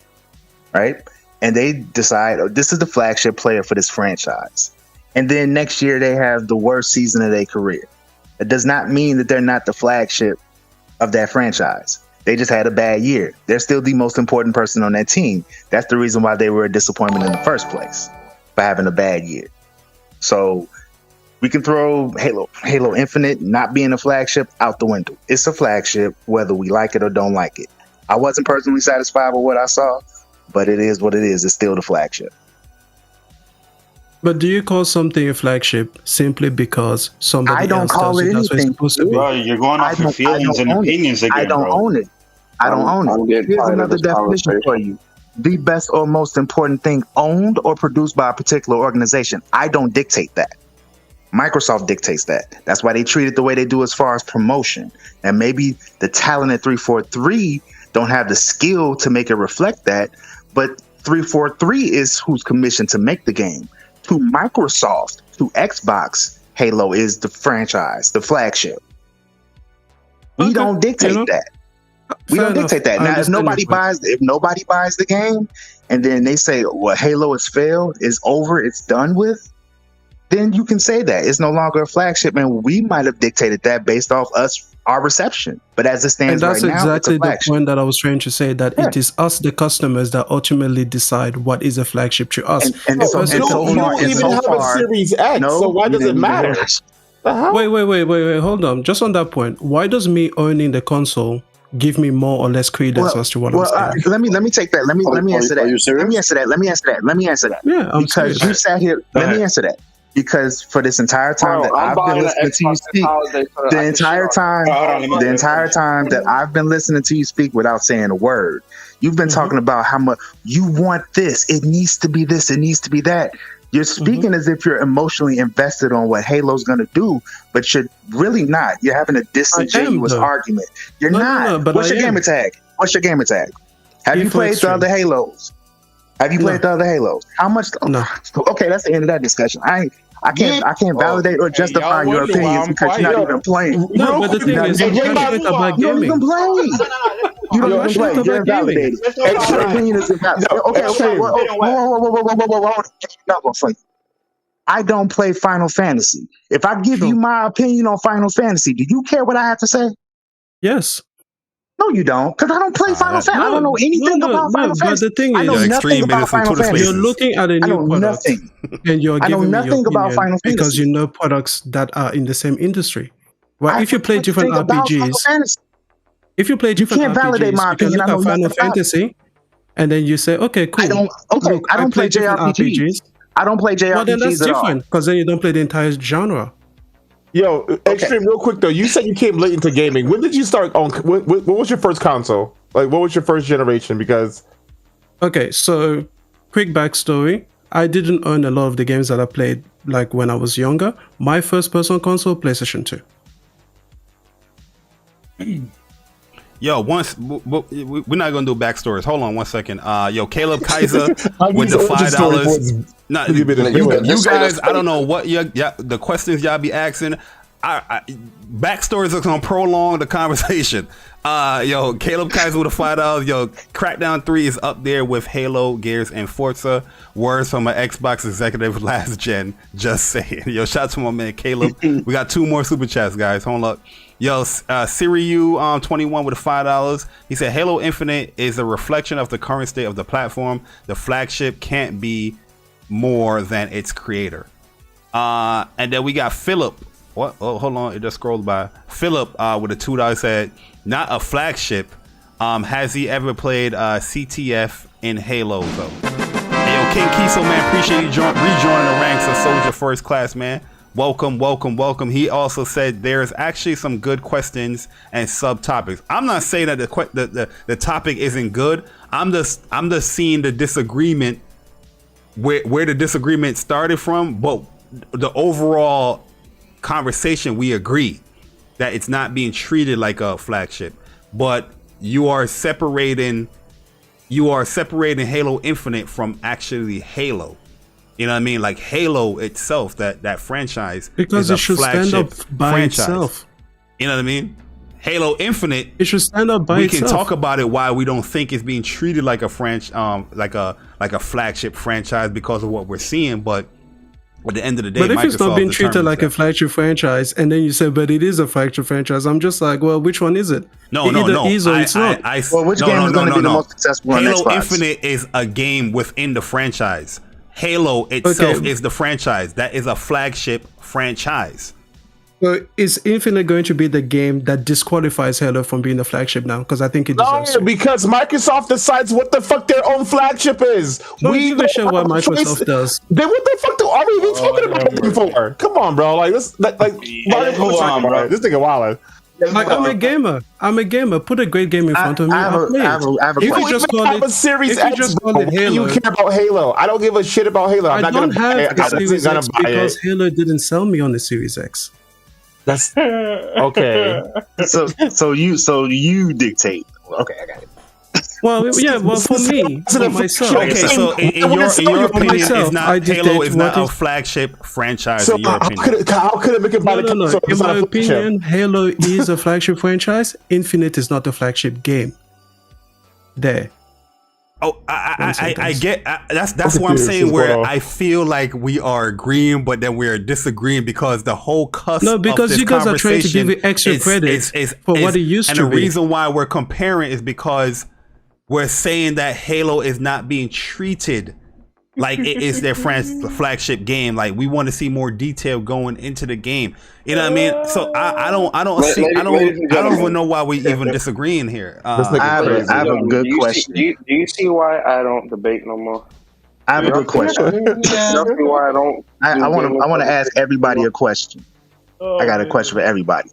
right? And they decide, oh, this is the flagship player for this franchise. And then next year they have the worst season of their career. It does not mean that they're not the flagship of that franchise. They just had a bad year. They're still the most important person on that team. That's the reason why they were a disappointment in the first place, for having a bad year. So we can throw Halo Infinite not being a flagship out the window. It's a flagship whether we like it or don't like it. I wasn't personally satisfied with what I saw, but it is what it is. It's still the flagship. But do you call something a flagship simply because somebody else tells you that's what it's supposed to be? Bro, you're going off your feelings and opinions again, I don't own it. I don't own it. Here's another definition for you. The best or most important thing owned or produced by a particular organization. I don't dictate that. Microsoft dictates that. That's why they treat it the way they do as far as promotion. And maybe the talent at 343 don't have the skill to make it reflect that, but 343 is who's commissioned to make the game. To Microsoft, to Xbox, Halo is the franchise, the flagship. We don't dictate that. We don't dictate that. Now, if nobody buys the game, and then they say, well, Halo has failed, it's over, it's done with, then you can say that it's no longer a flagship, and we might have dictated that based off our reception. But as it stands right now, that's exactly it's a flagship. the point that I was trying to say, that it is us, the customers, that ultimately decide what is a flagship to us. You don't even have a Series X, so why does it matter? Wait, hold on. Just on that point, why does me owning the console give me more or less credence as to what I'm saying? Let me take that. Let me answer that. Let me answer that. Yeah, I'm because serious. you sat here. Let me answer that. Because for this entire time that I've been listening to you speak, the entire time that I've been listening to you speak without saying a word, you've been talking about how much you want this. It needs to be this. It needs to be that. You're speaking as if you're emotionally invested on what Halo's going to do, but you're really not. You're having a disingenuous argument. You're not. But What's your gamer tag? Have you played the other Halos? Have you played the other Halos? How much? No. Okay, that's the end of that discussion. I can't validate or justify your opinions because you're not even playing. No, but the thing is, you don't about you don't gaming. even play. You don't even play. You're invalidated. Your opinion is invalidated. Okay. Whoa. I don't play Final Fantasy. If I give you my opinion on Final Fantasy, do you care what I have to say? Yes. No, you don't, because I don't play Final Fantasy. I don't know anything about Final Fantasy. But the thing I know is, nothing about Final Fantasy. You're looking at a new product, and you're I know giving me nothing your about opinion Final Fantasy because you know products that are in the same industry. Well, if you play know different nothing about Final RPGs, Fantasy. if you play different can't RPGs, validate my you can opinion. look I know at Final nothing about it. Fantasy, and then you say, okay, cool. I don't play different JRPGs. I don't play JRPGs Well, then that's at all. different because then you don't play the entire genre. Yo, Extreme, real quick though. You said you came late into gaming. When did you start on? What was your first console? Like, what was your first generation? Because okay, so quick backstory. I didn't own a lot of the games that I played like when I was younger. My first personal console, PlayStation 2. Yo, once we're not gonna do backstories. Hold on 1 second. Yo, Caleb Kaiser with the $5. Nah, you guys, I don't know what the questions y'all be asking. Backstories are gonna prolong the conversation. Yo, Caleb Kaiser with the $5. Yo, Crackdown 3 is up there with Halo, Gears, and Forza. Words from an Xbox executive last gen. Just saying. Yo, shout out to my man Caleb. We got 2 more super chats, guys. Hold up. Yo, Siriu 21 with the $5. He said Halo Infinite is a reflection of the current state of the platform. The flagship can't be more than its creator. And then we got Philip. What? Oh, hold on. It just scrolled by. Philip with a $2 said, not a flagship. Has he ever played CTF in Halo though? Hey, yo, King Kiso, man, appreciate you rejoining the ranks of Soldier First Class, man. Welcome. He also said there's actually some good questions and subtopics. I'm not saying that the topic isn't good. I'm just seeing the disagreement where the disagreement started from, but the overall conversation we agree that it's not being treated like a flagship, but you are separating Halo Infinite from actually Halo. You know what I mean? Like Halo itself, that franchise, because it should stand up by itself. You know what I mean? Halo Infinite, it should stand up by itself. We can talk about it why we don't think it's being treated like a like a flagship franchise because of what we're seeing, but at the end of the day, but if Microsoft it's not being treated like a flagship franchise, and then you say, but it is a flagship franchise, I'm just like, well, which one is it? No. Is or it's not. Well, which game is going to be the most successful on Halo Xbox? Infinite is a game within the franchise. Halo itself is the franchise. That is a flagship franchise. So is Infinite going to be the game that disqualifies Halo from being a flagship now? Because I think it deserves no, because Microsoft decides what the fuck their own flagship is. We give a shit what Microsoft does. Then what the fuck are we even talking about it before? Come on, bro. Like this, bro. This nigga wildin'. Like I'm a gamer. Put a great game in front of me. I have a if you just call it Series X, you care about Halo. I don't give a shit about Halo. I'm not gonna buy it. Series X because Halo didn't sell me on the Series X. That's okay. So you dictate. Okay, I got it. Well, yeah. Well, for me, for myself. Okay, so in your opinion, it's not Halo is not a flagship franchise. So in your opinion, how could it make it? No. In my opinion, Halo is a flagship franchise. Infinite is not a flagship game. There. Oh, I get that's what I'm saying. Where I feel like we are agreeing, but then we're disagreeing because the whole cusp. No, because of this you guys are trying to give it extra credit for what it used to be. And the reason why we're comparing is because we're saying that Halo is not being treated like it is their flagship game. Like we want to see more detail going into the game. You know what I mean? So I don't even know why we even disagreeing here. I have a good question. Do you see why I don't debate no more? I have a good question. Why I don't. I want to ask everybody a question. I got a question for everybody.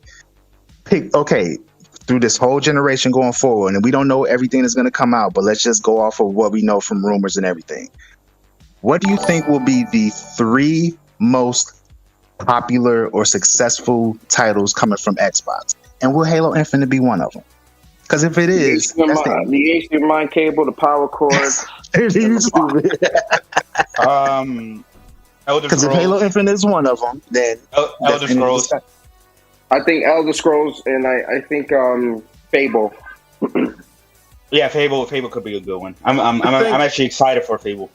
Through this whole generation going forward, and we don't know everything that's going to come out, but let's just go off of what we know from rumors and everything. What do you think will be the 3 most popular or successful titles coming from Xbox? And will Halo Infinite be one of them? Because if it is, the HDMI cable, the power cord. Because if Halo Infinite is one of them, then Elder Scrolls. I think Elder Scrolls, and I think Fable. Yeah, Fable could be a good one. I'm actually excited for Fable.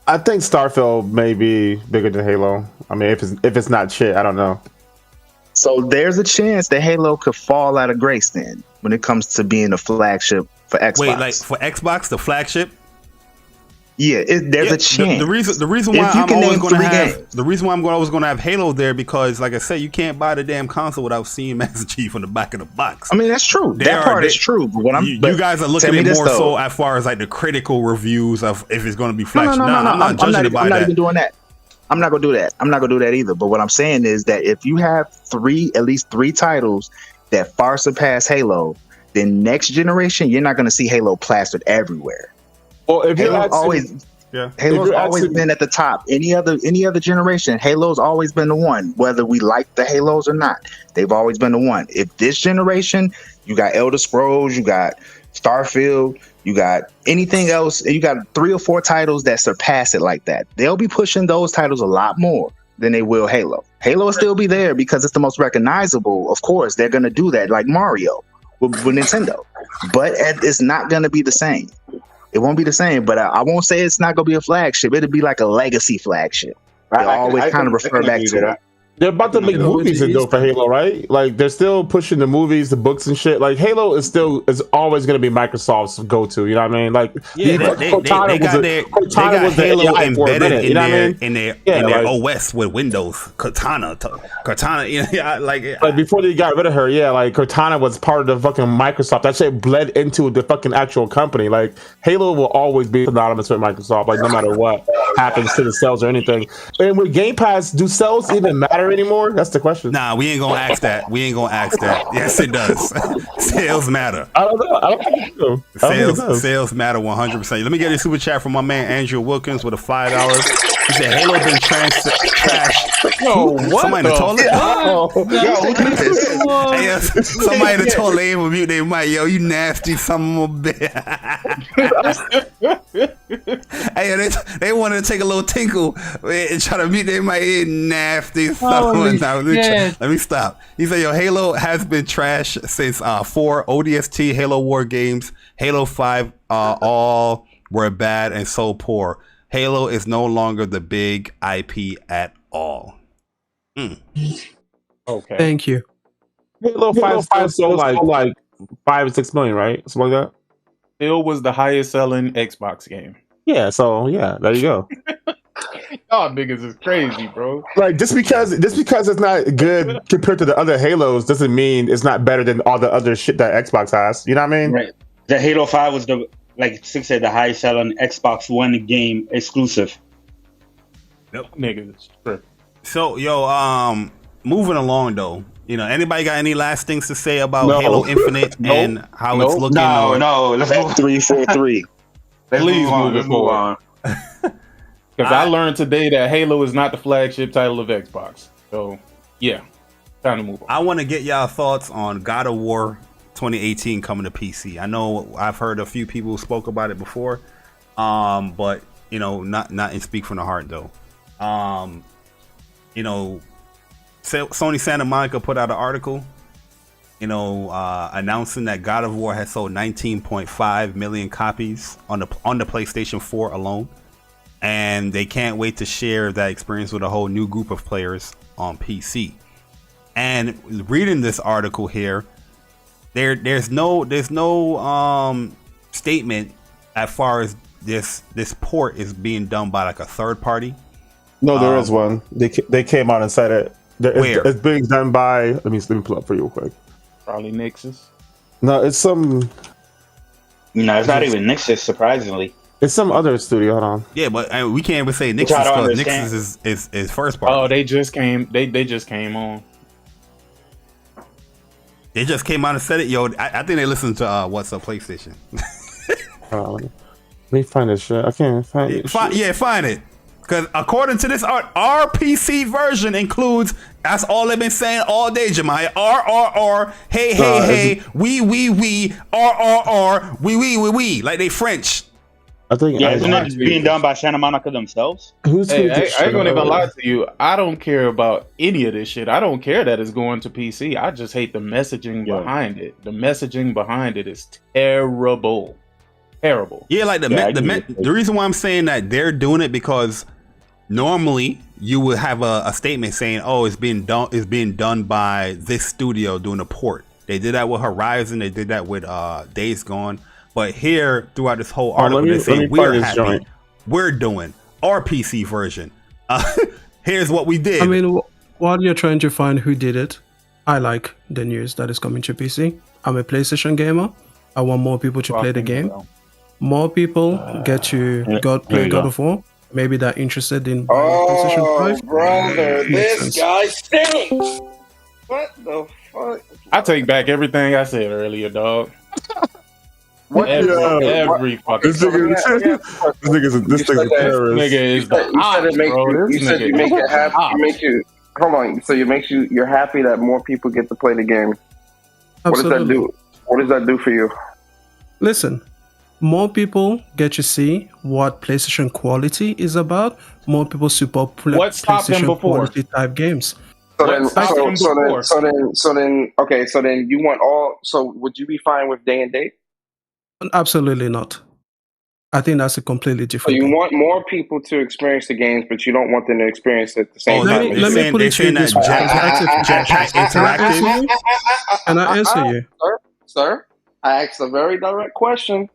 I think Starfield may be bigger than Halo. I mean, if it's not shit, I don't know. So there's a chance that Halo could fall out of grace then when it comes to being a flagship for Xbox. Wait, like for Xbox, the flagship? Yeah, there's a chance. The reason why I'm always going to have the reason why I'm always going to have Halo there, because like I said, you can't buy the damn console without seeing Master Chief on the back of the box. I mean, that's true. That part is true. But what you guys are looking at more so as far as like the critical reviews of if it's going to be flagship. No. I'm not judging it by I'm not that. even doing that. I'm not gonna do that. I'm not gonna do that either. But what I'm saying is that if you have at least three titles that far surpass Halo, then next generation you're not gonna see Halo plastered everywhere. Well, if you Halo's always been at the top. Any other generation, Halo's always been the one. Whether we like the Halos or not, they've always been the one. If this generation, you got Elder Scrolls, you got Starfield, you got anything else, you got 3 or 4 titles that surpass it like that. They'll be pushing those titles a lot more than they will Halo. Halo will still be there because it's the most recognizable. Of course, they're going to do that like Mario with Nintendo. But it's not going to be the same. It won't be the same, but I won't say it's not going to be a flagship. It'll be like a legacy flagship. They always kind of refer back to it. They're about to make movies and do for Halo, right? Like they're still pushing the movies, the books and shit. Like Halo is always going to be Microsoft's go-to. You know what I mean? Like Cortana was Halo embedded in their OS with Windows. Cortana. Like before they got rid of her, like Cortana was part of the fucking Microsoft. That shit bled into the fucking actual company. Like Halo will always be synonymous with Microsoft. Like no matter what happens to the sales or anything. And with Game Pass, do sales even matter anymore? That's the question. Nah, we ain't gonna ask that. Yes, it does. Sales matter. I don't know. I don't think so. Sales matter 100%. Let me get a super chat from my man Andrew Wilkins with a $5. He said Halo been trashed. Yo, what? Somebody in the toilet. Yo, somebody in the toilet ain't will mute their mic. Yo, you nasty son of a bitch. Hey, they wanted to take a little tinkle and try to mute their mic. Nasty son of a bitch. Let me stop. He said, yo, Halo has been trashed since 4 ODST Halo War games. Halo 5 all were bad and so poor. Halo is no longer the big IP at all. Okay. Thank you. Halo 5 sold like 5 or 6 million, right? Something like that. Still was the highest selling Xbox game. Yeah, so there you go. Y'all niggas is crazy, bro. Like just because it's not good compared to the other Halos doesn't mean it's not better than all the other shit that Xbox has. You know what I mean? Right. The Halo 5 was like Six said, the highest selling Xbox One game exclusive. Yep. Niggas. Sure. So moving along though. You know, anybody got any last things to say about Halo Infinite and how it's looking? No. Let's move 343. Please move on. Because I learned today that Halo is not the flagship title of Xbox. So, yeah, time to move on. I want to get y'all thoughts on God of War 2018 coming to PC. I know I've heard a few people who spoke about it before, but you know, not in speak from the heart though. You know, Sony Santa Monica put out an article, you know, announcing that God of War has sold 19.5 million copies on the PlayStation 4 alone. And they can't wait to share that experience with a whole new group of players on PC. And reading this article here, there's no statement as far as this port is being done by like a third party. No, there is one. They came out and said it. It's being done by. Let me pull up for you real quick. Probably Nexus. No, it's some. No, it's not even Nexus. Surprisingly. It's some other studio. Hold on. Yeah, but we can't even say Nexus because Nexus is first party. Oh, they just came. They just came on. They just came out and said it. Yo, I think they listened to What's Up PlayStation. Let me find this shit. I can't find it. Find it. Because according to this art, our PC version includes, that's all they've been saying all day, Jemai. R, hey, we, R, we. Like they French. I think isn't it being done by Santa Monica themselves? I ain't gonna even lie to you. I don't care about any of this shit. I don't care that it's going to PC. I just hate the messaging behind it. The messaging behind it is terrible. Terrible. Yeah, like the reason why I'm saying that they're doing it, because normally you would have a statement saying, "Oh, it's being done by this studio doing a port." They did that with Horizon. They did that with Days Gone. But here, throughout this whole article, they're saying we're happy. We're doing our PC version. Here's what we did. I mean, while you're trying to find who did it, I like the news that is coming to PC. I'm a PlayStation gamer. I want more people to play the game. More people get to play God of War. Maybe they're interested in buying PlayStation 5. Brother, this guy stinks. What the fuck? I take back everything I said earlier, dog. Every fucking this nigga's a terrorist. This nigga is you said you make it happy. You make you hold on. So you're happy that more people get to play the game. Absolutely. What does that do? What does that do for you? Listen, more people get to see what PlayStation quality is about. More people support PlayStation quality type games. So then, you want all. So would you be fine with day and date? Absolutely not. I think that's a completely different. So you want more people to experience the games, but you don't want them to experience it at the same time. Let me put it to you this way. Can I answer you? Sir, I asked a very direct question.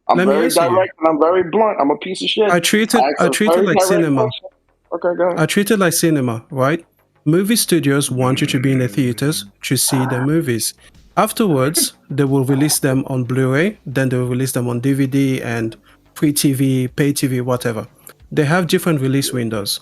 I'm very direct and I'm very blunt. I'm a piece of shit. I treat it like cinema. Question. Okay, go ahead. I treat it like cinema, right? Movie studios want you to be in the theaters to see the movies. Afterwards, they will release them on Blu-ray, then they will release them on DVD and free TV, pay TV, whatever. They have different release windows.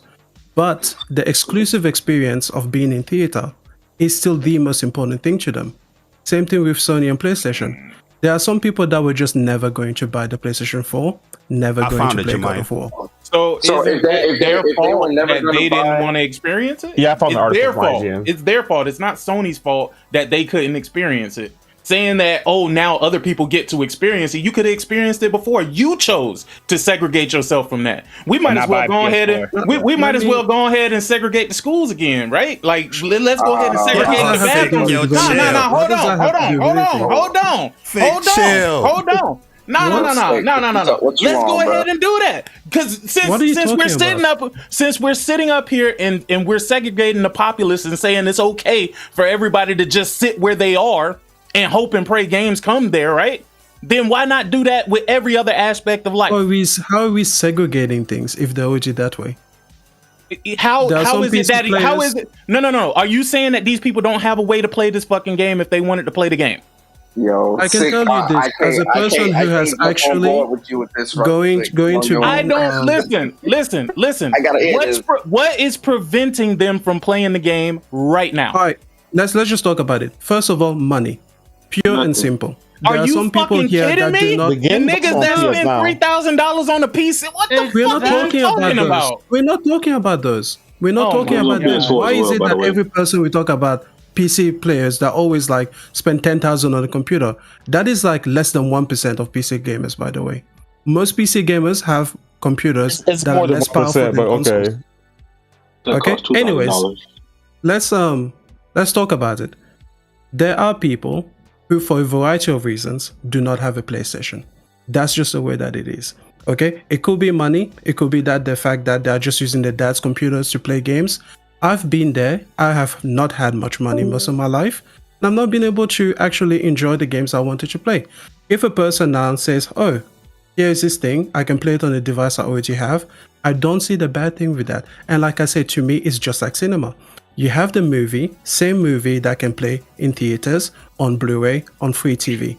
But the exclusive experience of being in theater is still the most important thing to them. Same thing with Sony and PlayStation. There are some people that were just never going to buy the PlayStation 4, never going to play God of War. So is it their fault that they didn't want to experience it? Yeah, I found the article. Their fault. It's their fault. It's not Sony's fault that they couldn't experience it. Saying that, oh, now other people get to experience it. You could have experienced it before. You chose to segregate yourself from that. We might as well go ahead and we might as well go ahead and segregate the schools again, right? Like let's go ahead and segregate the bathrooms. Hold on. No. Let's go ahead and do that. Because since we're sitting up here and we're segregating the populace and saying it's okay for everybody to just sit where they are and hope and pray games come there, right? Then why not do that with every other aspect of life? How are we segregating things if they're already that way? How is it? No. Are you saying that these people don't have a way to play this fucking game if they wanted to play the game? Yo, I can tell you this as a person who has actually going to. I don't listen. I gotta hear what is preventing them from playing the game right now? All right, let's just talk about it. First of all, money, pure and simple. Are you fucking kidding me? The niggas that spend $3,000 on a PC. What the fuck are you talking about? We're not talking about those. We're not talking about those. Why is it that every person we talk about PC players that always like spend 10,000 on a computer? That is like less than 1% of PC gamers, by the way. Most PC gamers have computers that are less powerful than consoles. Okay. Anyways, let's talk about it. There are people who, for a variety of reasons, do not have a PlayStation. That's just the way that it is. Okay. It could be money. It could be that the fact that they're just using their dad's computers to play games. I've been there. I have not had much money most of my life, and I've not been able to actually enjoy the games I wanted to play. If a person now says, oh, here's this thing, I can play it on a device I already have, I don't see the bad thing with that. And like I said, to me, it's just like cinema. You have the same movie that can play in theaters, on Blu-ray, on free TV,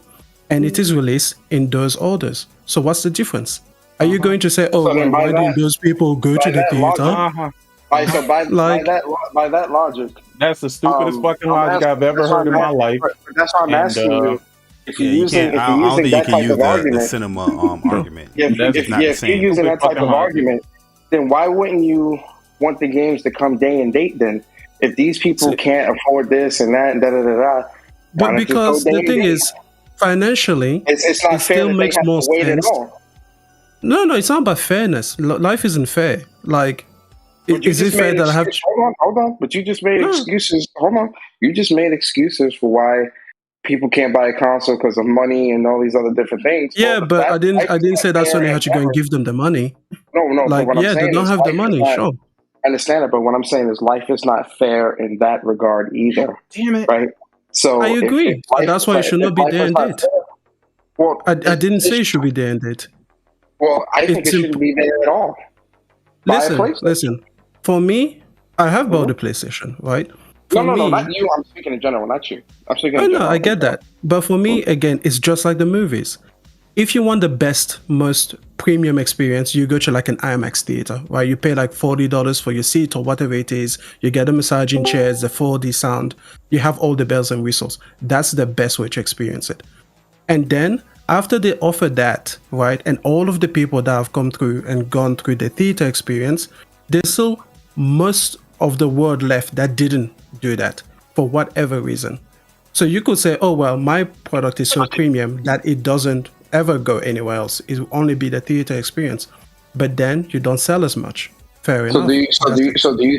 and it is released in those orders. So what's the difference? Are you going to say, oh, well, why don't those people go to the theater? Right, so by that logic, that's the stupidest fucking logic I've ever heard in my life. That's why I'm asking you. If you're using that type of argument, the cinema argument. If you're using that type of argument, then why wouldn't you want the games to come day and date then? If these people can't afford this and that and da-da-da-da, but because the thing is, financially, it's not it fair still that makes they have more to wait at sense. all. No, it's not about fairness. Life isn't fair. Like, But you is it just fair made that I have? hold on. But you just made excuses. Hold on. You just made excuses for why people can't buy a console because of money and all these other different things. Yeah, Well, but I didn't say that's fair when you had to go and endeavor. give them the money. No. Like, But what I'm yeah, they saying don't is have the life is money. not. Sure. I understand it, but what I'm saying is life is not fair in that regard either. Damn it! Right? So I agree. if But life that's is why not, it should if not be life day is and not date. fair, well, I didn't say it should be day and date. well, I think it shouldn't be there at all. Buy a PlayStation. Listen. For me, I have bought a PlayStation, right? For No, me, not you. I'm speaking in general, not you. I'm speaking in I know, general. I get that. But for me, again, it's just like the movies. If you want the best, most premium experience, you go to like an IMAX theater, right? You pay like $40 for your seat or whatever it is. You get the massaging chairs, the 4D sound. You have all the bells and whistles. That's the best way to experience it. And then after they offer that, right, and all of the people that have come through and gone through the theater experience, there's still most of the world left that didn't do that for whatever reason. So you could say, oh, well, my product is so premium that it doesn't ever go anywhere else. It will only be the theater experience. But then you don't sell as much. Fair enough. Do you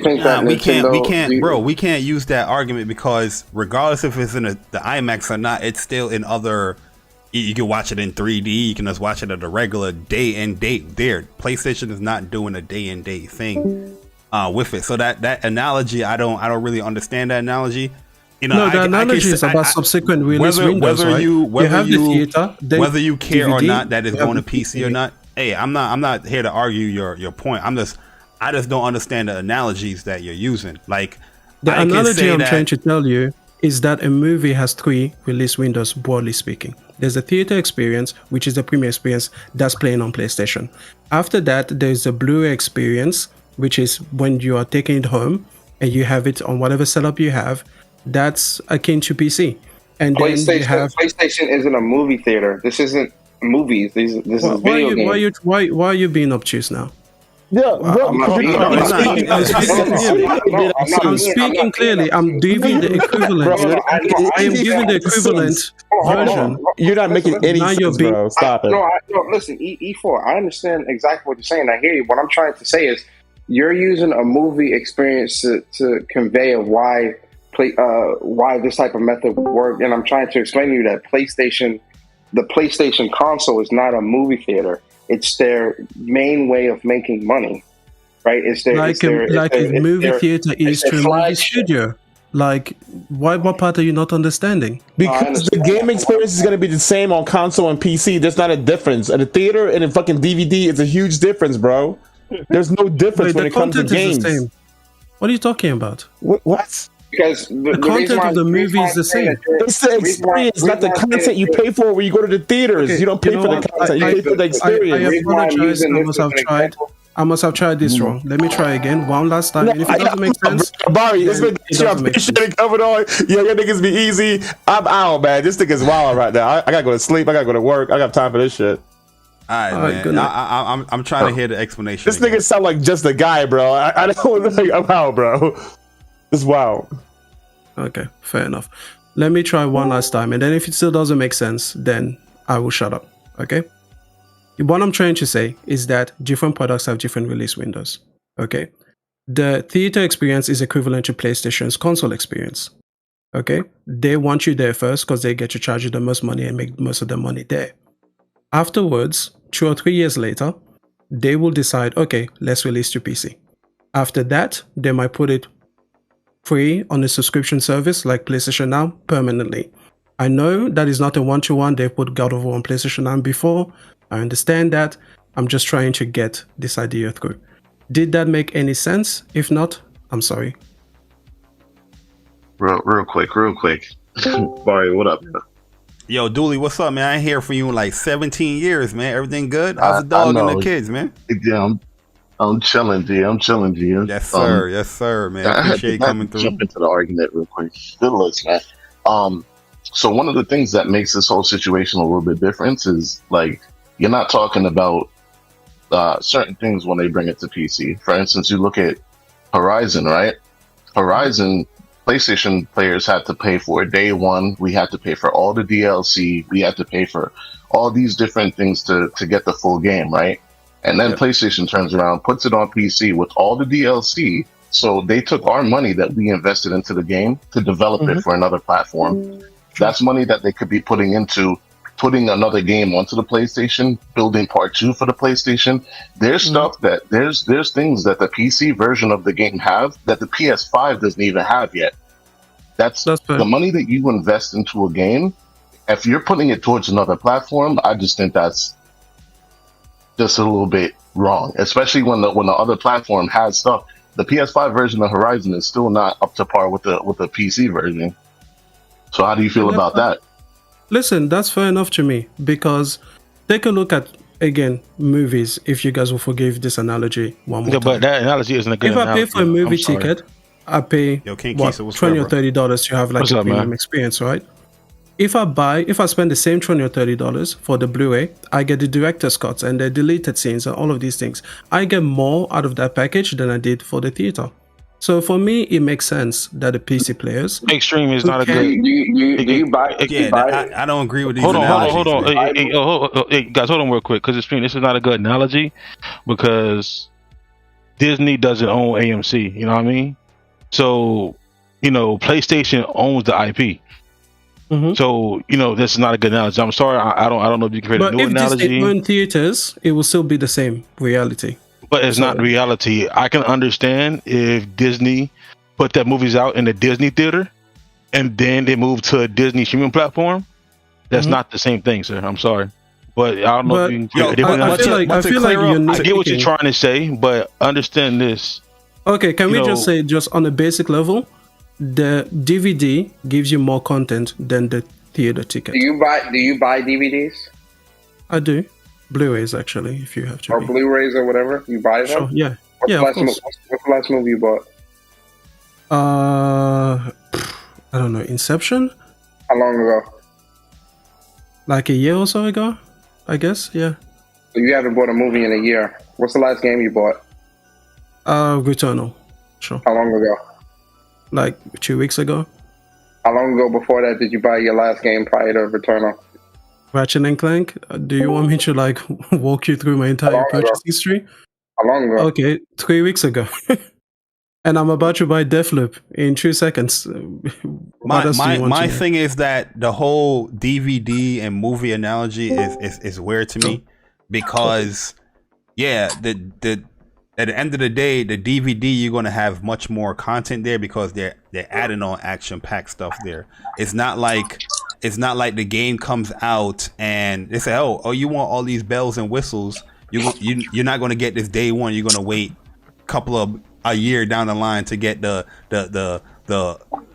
think that we Nintendo, we can't use that argument because regardless if it's in the IMAX or not, it's still in other. You can watch it in 3D. You can just watch it at a regular day and date. There, PlayStation is not doing a day and date thing with it. So that analogy, I don't really understand that analogy. You know, no, the analogy is about subsequent release windows, right? You have the theater, whether you care or DVD, not that it's going to PC or not. Hey, I'm not here to argue your point. I just don't understand the analogies that you're using. Like the analogy I'm trying to tell you is that a movie has 3 release windows, broadly speaking. There's a theater experience, which is the premium experience that's playing on PlayStation. After that, there's a Blu-ray experience, which is when you are taking it home and you have it on whatever setup you have. That's akin to PC. And then you have PlayStation isn't a movie theater. This isn't movies. This is video games. Why are you being obtuse now? Yeah, I'm speaking clearly. I'm giving the equivalent. I am giving the equivalent version. You're not making any sense, bro. Stop it. No, listen, E4, I understand exactly what you're saying. I hear you. What I'm trying to say is you're using a movie experience to convey why this type of method would work. And I'm trying to explain to you that the PlayStation console is not a movie theater. It's their main way of making money, right? It's their a movie theater is to a movie studio. Like, what part are you not understanding? Because the game experience is going to be the same on console and PC. There's not a difference. At a theater and a fucking DVD is a huge difference, bro. There's no difference when it comes to games. The same. What are you talking about? What? Because the content of the movie is the same. It's the experience, not the content you pay for when you go to the theaters. Okay, you don't pay for the content, you pay for the experience. I apologize. I must have tried this wrong. Let me try again one last time. And if it doesn't make sense, Barry, it's been covered on. Yeah, your niggas be easy. I'm out, man. This nigga's wild right now. I gotta go to sleep. I gotta go to work. I got time for this shit. All right, man. I'm trying to hear the explanation. This nigga sound like just a guy, bro. I don't think I'm out, bro. It's wild. Okay, fair enough. Let me try one last time, and then if it still doesn't make sense, then I will shut up. Okay? What I'm trying to say is that different products have different release windows. Okay? The theater experience is equivalent to PlayStation's console experience. Okay? They want you there first because they get to charge you the most money and make most of the money there. Afterwards, 2 or 3 years later, they will decide, okay, let's release to PC. After that, they might put it free on a subscription service like PlayStation Now permanently. I know that is not a one-to-one. They put God of War on PlayStation Now before. I understand that. I'm just trying to get this idea through. Did that make any sense? If not, I'm sorry. Real quick. Barry, what up? Yo, Dooley, what's up, man? I ain't hear from you in like 17 years, man. Everything good? How's the dog and the kids, man? Yeah, I'm chilling, G. Yes, sir. Yes, sir, man. I appreciate you coming through. Jump into the argument real quick. Good looks, man. So one of the things that makes this whole situation a little bit different is like you're not talking about certain things when they bring it to PC. For instance, you look at Horizon, right? Horizon, PlayStation players had to pay for day one. We had to pay for all the DLC. We had to pay for all these different things to get the full game, right? And then PlayStation turns around, puts it on PC with all the DLC. So they took our money that we invested into the game to develop it for another platform. That's money that they could be putting into putting another game onto the PlayStation, building part 2 for the PlayStation. There's stuff that there's things that the PC version of the game have that the PS5 doesn't even have yet. That's the money that you invest into a game. If you're putting it towards another platform, I just think that's just a little bit wrong, especially when the other platform has stuff. The PS5 version of Horizon is still not up to par with the PC version. So how do you feel about that? Listen, that's fair enough to me, because take a look at, again, movies, if you guys will forgive this analogy one more time. But that analogy isn't a good analogy. If I pay for a movie ticket, I pay what, $20 or $30 to have like a premium experience, right? If I spend the same $20 or $30 for the Blu-ray, I get the director's cuts and the deleted scenes and all of these things. I get more out of that package than I did for the theater. So for me, it makes sense that the PC players extreme is not a good. You buy? I don't agree with these. Hold on. Hey, guys, hold on real quick, because extreme. This is not a good analogy, because Disney doesn't own AMC. You know what I mean? So, PlayStation owns the IP. So, this is not a good analogy. I'm sorry. I don't know if you can create a new analogy. But if Disney own theaters, it will still be the same reality. But it's not reality. I can understand if Disney put that movies out in the Disney theater and then they move to a Disney streaming platform. That's not the same thing, sir. I'm sorry. But I don't know if you can create a different analogy. I feel like you're I get what you're trying to say, but understand this. Okay, can we just say, just on a basic level, the DVD gives you more content than the theater ticket. Do you buy DVDs? I do. Blu-rays, actually, if you have to. Or Blu-rays or whatever, you buy them. Sure, yeah, What's the last movie you bought? I don't know. Inception. How long ago? Like a year or so ago, I guess. Yeah. So you haven't bought a movie in a year. What's the last game you bought? Returnal. Sure. How long ago? Like 2 weeks ago. How long ago before that did you buy your last game prior to Returnal? Ratchet and Clank. Do you want me to like walk you through my entire purchase history? How long ago? Okay, 3 weeks ago. And I'm about to buy Deathloop in 2 seconds. My thing is that the whole DVD and movie analogy is weird to me, because at the end of the day, the DVD, you're gonna have much more content there because they're adding on action-packed stuff there. It's not like the game comes out and they say, oh, you want all these bells and whistles. You're not going to get this day one. You're going to wait a year down the line to get the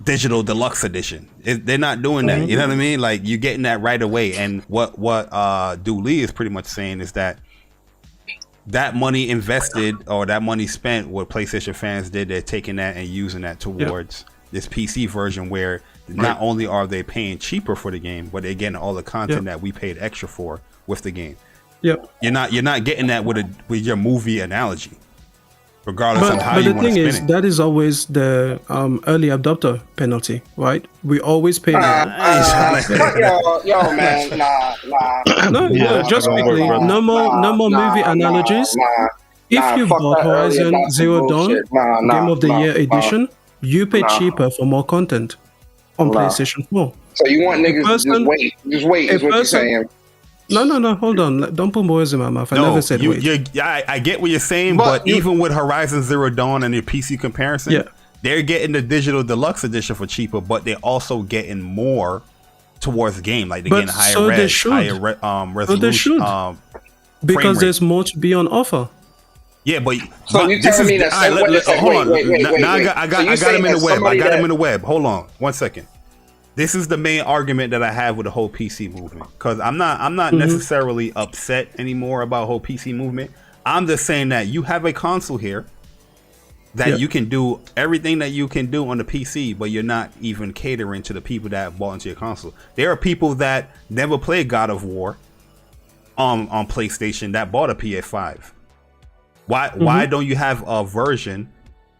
digital deluxe edition. They're not doing that. You know what I mean? Like, you're getting that right away. And what Dooley is pretty much saying is that money invested or that money spent, what PlayStation fans did, they're taking that and using that towards this PC version, where not only are they paying cheaper for the game, but they're getting all the content that we paid extra for with the game. Yep. You're not getting that with your movie analogy, regardless of how you want to spin it. But the thing is, that is always the early adopter penalty, right? We always pay that. Yo, man, nah. No, just quickly, no more movie analogies. If you bought Horizon Zero Dawn Game of the Year edition, you pay cheaper for more content on PlayStation 4. So you want niggas to just wait is what you're saying. No, hold on. Don't put words in my mouth. I never said wait. I get what you're saying, but even with Horizon Zero Dawn and your PC comparison, they're getting the digital deluxe edition for cheaper, but they're also getting more towards the game. Like, they're getting higher res, higher resolution. So they should. Because there's more to be on offer. Yeah, but you telling me that? Hold on. Now I got him in the web. I got him in the web. Hold on, 1 second. This is the main argument that I have with the whole PC movement, because I'm not necessarily upset anymore about the whole PC movement. I'm just saying that you have a console here that you can do everything that you can do on the PC, but you're not even catering to the people that have bought into your console. There are people that never played God of War on PlayStation that bought a PS5. Why don't you have a version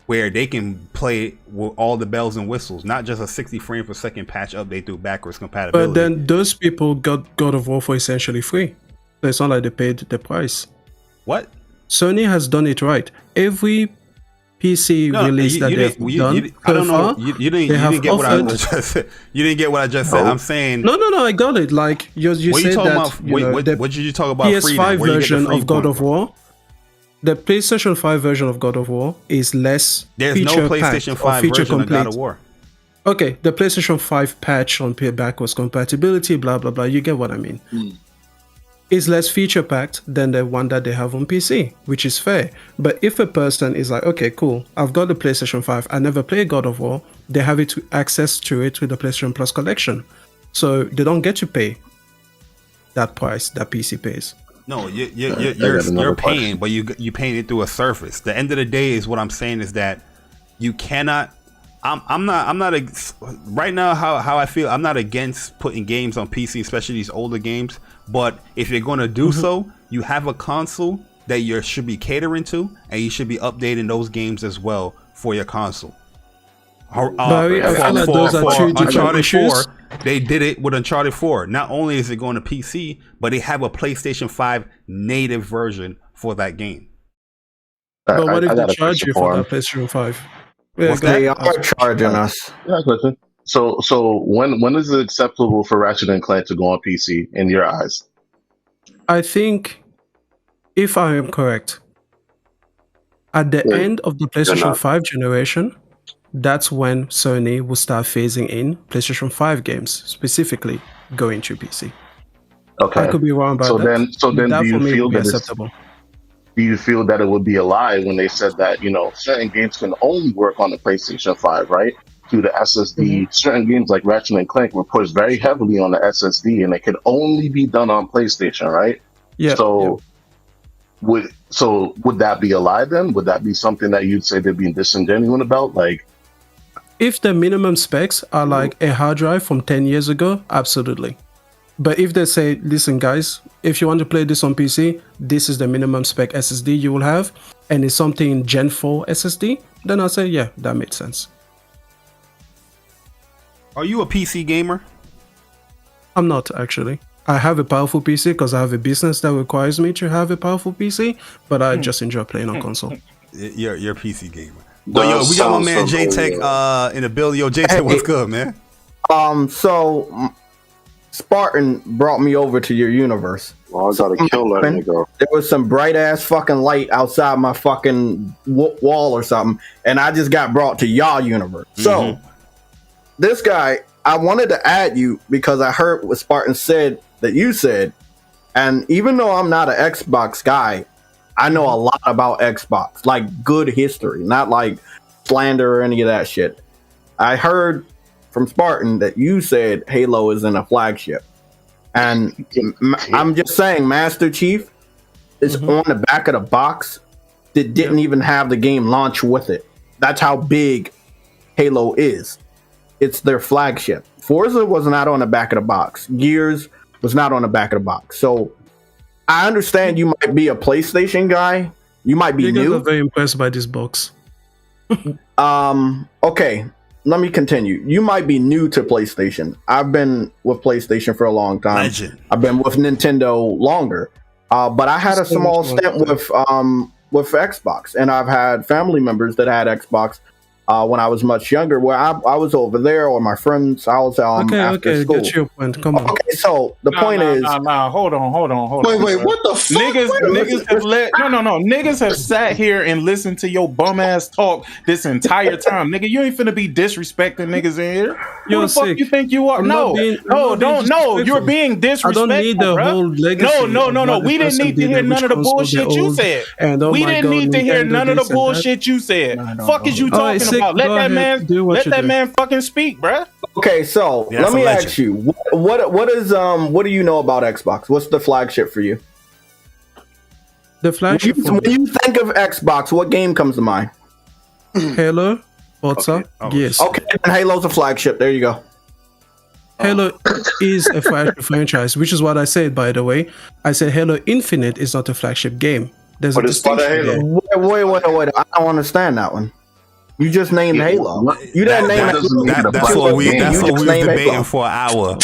where they can play with all the bells and whistles, not just a 60 frame per second patch update through backwards compatibility? But then those people got God of War for essentially free. So it's not like they paid the price. What? Sony has done it right. Every PC release that they've done so far, you didn't get what I just said. You didn't get what I just said. I'm saying no, I got it. Like you said that. What did you talk about? PS5 version of God of War. The PlayStation 5 version of God of War is less. There's no PlayStation 5 version of God of War. Okay, the PlayStation 5 patch on backwards compatibility, blah blah blah. You get what I mean. Is less feature packed than the one that they have on PC, which is fair. But if a person is like, okay, cool, I've got the PlayStation 5, I never played God of War, they have access to it with the PlayStation Plus collection. So they don't get to pay that price that PC pays. No, you're paying, but you paying it through a service. The end of the day is what I'm saying is that you cannot. I'm not right now how I feel. I'm not against putting games on PC, especially these older games. But if you're going to do so, you have a console that you should be catering to, and you should be updating those games as well for your console. For Uncharted 4, they did it with Uncharted 4. Not only is it going to PC, but they have a PlayStation 5 native version for that game. But what if they charge you for that PlayStation 5? Yeah, they are charging us. Yeah, question. So when is it acceptable for Ratchet and Clank to go on PC in your eyes? I think, if I am correct, at the end of the PlayStation 5 generation, that's when Sony will start phasing in PlayStation 5 games, specifically going to PC. Okay, I could be wrong about that. So then, that do you feel that acceptable? Do you feel that it would be a lie when they said that certain games can only work on the PlayStation 5, right? Through the SSD. Certain games like Ratchet and Clank were pushed very heavily on the SSD, and they could only be done on PlayStation, right? Yeah. So would that be a lie then? Would that be something that you'd say they're being disingenuous about? Like, if the minimum specs are like a hard drive from 10 years ago, absolutely. But if they say, listen guys, if you want to play this on PC, this is the minimum spec SSD you will have, and it's something Gen 4 SSD, then I'll say, yeah, that makes sense. Are you a PC gamer? I'm not, actually. I have a powerful PC because I have a business that requires me to have a powerful PC, but I just enjoy playing on console. You're a PC gamer. But yo, we got my man J-Tech in the building. Yo, J-Tech, what's good, man? So Spartan brought me over to your universe. Well, I gotta kill that nigga. There was some bright ass fucking light outside my fucking wall or something, and I just got brought to y'all universe. So this guy, I wanted to add you because I heard what Spartan said that you said, and even though I'm not an Xbox guy, I know a lot about Xbox, like good history, not like slander or any of that shit. I heard from Spartan that you said Halo is in a flagship, and I'm just saying Master Chief is on the back of the box that didn't even have the game launch with it. That's how big Halo is. It's their flagship. Forza was not on the back of the box. Gears was not on the back of the box. So I understand you might be a PlayStation guy. You might be new. I'm very impressed by this box. Okay, let me continue. You might be new to PlayStation. I've been with PlayStation for a long time. Legend. I've been with Nintendo longer. But I had a small stint with Xbox, and I've had family members that had Xbox when I was much younger, where I was over there, or my friends' house after school. Get your point. Come on. Okay, so the point is, hold on. Wait, what the fuck? Niggas have sat here and listened to your bum ass talk this entire time, nigga. You ain't finna be disrespecting niggas in here. Who the fuck you think you are? No, you're being disrespectful. I don't need the whole legacy. No. We didn't need to hear none of the bullshit you said. We didn't need to hear none of the bullshit you said. Fuck is you talking about? Let that man fucking speak, bruh. Okay, so let me ask you, what do you know about Xbox? What's the flagship for you? The flagship. When you think of Xbox, what game comes to mind? Halo, Forza, Gears. Okay, and Halo's a flagship. There you go. Halo is a flagship franchise, which is what I said, by the way. I said Halo Infinite is not a flagship game. There's But a it's part of distinction Halo. there. Wait. I don't understand that one. You just named Halo. You That- didn't name that- Halo. that- that's what we You was just named debating Halo. for an hour.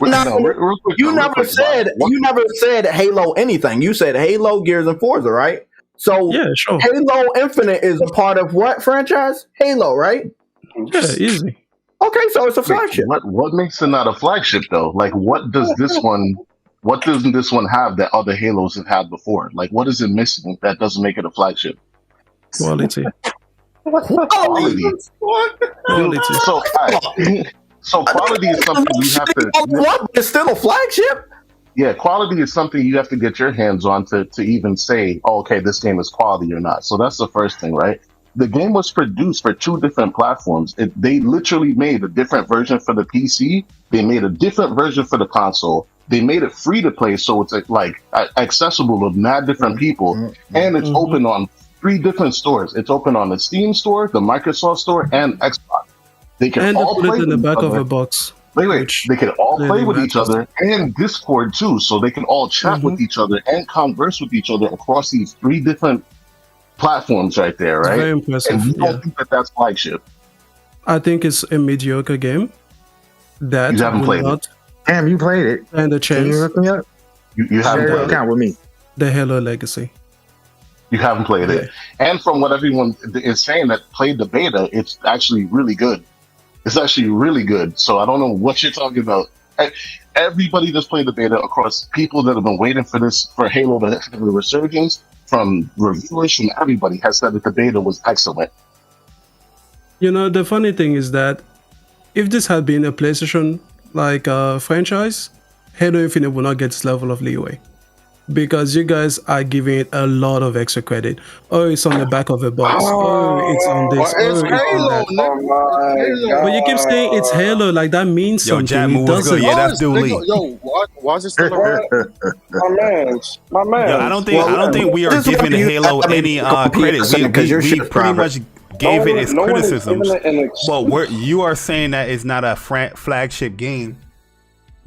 No, real quick, you real never quick, said you never said Halo anything. You said Halo, Gears, and Forza, right? So Yeah, sure. Halo Infinite is a part of what franchise? Halo, right? Yeah, easy. Okay, so it's a flagship. What makes it not a flagship though? Like, what doesn't this one have that other Halos have had before? Like, what is it missing that doesn't make it a flagship? Quality. Quality. So, so quality is something you have to. It's still a flagship. Yeah, quality is something you have to get your hands on to even say, oh, okay, this game is quality or not. So that's the first thing, right? The game was produced for 2 different platforms. They literally made a different version for the PC. They made a different version for the console. They made it free to play, so it's like accessible to mad different people, and it's open on 3 different stores. It's open on the Steam store, the Microsoft store, and Xbox. They can And all they put play it in the with back each of other. a box. Wait. They can all play really with each matters. other, and Discord too, so they can all chat with each other and converse with each other across these 3 different platforms right there, right? Very impressive. And you don't Yeah. think that that's flagship? I think it's a mediocre game that You haven't will played it. not Damn, you played it. stand a Can you chance. hook me up? You haven't Share played your it. account with me. The Halo Legacy. You haven't played it. And from what everyone is saying that played the beta, it's actually really good. It's actually really good. So I don't know what you're talking about. Everybody that's played the beta across people that have been waiting for this, for Halo to have a resurgence, from reviewers, from everybody, has said that the beta was excellent. You know, the funny thing is that if this had been a PlayStation franchise, Halo Infinite would not get this level of leeway. Because you guys are giving it a lot of extra credit. Oh, it's on the back of a box. Oh, it's on this. It's Oh, it's on Halo, that. nigga. But you keep saying it's Halo, like that means Yo, something. Jack It was doesn't. good. Yeah, that's Dooley. Yo, why is it still around? My man. Yo, I don't think we are giving Halo any credit. We pretty much gave it its criticisms. Well, you are saying that it's not a flagship game.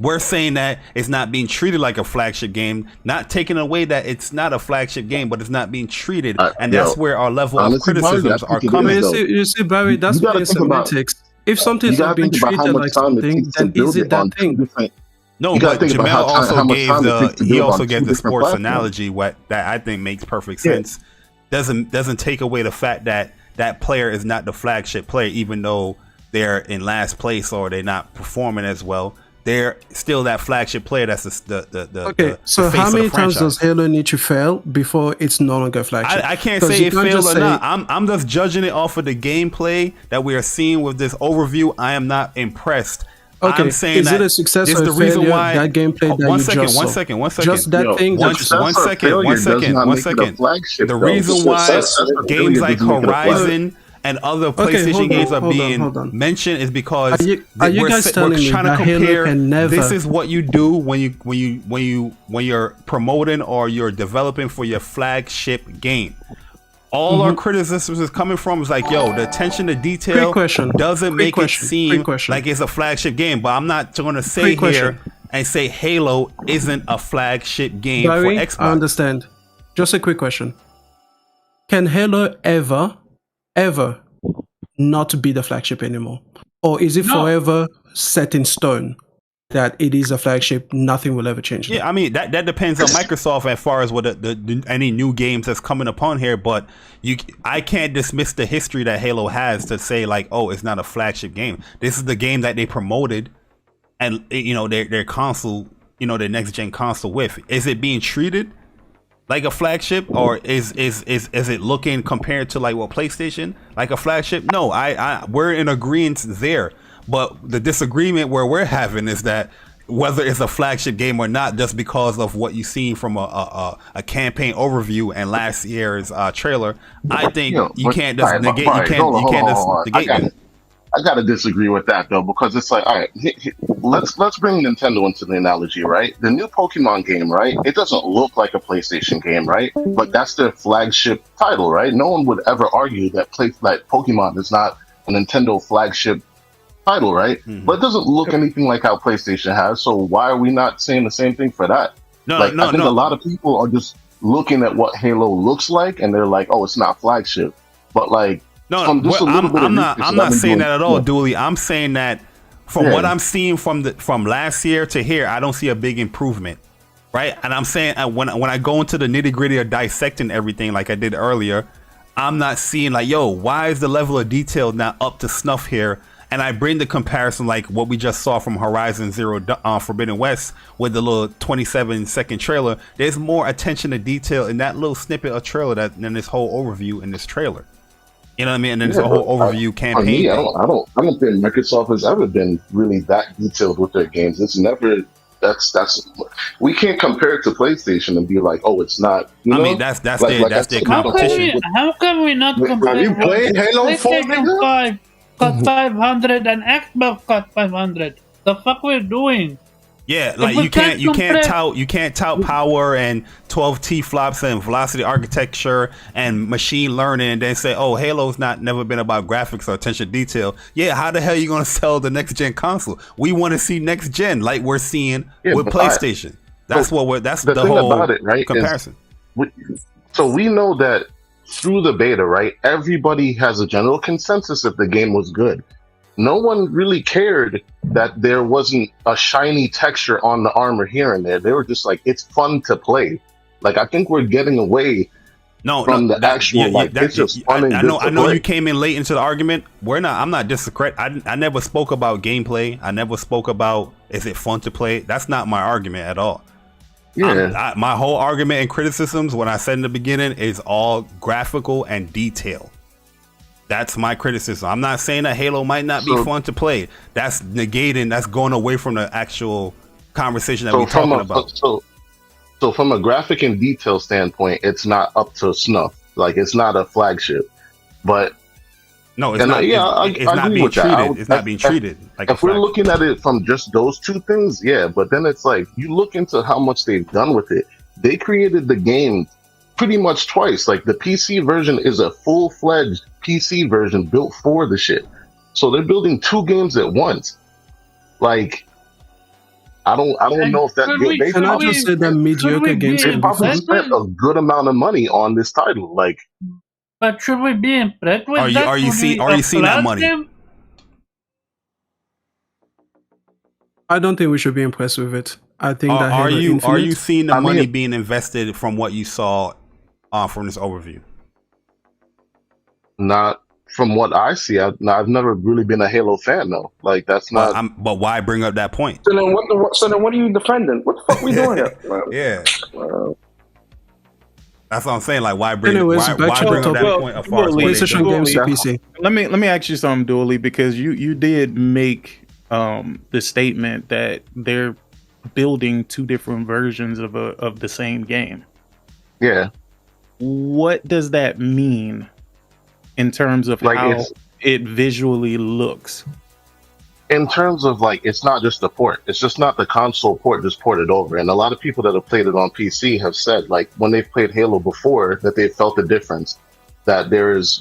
We're saying that it's not being treated like a flagship game, not taking away that it's not a flagship game, but it's not being treated, and that's where our level of criticisms are coming. You see, Barry, that's playing semantics. If something's not being treated like something, then is it that thing? No, but Jamel also gave the sports analogy, what that I think makes perfect sense. Doesn't take away the fact that that player is not the flagship player, even though they're in last place or they're not performing as well. They're still that flagship player. That's So how many times does Halo need to fail before it's no longer flagship? I can't say it failed or not. I'm just judging it off of the gameplay that we are seeing with this overview. I am not impressed. Okay, I'm saying is it a success or the a reason failure, why that gameplay that one you second, just one saw? second, one second. Just that thing. One second. The reason why games like Horizon and other PlayStation games are being mentioned is because are you guys telling me trying to that Halo compare. can never? This is what you do when you're promoting or you're developing for your flagship game. All our criticisms is coming from is like, yo, the attention to detail doesn't make it seem like it's a flagship game. But I'm not going to say here and say Halo isn't a flagship game Barry, for Xbox. I understand. Just a quick question: can Halo ever not be the flagship anymore, or is it forever set in stone that it is a flagship? Nothing will ever change. Yeah, I mean that depends on Microsoft as far as what any new games that's coming upon here. But I can't dismiss the history that Halo has to say like, oh, it's not a flagship game. This is the game that they promoted, and their console, their next gen console with. Is it being treated like a flagship, or is it looking compared to like what PlayStation like a flagship? No, we're in agreement there. But the disagreement where we're having is that whether it's a flagship game or not, just because of what you've seen from a campaign overview and last year's trailer, I think you can't just negate. You can't just negate it. I gotta disagree with that though, because it's like, all right, let's bring Nintendo into the analogy, right? The new Pokemon game, right? It doesn't look like a PlayStation game, right? But that's their flagship title, right? No one would ever argue that Pokemon is not a Nintendo flagship title, right? But it doesn't look anything like how PlayStation has. So why are we not saying the same thing for that? I think a lot of people are just looking at what Halo looks like, and they're like, "Oh, it's not flagship." But like, I'm not saying that at all, Dooley. I'm saying that from what I'm seeing from last year to here, I don't see a big improvement, right? And I'm saying when I go into the nitty gritty of dissecting everything like I did earlier, I'm not seeing like, yo, why is the level of detail not up to snuff here? And I bring the comparison like what we just saw from Horizon Zero Forbidden West with the little 27-second trailer. There's more attention to detail in that little snippet of trailer than this whole overview in this trailer. You know what I mean? And then there's a whole overview campaign. For me, I don't think Microsoft has ever been really that detailed with their games. It's never. That's we can't compare it to PlayStation and be like, oh, it's not. You know? I mean, that's their competition. How can we not compare? Have you played Halo 4? PlayStation 5 got 500 and Xbox got 500. The fuck we're doing? Yeah, like you can't tout power and 12 T-flops and velocity architecture and machine learning and then say, oh, Halo's never been about graphics or attention to detail. Yeah, how the hell are you gonna sell the next gen console? We want to see next gen like we're seeing with PlayStation. That's the thing whole about it, right? Comparison. So we know that through the beta, right? Everybody has a general consensus if the game was good. No one really cared that there wasn't a shiny texture on the armor here and there. They were just like, it's fun to play. Like, I think we're getting away from the actual, it's just fun and good I know you came in late into the argument. I'm not discrediting. I never spoke about gameplay. I never spoke about, is it fun to play? That's not my argument at all. Yeah. My whole argument and criticisms, when I said in the beginning, is all graphical and detail. That's my criticism. I'm not saying that Halo might not be fun to play. That's going away from the actual conversation that we're talking about. So from a graphic and detail standpoint, it's not up to snuff. Like, it's not a flagship. But no, it's not. It's not being treated. It's not being treated like. If we're looking at it from just those two things, yeah. But then it's like you look into how much they've done with it. They created the game pretty much twice. Like, the PC version is a full-fledged PC version built for the shit. So they're building two games at once. Like, I don't know if that they can I just say that mediocre games they probably spent a good amount of money on this title. Like, but should we be impressed with that? Are you seeing that money? Game? I don't think we should be impressed with it. I think that are you seeing the money being invested from what you saw from this overview? Not from what I see. I've never really been a Halo fan though. Like, that's not. But why bring up that point? So then what are you defending? What the fuck are we doing here? Yeah. That's what I'm saying. Like, why bring up that point? As far as PlayStation games to PC. Let me ask you something, Dooley, because you did make the statement that they're building two different versions of the same game. Yeah. What does that mean in terms of how it visually looks? In terms of, like, it's not just the port. It's just not the console port just ported over. And a lot of people that have played it on PC have said, like, when they've played Halo before, that they felt the difference. That there is,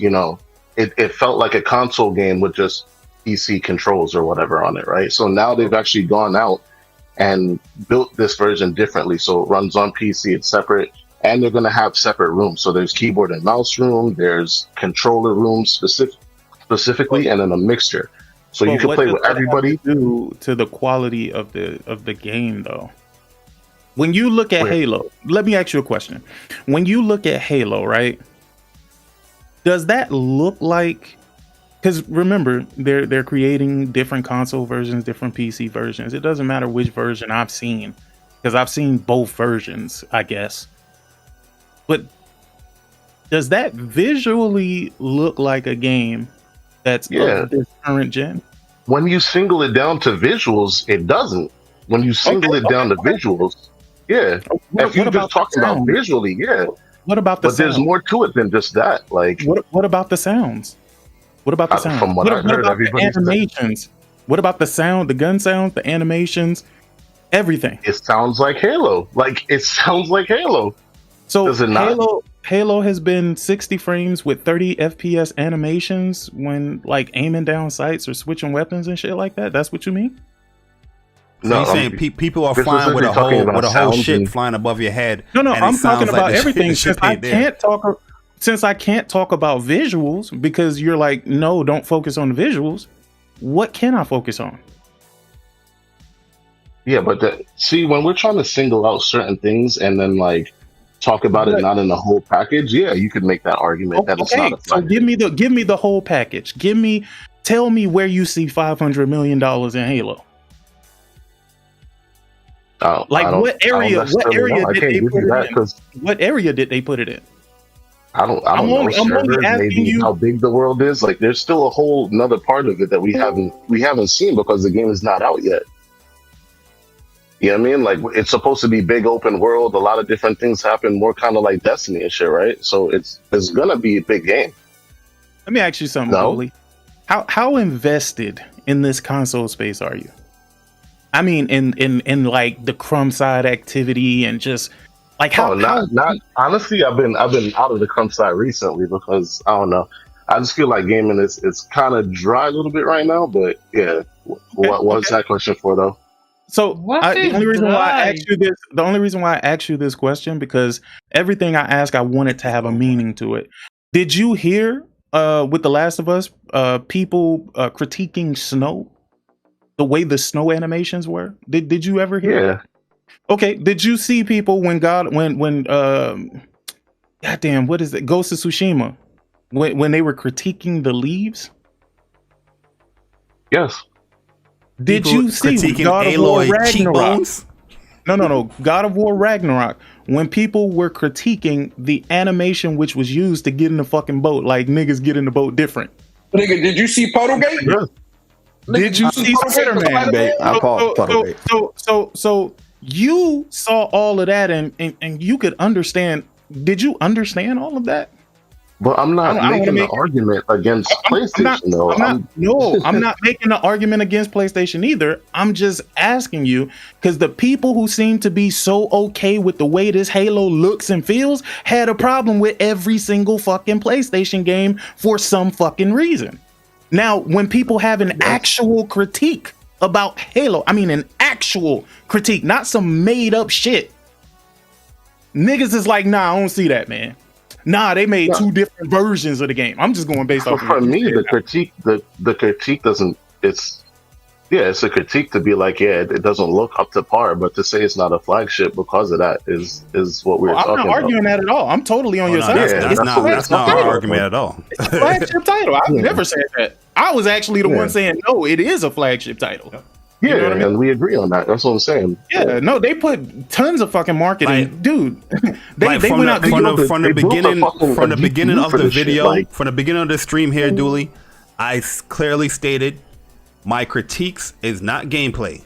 it felt like a console game with just PC controls or whatever on it, right? So now they've actually gone out and built this version differently. So it runs on PC, it's separate. And they're going to have separate rooms. So there's keyboard and mouse room, there's controller room specifically, and then a mixture. So you can play with everybody. Do to the quality of the game, though. When you look at Halo, let me ask you a question. When you look at Halo, right? Does that look like? Because remember, they're creating different console versions, different PC versions. It doesn't matter which version I've seen, because I've seen both versions, I guess. But does that visually look like a game that's of this current gen? When you single it down to visuals, it doesn't. When you single it down to visuals, yeah. If you're just talking about visually, yeah. What about the sound? There's more to it than just that. Like, what about the sounds? What about the sound? From what I heard, everybody animations. What about the sound, the gun sounds, the animations, everything? It sounds like Halo. So does it not? Halo has been 60 frames with 30 FPS animations when, like, aiming down sights or switching weapons and shit like that. That's what you mean? So No, you're saying people are this flying with a talking about whole sounds ship and- flying above your head. No, and it I'm talking sounds like about the everything. ship Since I ain't there. can't talk, since I can't talk about visuals because you're like, no, don't focus on the visuals. What can I focus on? Yeah, but see, when we're trying to single out certain things and then like talk about it But- not in the whole package, yeah, you could make that argument that it's Okay, not a so flagship. give me the whole package. Tell me where you see $500 million in Halo. Like I don't- what I don't area? What necessarily area know. I did can't they give put you that it in? 'cause What area did they put it in? I don't I'm know. only Servers, asking maybe you- how big the world is. Like, there's still a whole another part of it that we haven't seen because the game is not out yet. You know what I mean? Like, it's supposed to be big open world. A lot of different things happen, more kind of like Destiny and shit, right? So it's gonna be a big game. Let me ask you something, No? Goalie. How invested in this console space are you? I mean, in like the crumb side activity and just like how. Not honestly. I've been out of the crumb side recently because I don't know. I just feel like gaming is kind of dry a little bit right now. But yeah, what was that question for though? So the only reason why I asked you this question because everything I ask, I want it to have a meaning to it. Did you hear with The Last of Us people critiquing snow, the way the snow animations were? Did you ever hear? Yeah. Okay. Did you see people when goddamn, what is it? Ghost of Tsushima when they were critiquing the leaves? Yes. Did People you see critiquing God of War Aloy Ragnarok? cheekbones? No. God of War Ragnarok. When people were critiquing the animation which was used to get in the fucking boat, like niggas get in the boat different. Nigga, did you see Puddlegate? Yeah. Did you see Spider-Man? I call it Puddlegate. So you saw all of that and you could understand. Did you understand all of that? But I'm not I don't making wanna an argument against PlayStation though. I'm not making an argument against PlayStation either. I'm just asking you because the people who seem to be so okay with the way this Halo looks and feels had a problem with every single fucking PlayStation game for some fucking reason. Now, when people have an actual critique about Halo, I mean an actual critique, not some made up shit. Niggas is like, nah, I don't see that, man. Nah, they made two different versions of the game. I'm just going based off. For me, the critique doesn't. It's a critique to be like, it doesn't look up to par, but to say it's not a flagship because of that is what we were talking about. I'm not arguing that at all. I'm totally on your side. That's not our argument at all. It's a flagship title. I've never said that. I was actually the one saying no. It is a flagship title. Yeah, You know what I mean? and we agree on that. That's what I'm saying. Yeah, no, they put tons of fucking marketing, dude. They from went out the beginning of the video, shit, from the beginning of the stream here, Dooley, I clearly stated my critiques is not gameplay.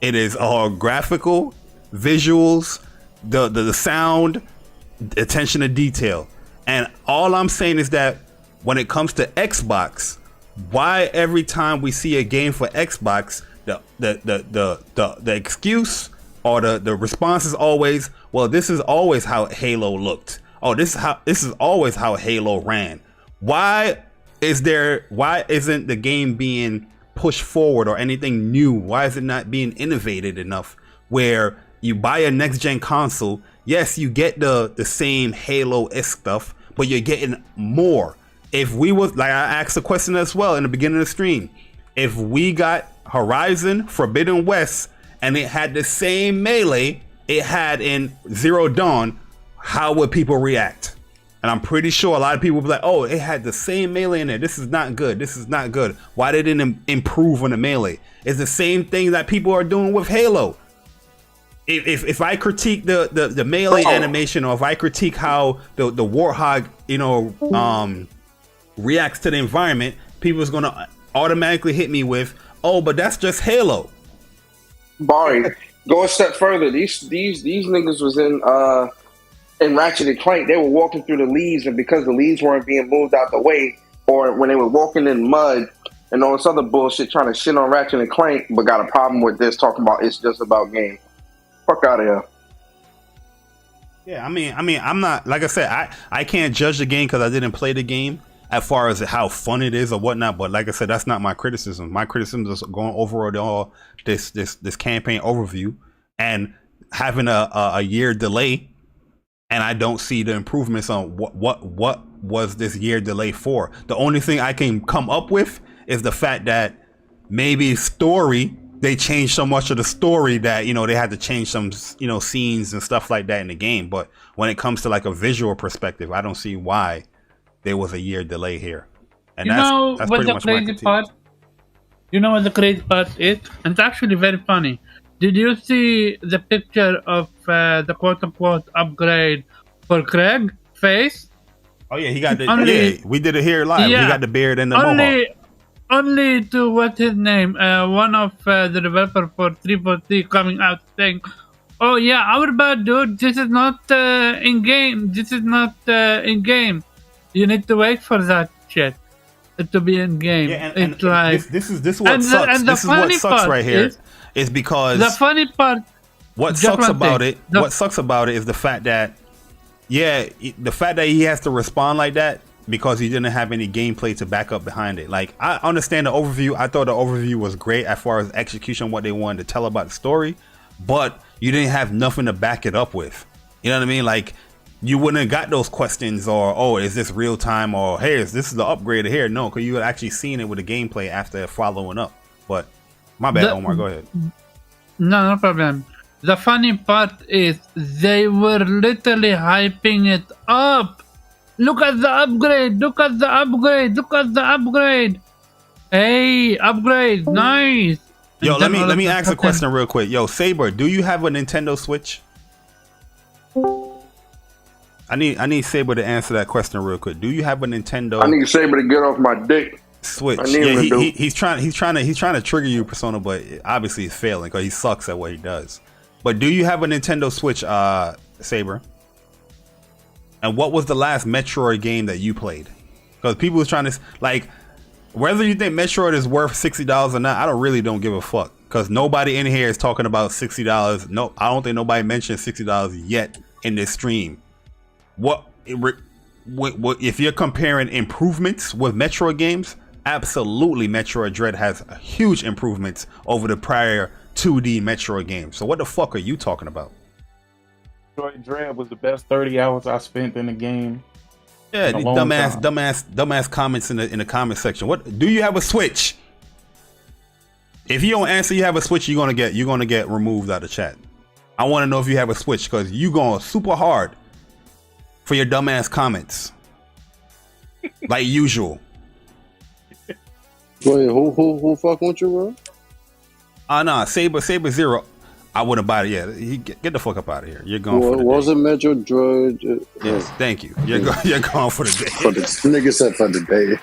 It is all graphical, visuals, the sound, attention to detail, and all I'm saying is that when it comes to Xbox, why every time we see a game for Xbox, the excuse or the response is always, well, this is always how Halo looked. Oh, this is always how Halo ran. Why isn't the game being pushed forward or anything new? Why is it not being innovated enough where you buy a next gen console, yes, you get the same Halo-esque stuff, but you're getting more. If we was, like I asked a question as well in the beginning of the stream, if we got Horizon Forbidden West and it had the same melee it had in Zero Dawn, how would people react? And I'm pretty sure a lot of people would be like, oh, it had the same melee in there. This is not good. This is not good. Why they didn't improve on the melee? It's the same thing that people are doing with Halo. If I critique the melee animation, or if I critique how the Warthog, reacts to the environment, people's gonna automatically hit me with, oh, but that's just Halo. Barry, go a step further. These niggas was in Ratchet and Clank. They were walking through the leaves, and because the leaves weren't being moved out the way, or when they were walking in mud and all this other bullshit, trying to shit on Ratchet and Clank, but got a problem with this, talking about it's just about game. Fuck out of here. Yeah, I mean, I'm not, like I said, I can't judge the game because I didn't play the game. as far as how fun it is or whatnot. But like I said, that's not my criticism. My criticism is going overall this campaign overview and having a year delay, and I don't see the improvements on what was this year delay for. The only thing I can come up with is the fact that maybe story, they changed so much of the story that, you know, they had to change some, you know, scenes and stuff like that in the game. But when it comes to like a visual perspective, I don't see why there was a year delay here. And that's pretty much my critique. You know what the crazy part is? And it's actually very funny. Did you see the picture of the quote-unquote upgrade for Craig face? Oh yeah, he got the we did it here live. Yeah, he got the beard and the mohawk. Only to what's his name? One of the developer for 343 coming out saying, "Oh yeah, our bad, dude. This is not in game. This is not in game. You need to wait for that shit to be in game." Yeah, and it's like this is what sucks. This is what sucks right here. Is because the funny part. What sucks about it? What sucks about it is the fact that, yeah, the fact that he has to respond like that because he didn't have any gameplay to back up behind it. Like, I understand the overview. I thought the overview was great as far as execution, what they wanted to tell about the story, but you didn't have nothing to back it up with. You know what I mean? Like, you wouldn't have got those questions or, oh, is this real time, or hey, this is the upgrade here? No, because you had actually seen it with the gameplay after following up. But my bad, Omar, go ahead. No problem. The funny part is they were literally hyping it up. Look at the upgrade. Look at the upgrade. Look at the upgrade. Hey, upgrade. Nice. Yo, let me ask a question real quick. Yo, Saber, do you have a Nintendo Switch? I need Saber to answer that question real quick. Do you have a Nintendo? I need Saber to get off my dick. Switch. Yeah, he's trying to trigger you, Persona, but obviously he's failing because he sucks at what he does. But do you have a Nintendo Switch, Saber? And what was the last Metroid game that you played? Because people was trying to, like, whether you think Metroid is worth $60 or not, I really don't give a fuck. Because nobody in here is talking about $60. No, I don't think nobody mentioned $60 yet in this stream. What if you're comparing improvements with Metroid games? Absolutely, Metroid Dread has huge improvements over the prior 2D Metroid games. So what the fuck are you talking about? Metroid Dread was the best 30 hours I spent in the game. Yeah, these dumbass comments in the comment section. What do you have a Switch? If you don't answer you have a Switch, you're gonna get removed out of chat. I want to know if you have a Switch because you going super hard for your dumbass comments, like usual. Wait, who fucking with you, bro? Nah, Saber Zero. I wouldn't buy it. Yeah, get the fuck up out of here. You're going for the day. Wasn't Metro Dread? Yes, thank you. You're going for the day. Nigga said for the day.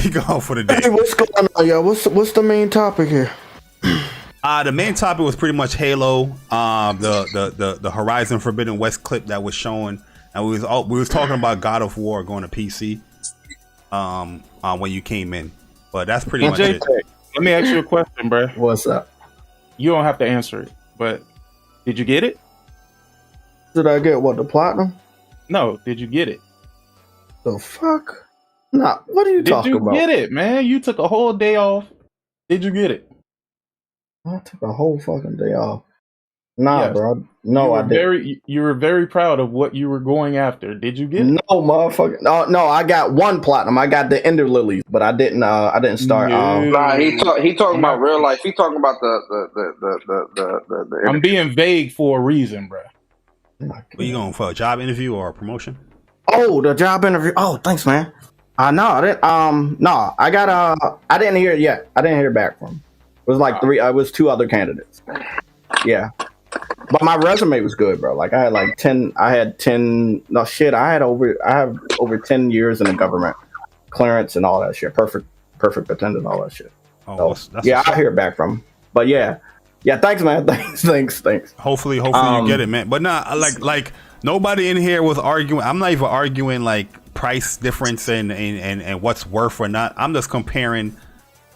You're going for the day. Hey, what's going on, y'all? What's the main topic here? The main topic was pretty much Halo. The Horizon Forbidden West clip that was showing, and we was talking about God of War going to PC. When you came in, but that's pretty much it. Let me ask you a question, bro. What's up? You don't have to answer it, but did you get it? Did I get what, the platinum? No, did you get it? The fuck? Nah, what are you talking about? Did you get it, man? You took a whole day off. Did you get it? I took a whole fucking day off. Nah, yes. Bro. No, I didn't. You were very proud of what you were going after. Did you get it? No, motherfucker. No, I got one platinum. I got the Ender Lilies, but I didn't start. Nah, he talking about real life. He talking about the I'm being vague for a reason, bro. Are you going for a job interview or a promotion? Oh, the job interview. Oh, thanks, man. No, I didn't. No, I got. I didn't hear it yet. I didn't hear back from. It was like three. It was two other candidates. Yeah. But my resume was good, bro. Like I had like 10. I had 10. No shit. I have over 10 years in the government clearance and all that shit. Perfect attendance, all that shit. Oh, so, yeah, I hear back from. But yeah. Thanks, man. Thanks. Hopefully you get it, man. But nah, like nobody in here was arguing. I'm not even arguing like price difference and what's worth or not. I'm just comparing.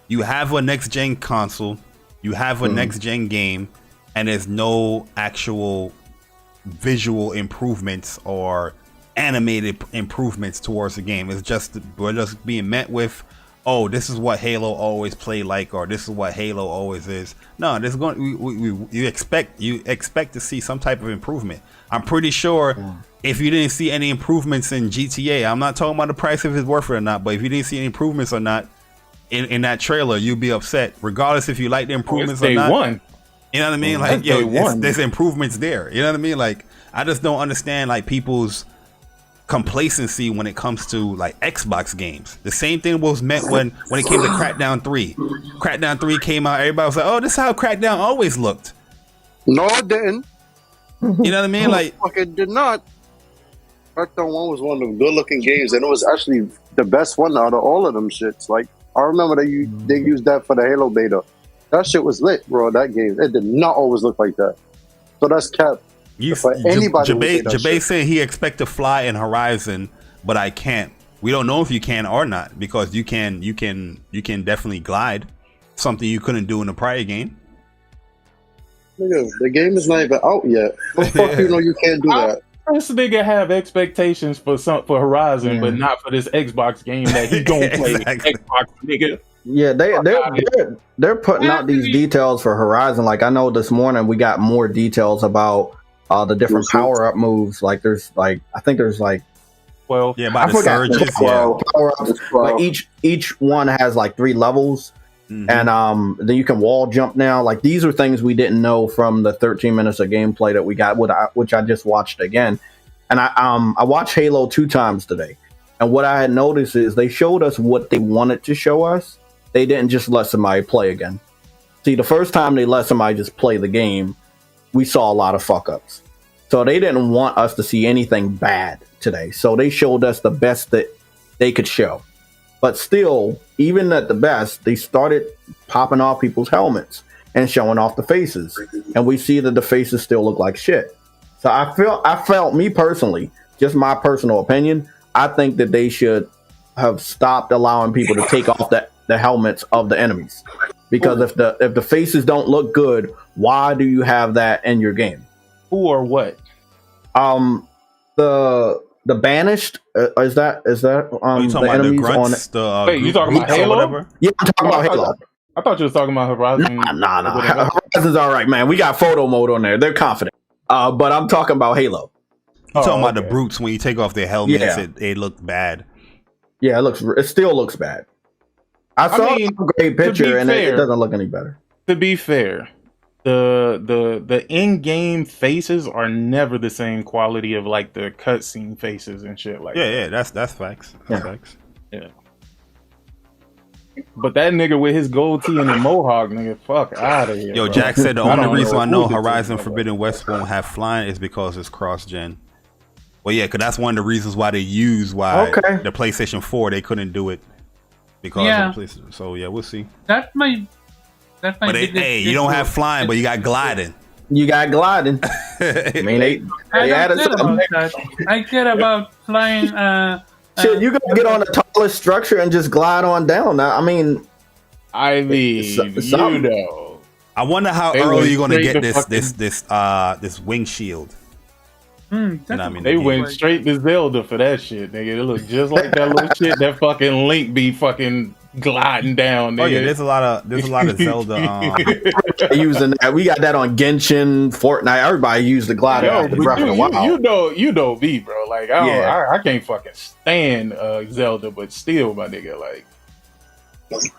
You have a next gen console. You have a next gen game. And there's no actual visual improvements or animated improvements towards the game. It's just we're just being met with, oh, this is what Halo always played like, or this is what Halo always is. No, there's going you expect to see some type of improvement. I'm pretty sure if you didn't see any improvements in GTA, I'm not talking about the price if it's worth it or not, but if you didn't see any improvements or not in that trailer, you'd be upset, regardless if you like the improvements or not. One. You know what I mean? Like, yo, there's improvements there. You know what I mean? Like, I just don't understand like people's complacency when it comes to like Xbox games. The same thing was meant when it came to Crackdown 3. Crackdown 3 came out, everybody was like, oh, this is how Crackdown always looked. No, it didn't. You know what I mean? Like, it did not. Crackdown 1 was one of the good looking games, and it was actually the best one out of all of them shits. Like, I remember they used that for the Halo beta. That shit was lit, bro. That game, it did not always look like that. So that's cap. Jabay said he expect to fly in Horizon, but I can't. We don't know if you can or not, because you can definitely glide, something you couldn't do in the prior game. Nigga, the game is not even out yet. How the fuck you know you can't do that? This nigga have expectations for Horizon, but not for this Xbox game that he gonna play. Xbox, nigga. Yeah, they're putting out these details for Horizon. Like, I know this morning we got more details about the different power up moves. Like, there's like, I think there's like 12. Yeah, by the surges. Power ups. Like each one has like 3 levels. And then you can wall jump now. Like, these are things we didn't know from the 13 minutes of gameplay that we got, which I just watched again. And I watched Halo 2 times today. And what I had noticed is they showed us what they wanted to show us. They didn't just let somebody play again. See, the first time they let somebody just play the game, we saw a lot of fuck ups. So they didn't want us to see anything bad today. So they showed us the best that they could show. But still, even at the best, they started popping off people's helmets and showing off the faces. And we see that the faces still look like shit. So I felt, me personally, just my personal opinion, I think that they should have stopped allowing people to take off the helmets of the enemies. Because if the faces don't look good, why do you have that in your game? Who or what? The banished is that the enemies on it? Wait, you talking about Halo? Whatever? Yeah, I'm talking about Halo. I thought you were talking about Horizon. Nah. Horizon's all right, man. We got photo mode on there. They're confident. But I'm talking about Halo. You talking about the brutes when you take off their helmets? Yeah. It looked bad. Yeah, it still looks bad. I saw a great picture, and it doesn't look any better. To be fair, the in-game faces are never the same quality of like the cutscene faces and shit like that. Yeah, that's facts. That's facts. Yeah. But that nigga with his gold tee and the mohawk, nigga, fuck out of here. Yo, bro. Jack said the only reason I know Horizon Forbidden West won't have flying is because it's cross-gen. Well, yeah, because that's one of the reasons why the PlayStation 4, they couldn't do it because of the PlayStation. So yeah, we'll see. That's my but hey, you don't have flying, but you got gliding. You got gliding. I mean, they added something. I care about flying. Shit, you can get on the tallest structure and just glide on down. I mean, you know. I wonder how early you're gonna get this wing shield. You know what I mean? They went straight to Zelda for that shit, nigga. It looked just like that little shit that fucking Link be fucking gliding down. Nigga. Oh yeah, there's a lot of Zelda using that. We got that on Genshin, Fortnite. Everybody used the glider. You know me, bro. Like I can't fucking stand Zelda, but still, my nigga, like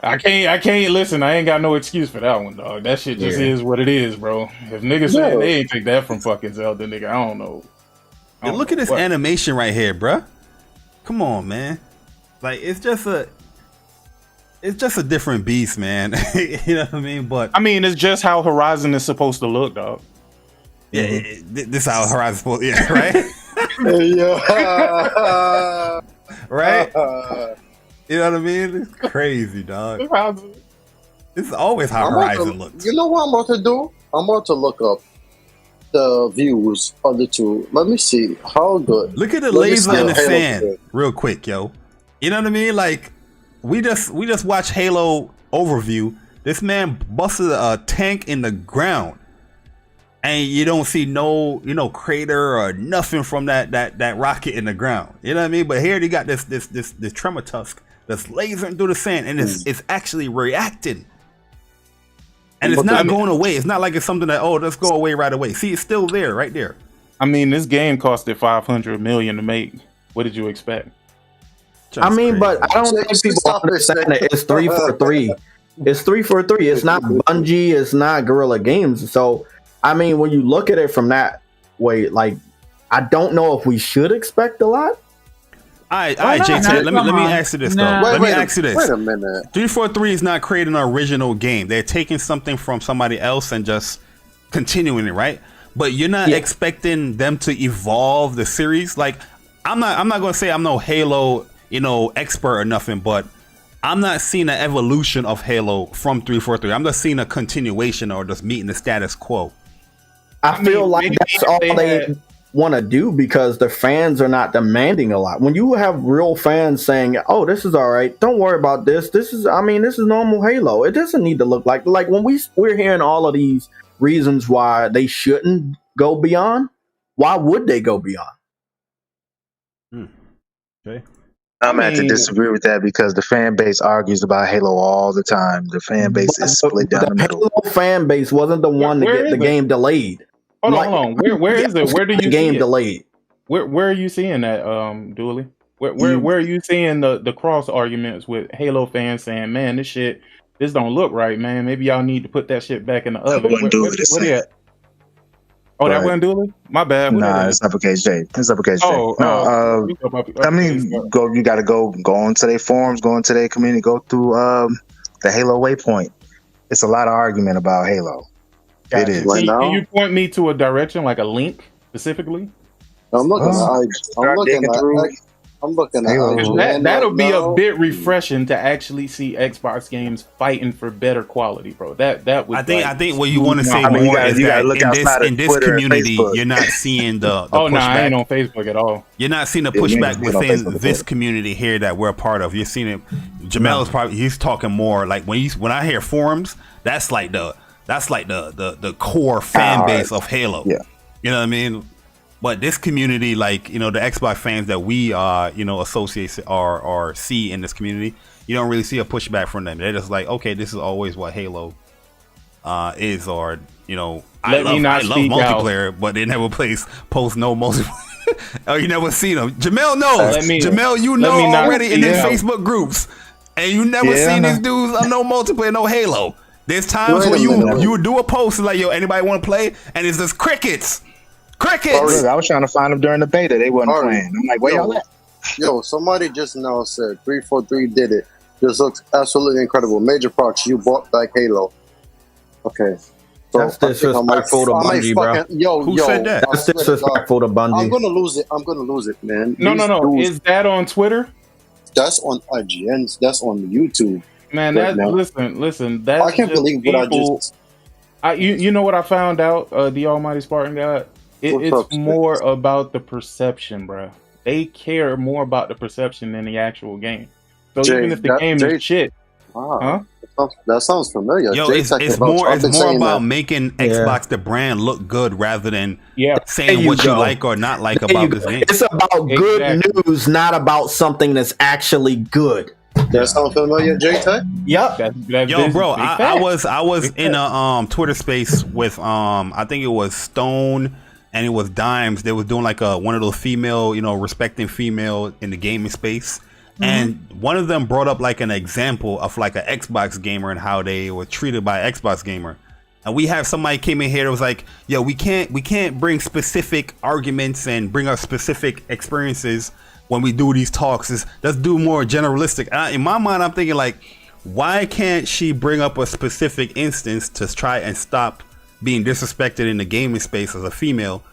I can't listen. I ain't got no excuse for that one, dog. That shit just is what it is, bro. If niggas say they ain't take that from fucking Zelda, nigga, I don't know. Yo, look at this animation right here, bruh. Come on, man. Like it's just a different beast, man. You know what I mean? But I mean, it's just how Horizon is supposed to look, dog. Yeah, this is how Horizon's supposed. Yeah, right. Right. You know what I mean? It's crazy, dog. This is always how Horizon looks. You know what I'm about to do? I'm about to look up the views of the two. Let me see how good. Look at the laser in the sand, real quick, yo. You know what I mean? Like we just watched Halo overview. This man busted a tank in the ground. and you don't see no, crater or nothing from that rocket in the ground. You know what I mean? But here they got this tremor tusk that's lasering through the sand, and it's actually reacting. And it's not going away. It's not like it's something that, let's go away right away. See, it's still there, right there. I mean, this game costed $500 million to make. What did you expect? I mean, but I don't think people understand that it's 343. It's 343. It's not Bungie. It's not Guerrilla Games. So, I mean, when you look at it from that way, like, I don't know if we should expect a lot. All right, JT, let me ask you this, though. Let me ask you this. Wait a minute. 343 is not creating an original game. They're taking something from somebody else and just continuing it, right? But you're not expecting them to evolve the series. Like, I'm not going to say I'm no Halo, expert or nothing, but I'm not seeing an evolution of Halo from 343. I'm just seeing a continuation or just meeting the status quo. I feel like that's all they want to do because the fans are not demanding a lot. When you have real fans saying, "Oh, this is all right. Don't worry about this. This is normal Halo. It doesn't need to look like when we're hearing all of these reasons why they shouldn't go beyond. Why would they go beyond?" Okay. I'm going to have to disagree with that because the fan base argues about Halo all the time. The fan base is split down the middle. The Halo fan base wasn't the one to get the game delayed. Hold on. Where is it? Where do you the game see it? delayed? Where are you seeing that, Dooley? Where are you seeing the cross arguments with Halo fans saying, "Man, this don't look right, man. Maybe y'all need to put that shit back in the oven." Where they at? Oh, that wasn't Dooley? My bad. Nah, it's up against Jay. It's up against Jay. I mean, you got to go onto their forums, go into their community, go through the Halo Waypoint. It's a lot of argument about Halo. It is. Can you point me to a direction, like a link specifically? I'm looking at that'll be a bit refreshing to actually see Xbox games fighting for better quality, bro. That would. I think what you want to say more is that in this community, you're not seeing the pushback. No, I ain't on Facebook at all. You're not seeing the pushback within this community here that we're a part of. You're seeing it. Jamel is he's talking more like when I hear forums, that's like the core fan base of Halo. Yeah. You know what I mean? But this community, like, the Xbox fans that we associate or see in this community, you don't really see a pushback from them. They're just like, okay, this is always what Halo is, or I love multiplayer, but they never post no multiplayer. Oh, you never seen them. Jamel knows. Jamel, already in these Facebook groups, and you never seen these dudes on no multiplayer, no Halo. There's times where you would do a post like, yo, anybody want to play? And it's just crickets. I was trying to find them during the beta. They wasn't playing. I'm like, where y'all at? Yo, somebody just now said 343 did it. This looks absolutely incredible. Major Prox, you bought back Halo. Okay. So that's disrespectful to Bungie, bro. Who said that? That's disrespectful to Bungie. I'm gonna lose it, man. No. Is that on Twitter? That's on IGN. That's on YouTube. Man, listen. That's I can't believe what I just. You know what I found out? The Almighty Spartan God. It's more about the perception, bro. They care more about the perception than the actual game. So even if the game is shit, that sounds familiar. Yo, it's more about making Xbox the brand look good rather than saying what you like or not like about this game. It's about good news, not about something that's actually good. That sound familiar, J-Tech? Yep. Yo, bro, I was in a Twitter space with I think it was Stone and it was Dimes. They was doing like one of those female, respecting female in the gaming space. Mm-hmm. And one of them brought up like an example of like an Xbox gamer and how they were treated by an Xbox gamer. And we have somebody came in here that was like, yo, we can't bring specific arguments and bring up specific experiences when we do these talks. Let's do more generalistic. In my mind, I'm thinking like, why can't she bring up a specific instance to try and stop being disrespected in the gaming space as a female?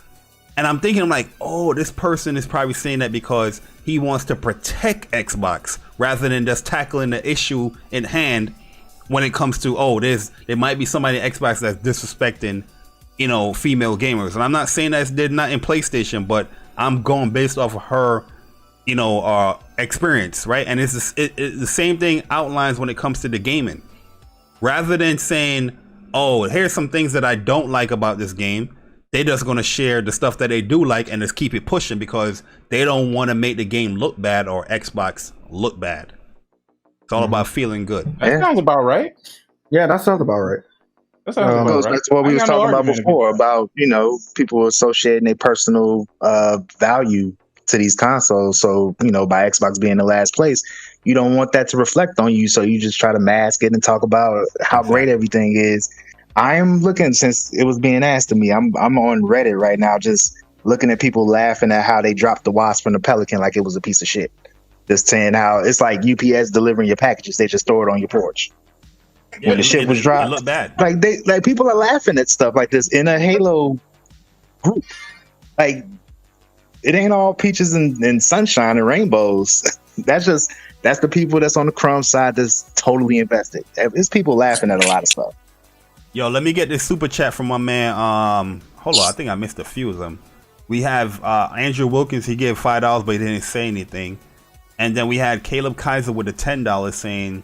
And I'm thinking, I'm like, oh, this person is probably saying that because he wants to protect Xbox rather than just tackling the issue in hand when it comes to, there might be somebody at Xbox that's disrespecting, female gamers. And I'm not saying that they're not in PlayStation, but I'm going based off of her, experience, right? And it's the same thing outlines when it comes to the gaming. Rather than saying, oh, here's some things that I don't like about this game, They just gonna share the stuff that they do like and just keep it pushing because they don't want to make the game look bad or Xbox look bad. It's all about feeling good. That sounds about right. Yeah, that sounds about right. That sounds about Goes right. back to what we was talking about before about people associating their personal value to these consoles. So by Xbox being the last place, you don't want that to reflect on you. So you just try to mask it and talk about how great everything is. I am looking, since it was being asked to me, I'm on Reddit right now, just looking at people laughing at how they dropped the Wasp from the Pelican like it was a piece of shit. Just saying how it's like UPS delivering your packages; they just throw it on your porch. Yeah, when the shit was dropped, it looked bad. Like people are laughing at stuff like this in a Halo group. Like it ain't all peaches and sunshine and rainbows. That's the people that's on the crumb side that's totally invested. It's people laughing at a lot of stuff. Yo, let me get this super chat from my man. Hold on, I think I missed a few of them. We have Andrew Wilkins. He gave $5, but he didn't say anything. And then we had Caleb Kaiser with the $10 saying,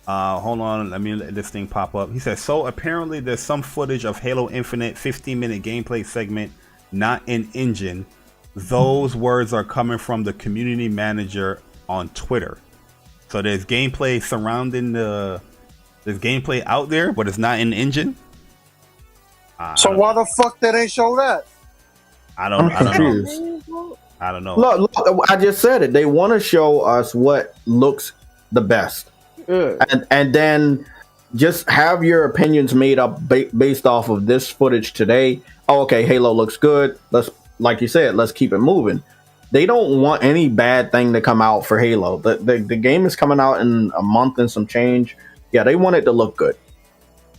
hold on, let me let this thing pop up. He says, so apparently there's some footage of Halo Infinite 15-minute gameplay segment not in engine. Those words are coming from the community manager on Twitter. So there's gameplay surrounding there's gameplay out there, but it's not in engine. So why the fuck they ain't show that? I don't confused. know. I don't know. Look, I just said it. They want to show us what looks the best, and then just have your opinions made up based off of this footage today. Oh, okay, Halo looks good. Like you said, let's keep it moving. They don't want any bad thing to come out for Halo. The game is coming out in a month and some change. Yeah, they want it to look good.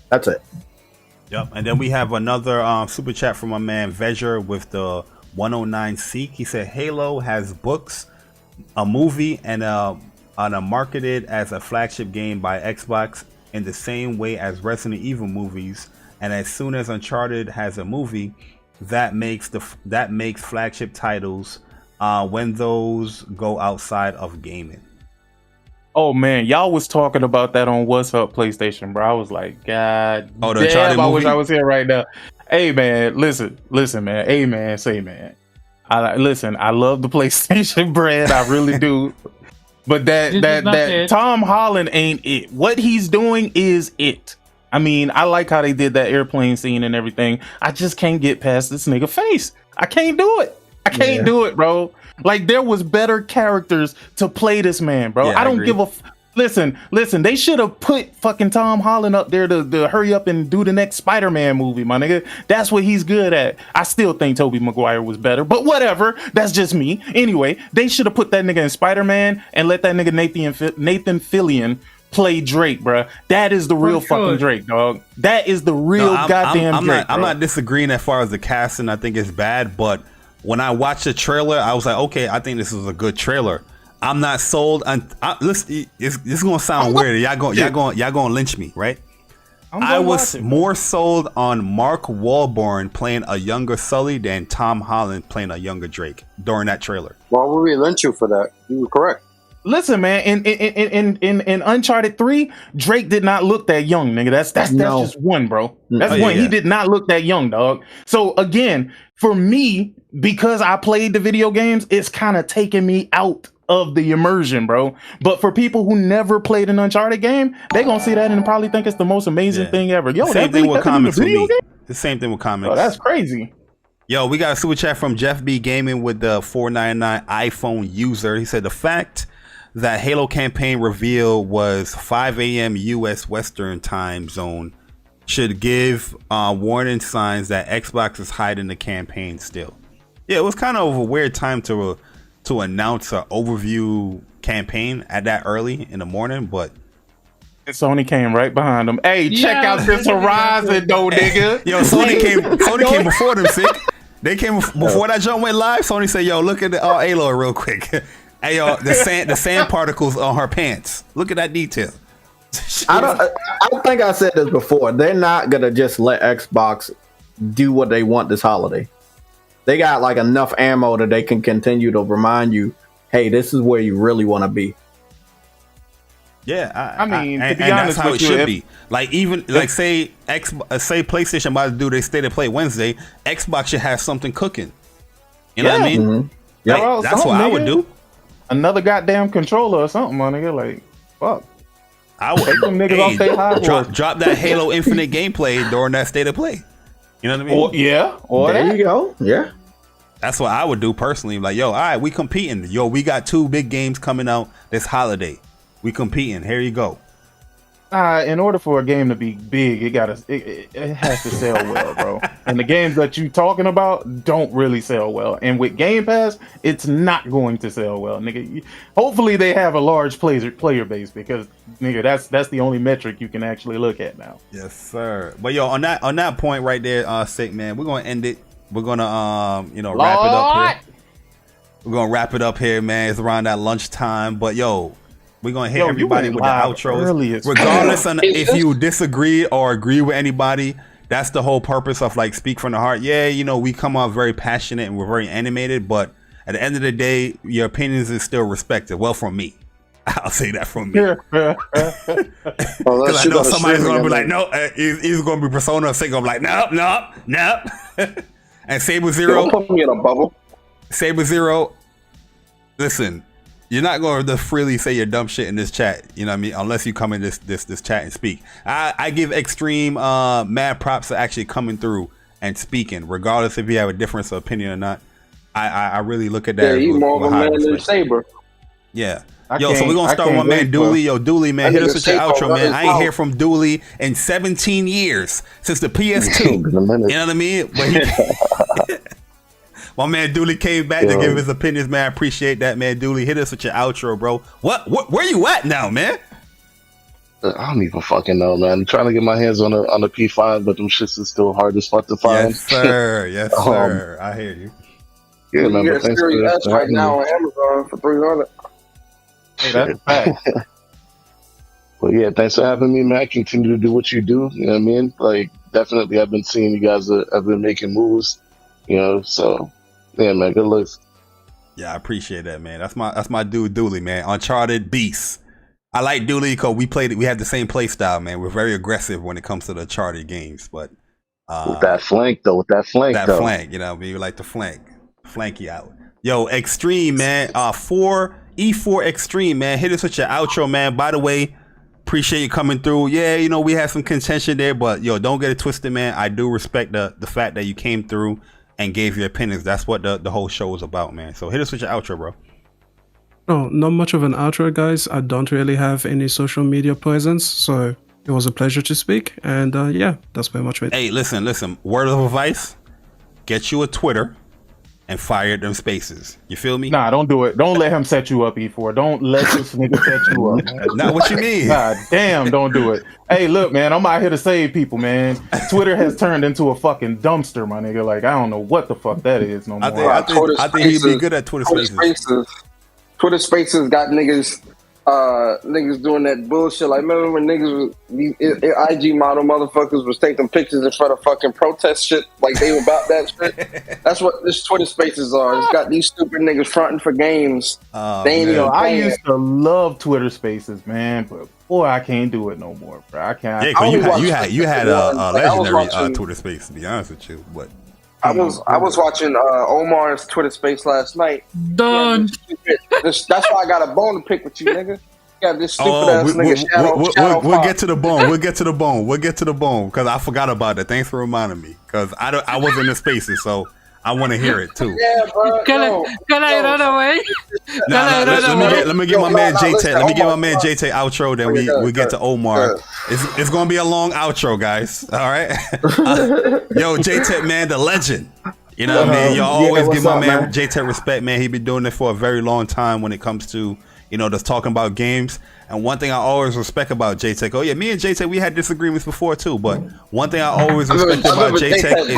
That's it. Yep. And then we have another super chat from my man Veger with the 109 Seek. He said Halo has books, a movie, and a marketed as a flagship game by Xbox in the same way as Resident Evil movies. And as soon as Uncharted has a movie, that makes flagship titles when those go outside of gaming. Oh man, y'all was talking about that on What's Up PlayStation, bro. I was like, God the damn, Uncharted I movie? wish I was here right now. Hey man, listen, man. Hey man, say man. I love the PlayStation brand, I really do. But that Tom Holland ain't it. What he's doing is it. I mean, I like how they did that airplane scene and everything. I just can't get past this nigga face. I can't do it. I can't do it, bro. Like there was better characters to play this man, bro. Yeah, I don't give a listen. They should have put fucking Tom Holland up there to hurry up and do the next Spider-Man movie, my nigga. That's what he's good at. I still think Tobey Maguire was better, but whatever. That's just me. Anyway, they should have put that nigga in Spider-Man and let that nigga Nathan Fillion play Drake, bro. That is the real fucking Drake, dog. That is the real goddamn Drake. I'm not disagreeing as far as the casting. I think it's bad, but when I watched the trailer, I was like, okay, I think this is a good trailer. I'm not sold. Listen, it's gonna sound weird. Y'all gonna lynch me, right? I was more sold on Mark Wahlberg playing a younger Sully than Tom Holland playing a younger Drake during that trailer. Why would we lynch you for that? You were correct. Listen, man, in Uncharted 3, Drake did not look that young, nigga. That's just one, bro. That's one. Yeah. He did not look that young, dog. So again, for me, because I played the video games, it's kind of taking me out of the immersion, bro. But for people who never played an Uncharted game, they gonna see that and probably think it's the most amazing thing ever. Yo, Same thing with comics with me. The same thing with comics. Oh, that's crazy. Yo, we got a super chat from Jeff B Gaming with the 499 iPhone user. He said the fact that Halo campaign reveal was 5 a.m. U.S. Western time zone should give warning signs that Xbox is hiding the campaign still. Yeah, it was kind of a weird time to announce an overview campaign at that early in the morning, but Sony came right behind them. Hey, check out this Horizon though, nigga. Yo, Sony came before them, sick. They came before that jump went live. Sony said, "Yo, look at the Aloy real quick. Hey, yo, the sand particles on her pants. Look at that detail." I don't think I said this before. They're not gonna just let Xbox do what they want this holiday. They got like enough ammo that they can continue to remind you, "Hey, this is where you really want to be." Yeah, I mean, to be and honest that's how it with you, should if- be. Like even like say PlayStation about to do their state of play Wednesday, Xbox should have something cooking. You know what I mean? Yeah, Like, well, that's something, what I would nigga. do. Another goddamn controller or something, my nigga. Like, fuck. I would Take them niggas off their high horse. drop that Halo Infinite gameplay during that state of play. You know what I mean? Or, yeah. Or There that. you go. Yeah. That's what I would do personally. Like, yo, all right, we competing. Yo, we got 2 big games coming out this holiday. We competing. Here you go. In order for a game to be big, it has to sell well, bro. And the games that you talking about don't really sell well. And with Game Pass, it's not going to sell well, nigga. Hopefully, they have a large player base because, nigga, that's the only metric you can actually look at now. Yes, sir. But yo, on that point right there, sick man, we're gonna end it. We're gonna wrap it up here. We're gonna wrap it up here, man. It's around that lunchtime. But yo, we're gonna hit everybody with the outros. Regardless of if you disagree or agree with anybody, that's the whole purpose of like Speak from the Heart. Yeah, we come off very passionate and we're very animated, but at the end of the day, your opinions is still respected. Well, from me. I'll say that from me. Because I know somebody's gonna be like, no, he's gonna be Persona 6. I'm like, nope. And Saber Zero, Don't put me in a bubble. Saber Zero, listen, you're not going to freely say your dumb shit in this chat, you know what I mean, unless you come in this chat and speak. I give extreme mad props to actually coming through and speaking, regardless if you have a difference of opinion or not. I really look at that. Yeah, he's more of a man than Saber. Yeah. So we're going to start with my man Dooley. Yo, Dooley, man, hit us with your outro, man. I ain't hear from Dooley in 17 years, since the PS2. You know what I mean? But my man Dooley came back to give his opinions, man. I appreciate that, man. Dooley, hit us with your outro, bro. Where you at now, man? I don't even fucking know, man. I'm trying to get my hands on the P5, but them shits is still hard as fuck to find. Yes, sir. Yes, sir. I hear you. Yeah, You man. get But a thanks Series S for right having now me. on Amazon for $300. Hey, that's a fact. Well, yeah, thanks for having me, man. Continue to do what you do. You know what I mean? Like, definitely, I've been seeing you guys have been making moves. So yeah, man. Good looks. Yeah, I appreciate that, man. That's my dude Dooley, man. Uncharted Beast. I like Dooley because we have the same play style, man. We're very aggressive when it comes to the Uncharted games, but With that flank, though. flank, we like to flank you out. Yo, Extreme, man. 4E4 Extreme, man. Hit us with your outro, man. By the way, appreciate you coming through. Yeah, we had some contention there, but yo, don't get it twisted, man. I do respect the fact that you came through and gave your opinions. That's what the whole show is about, man. So hit us with your outro, bro. Oh, not much of an outro, guys. I don't really have any social media presence, so it was a pleasure to speak. And yeah, that's pretty much it. Hey, listen. Word of advice: get you a Twitter and fire them spaces. You feel me? Nah, don't do it. Don't let him set you up, E4. Don't let this nigga set you up, man. Not what you mean. God damn, don't do it. Hey, look, man, I'm out here to save people, man. Twitter has turned into a fucking dumpster, my nigga. Like, I don't know what the fuck that is no more. I think he'd be good at Twitter spaces. Twitter Spaces got niggas doing that bullshit. Like, remember when niggas IG model motherfuckers was taking pictures in front of fucking protest shit, like they were about that shit? That's what this Twitter Spaces are. It's got these stupid niggas fronting for games. They ain't even I playing. used to love Twitter Spaces, man, but boy, I can't do it no more, bro. I can't. Yeah, 'cause you had a legendary watching- Twitter space, to be honest with you. But I was watching Omar's Twitter space last night. Done. That's why I got a bone to pick with you, nigga. You got this stupid ass nigga. We'll get to the bone. We'll get to the bone because I forgot about that. Thanks for reminding me because I was in the spaces, so I want to hear it too. Yeah, bro. Can I run away? Let me get my man J-Tech. Let me get my man J-Tech outro. Then we get to Omar. It's gonna be a long outro, guys. All right. Yo, J-Tech, man, the legend. You know what I mean? Y'all always give my man J-Tech respect, man. He been doing it for a very long time when it comes to just talking about games. And one thing I always respect about J-Tech, me and J-Tech, we had disagreements before too, but one thing I always respect about J-Tech is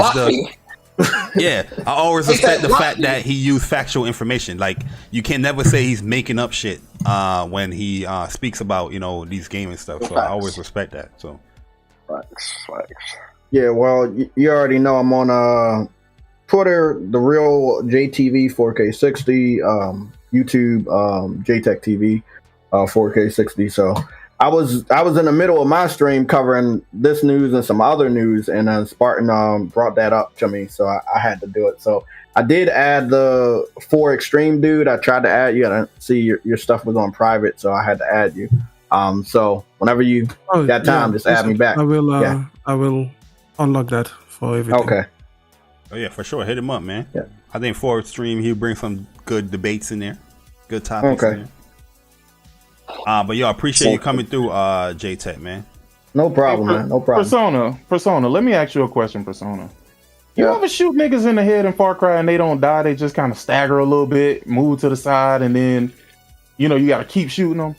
I always respect the fact that he used factual information. Like, you can never say he's making up shit when he speaks about these gaming stuff. So I always respect that. So Yeah, well, you already know I'm on Twitter, the real JTV 4K60, YouTube, JTech TV 4K60. So I was in the middle of my stream covering this news and some other news, and Spartan brought that up to me, so I had to do it. So I did add the 4 Extreme dude. I tried to add you. I didn't see your stuff was on private, so I had to add you. So whenever you got time, just add me back. I will unlock that for everything. Okay. Oh yeah, for sure. Hit him up, man. Yeah. I think for Extreme, he'll bring some good debates in there, good topics in there. But yo, I appreciate you coming through, J-Tech, man. No problem, man. No problem. Persona. Let me ask you a question, Persona. You ever shoot niggas in the head in Far Cry and they don't die? They just kind of stagger a little bit, move to the side, and then you got to keep shooting them.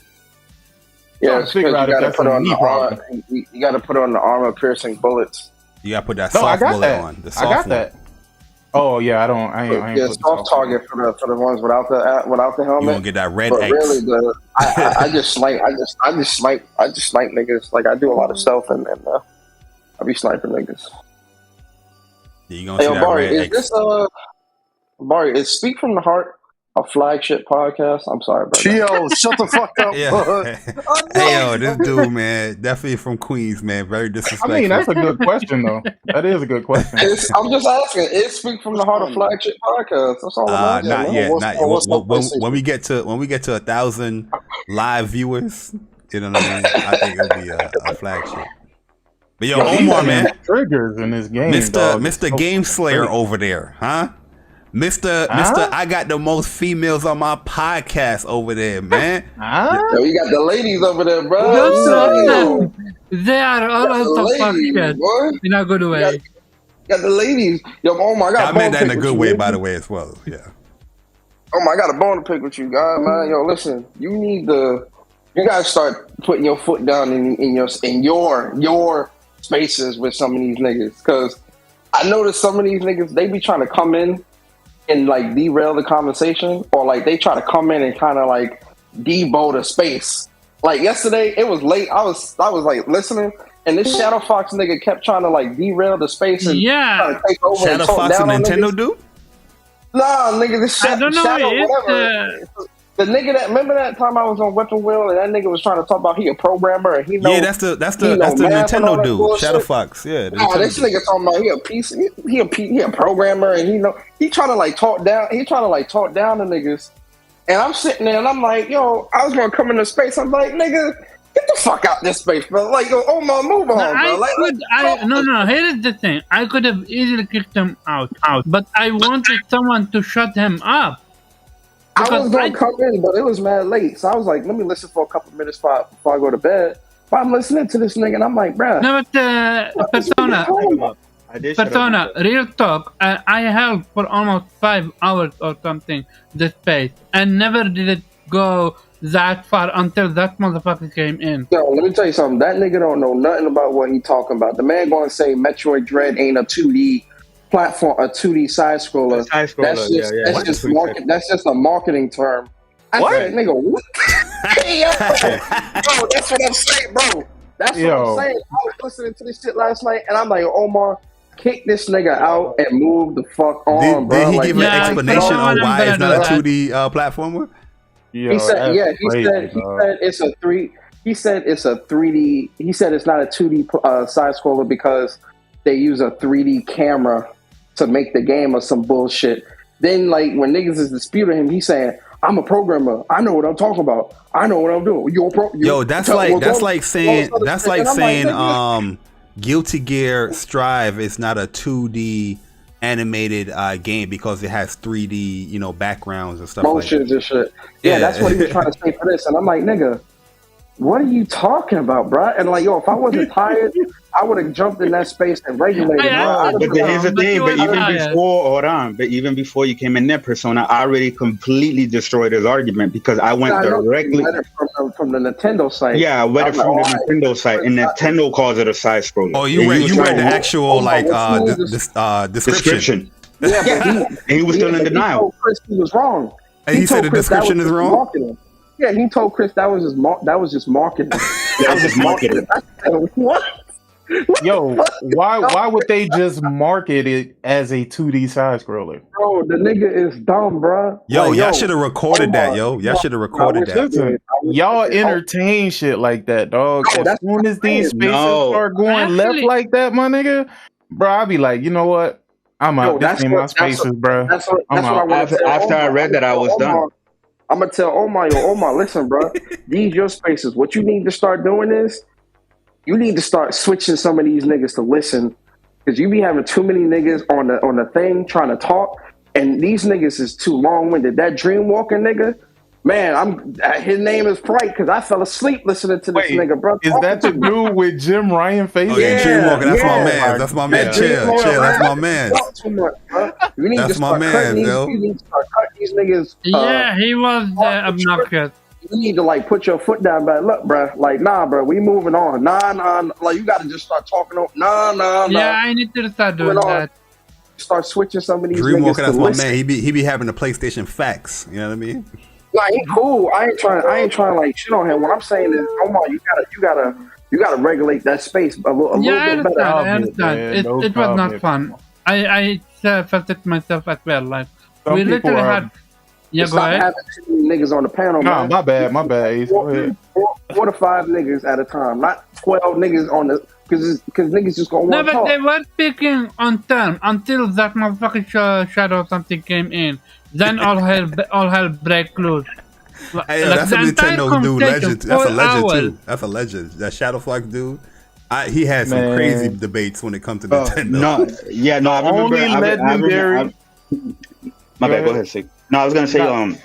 Yeah, it's because you got to put on the armor. You got to put on the armor-piercing bullets. You got to put that soft bullet on. The soft I got that. Oh yeah, I ain't soft target for the ones without the helmet. You won't get that red but X. Really, I just snipe niggas. Like I do a lot of stuff and I be sniping niggas. Yeah, you gonna see that Barry, red is X. this Barry? Is Speak from the Heart a flagship podcast? I'm sorry, bro. Yo, shut the fuck up. Yeah. Hey, yo, this dude, man, definitely from Queens, man. Very disrespectful. I mean, that's a good question, though. That is a good question. I'm just asking. Is Speak from the Heart a flagship podcast? That's all I'm asking. Not yet. When we get to 1,000 live viewers, you know what I mean? I think it'll be a flagship. But yo, Omar, man, triggers in this game, Mr. Game Slayer over there, huh? Mr. I got the most females on my podcast over there, man. Yo, you got the ladies over there, bro. Don't stop them. They are all out of pocket in a good way. You got the ladies. Yo, Omar, I got I meant that in a good way, by the way, as well. Yeah. Omar, I got a bone to pick with you, guys, man. Yo, listen, you gotta start putting your foot down in your spaces with some of these niggas, because I noticed some of these niggas, they be trying to come in and like derail the conversation, or like they try to come in and kind of like debo the space. Like yesterday, it was late. I was like listening, and this Shadow Fox nigga kept trying to like derail the space and try to take over. Shadow Fox and Nintendo dude? Nah, nigga, this I don't know, Shadow whatever. The nigga that remember that time I was on Weapon Wheel and that nigga was trying to talk about he a programmer and he know. Yeah, that's the Nintendo dude, bullshit. Shadow Fox. Yeah. Nah, this nigga talking about he a programmer and he trying to like talk down. He trying to like talk down the niggas. And I'm sitting there and I'm like, yo, I was gonna come into space. I'm like, nigga, get the fuck out this space, bro. Like, yo, Omar, move on, bro. No. Here is the thing. I could have easily kicked him out, but I wanted someone to shut him up. I was gonna come in, but it was mad late, so I was like, let me listen for a couple minutes before I go to bed. But I'm listening to this nigga, and I'm like, bruh. No, but Persona, real talk. I held for almost 5 hours or something this space, and never did it go that far until that motherfucker came in. Yo, let me tell you something. That nigga don't know nothing about what he talking about. The man gonna say Metroid Dread ain't a 2D platform, a 2D side scroller. That's just a marketing term. I said, nigga, what? Hey, yo, bro, that's what I'm saying, bro. That's what I'm saying. I was listening to this shit last night, and I'm like, Omar, kick this nigga out and move the fuck on, bro. Did he give an explanation on why it's not a 2D platformer? He said it's a 3D. He said it's a 3D. He said it's not a 2D side scroller because they use a 3D camera to make the game or some bullshit. Then, like, when niggas is disputing him, he's saying, I'm a programmer. I know what I'm talking about. I know what I'm doing. That's like saying Guilty Gear Strive is not a 2D animated game because it has 3D, backgrounds and stuff motions and shit. Yeah, that's what he was trying to say for this. And I'm like, nigga, what are you talking about, bro? And like, yo, if I wasn't tired, I would have jumped in that space and regulated. But here's the thing. But even before you came in there, Persona, I already completely destroyed his argument because I went directly from the Nintendo site. Yeah, I read it from the Nintendo site, and Nintendo calls it a side scroller. Oh, you read the actual description. Yeah, but he was still in denial. He told Chris he was wrong. And he said the description is wrong. Marketing. Yeah, he told Chris that was just marketing. That was just marketing. What? Yo, why would they just market it as a 2D side scroller? Bro, the nigga is dumb, bro. Yo, Like, y'all should have recorded that, yo. Y'all should have recorded that. Listen, y'all entertain shit like that, dog. No, As that's soon as these spaces No. start going left like that, my nigga, bro, I'll be like, you know what? I'm out. This ain't my spaces, bro. That's what I'm I out. want to tell After I Omar. read that, I was done. I'm gonna tell Omar, listen, bro. These your spaces. What you need to start doing is you need to start switching some of these niggas to listen, because you be having too many niggas on the thing trying to talk, and these niggas is too long winded. That Dreamwalker nigga, man, his name is Bright because I fell asleep listening to this nigga, bro. Is that the dude with Jim Ryan face? Oh yeah, Dreamwalker. That's my man. That's my man. Chill. That's my man. Too much, bro. You need That's to my start man, cutting yo. you need to start cutting these niggas. Yeah, he was obnoxious. You need to like put your foot down, but look, bro, like nah, bro, we moving on. Nah, like you got to just start talking. Nah. Yeah, I need to start doing that. Start switching some of these Dreamwalker, niggas that's to my listen. man. He be having the PlayStation facts. You know what I mean? Nah, he cool. I ain't trying to like shit on him. What I'm saying is, Omar, you gotta regulate that space a little Yeah, bit better. I understand. It was not fun. I felt it myself as well. Like Some we people literally are- had. Yeah, go Stop ahead. having too many niggas on the panel, Nah, man. my bad. Ace. Go ahead. 4 to 5 niggas at a time, not 12 niggas on the because niggas just gonna No, want to but talk. they were speaking on time until that motherfucking shadow something came in. Then all hell break loose. Hey, Like, that's the a entire Nintendo dude. conversation, Legend. That's a 4 legend hours. too. That's a legend. That Shadowflux dude. He had some Man. crazy debates when it comes to Nintendo. No, I remember. Only legendary. My bad. Go ahead, Sig. No, I was gonna say. No,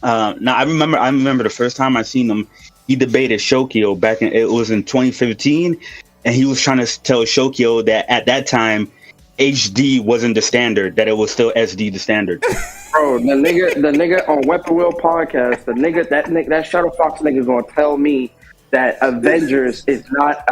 I remember the first time I seen him. He debated Shokyo back in. It was in 2015, and he was trying to tell Shokyo that at that time, HD wasn't the standard. That it was still SD the standard. Bro, the nigga on Weapon Wheel podcast, that Shadow Fox nigga gonna tell me that Avengers is not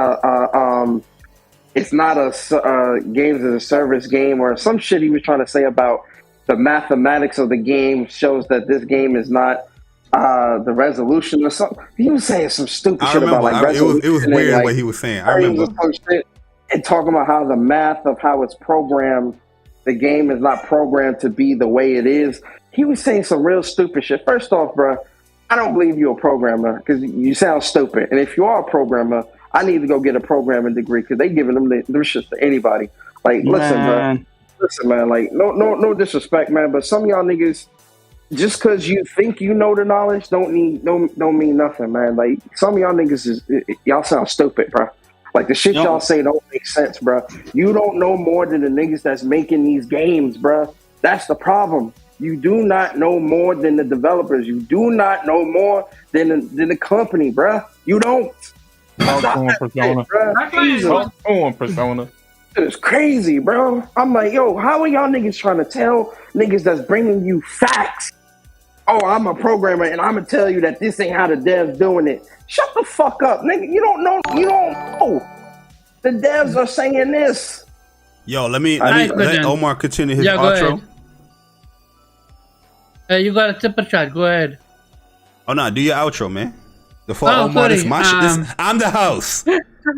it's not a games as a service game or some shit he was trying to say about the mathematics of the game shows that this game is not the resolution or something. He was saying some stupid I shit about remember. like resolution. It was and, weird like, what he was saying. I remember. some shit and talking about how the math of how it's programmed, the game is not programmed to be the way it is. He was saying some real stupid shit. First off, bro, I don't believe you're a programmer because you sound stupid. And if you are a programmer, I need to go get a programming degree because they giving them shit to anybody. Like, listen, man. Like, no disrespect, man, but some of y'all niggas, just because you think you know the knowledge, don't mean nothing, man. Like, some of y'all niggas y'all sound stupid, bro. Like the shit y'all say don't make sense, bro. You don't know more than the niggas that's making these games, bro. That's the problem. You do not know more than the developers. You do not know more than the company, bro. You don't. Persona. It's crazy, bro. I'm like, yo, how are y'all niggas trying to tell niggas that's bringing you facts? Oh, I'm a programmer and I'm gonna tell you that this ain't how the devs doing it. Shut the fuck up, nigga. You don't know. The devs are saying this. Yo, let Omar continue his go outro. ahead. You got a super chat. Go ahead. Oh no, do your outro, man. Before Omar, this my shit. I'm the host.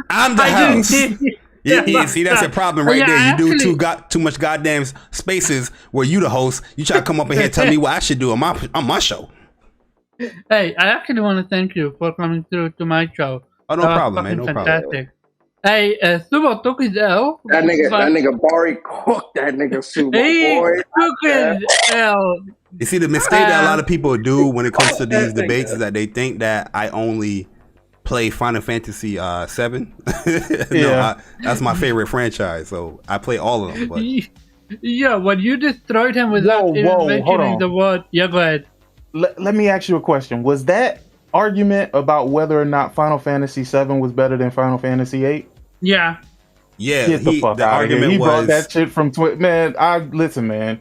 I'm the host. Yeah, see, that's a problem right there. You do too much goddamn spaces where you the host. You try to come up in here and tell me what I should do on my show. Hey, I actually want to thank you for coming through to my show. Oh, no problem, man. No fantastic. Hey, Subo took his L. That nigga Bari cooked that nigga Subo. He boy. took his L. You see, the mistake that a lot of people do when it comes to these debates is that they think that I only play Final Fantasy 7. That's my favorite franchise, so I play all of them. But yeah, when you destroyed him without even mentioning the word, yeah, go ahead. Let me ask you a question. Was that argument about whether or not Final Fantasy 7 was better than Final Fantasy 8? Yeah. Yeah, Get the fuck out of here. He brought that shit from man. Listen, man.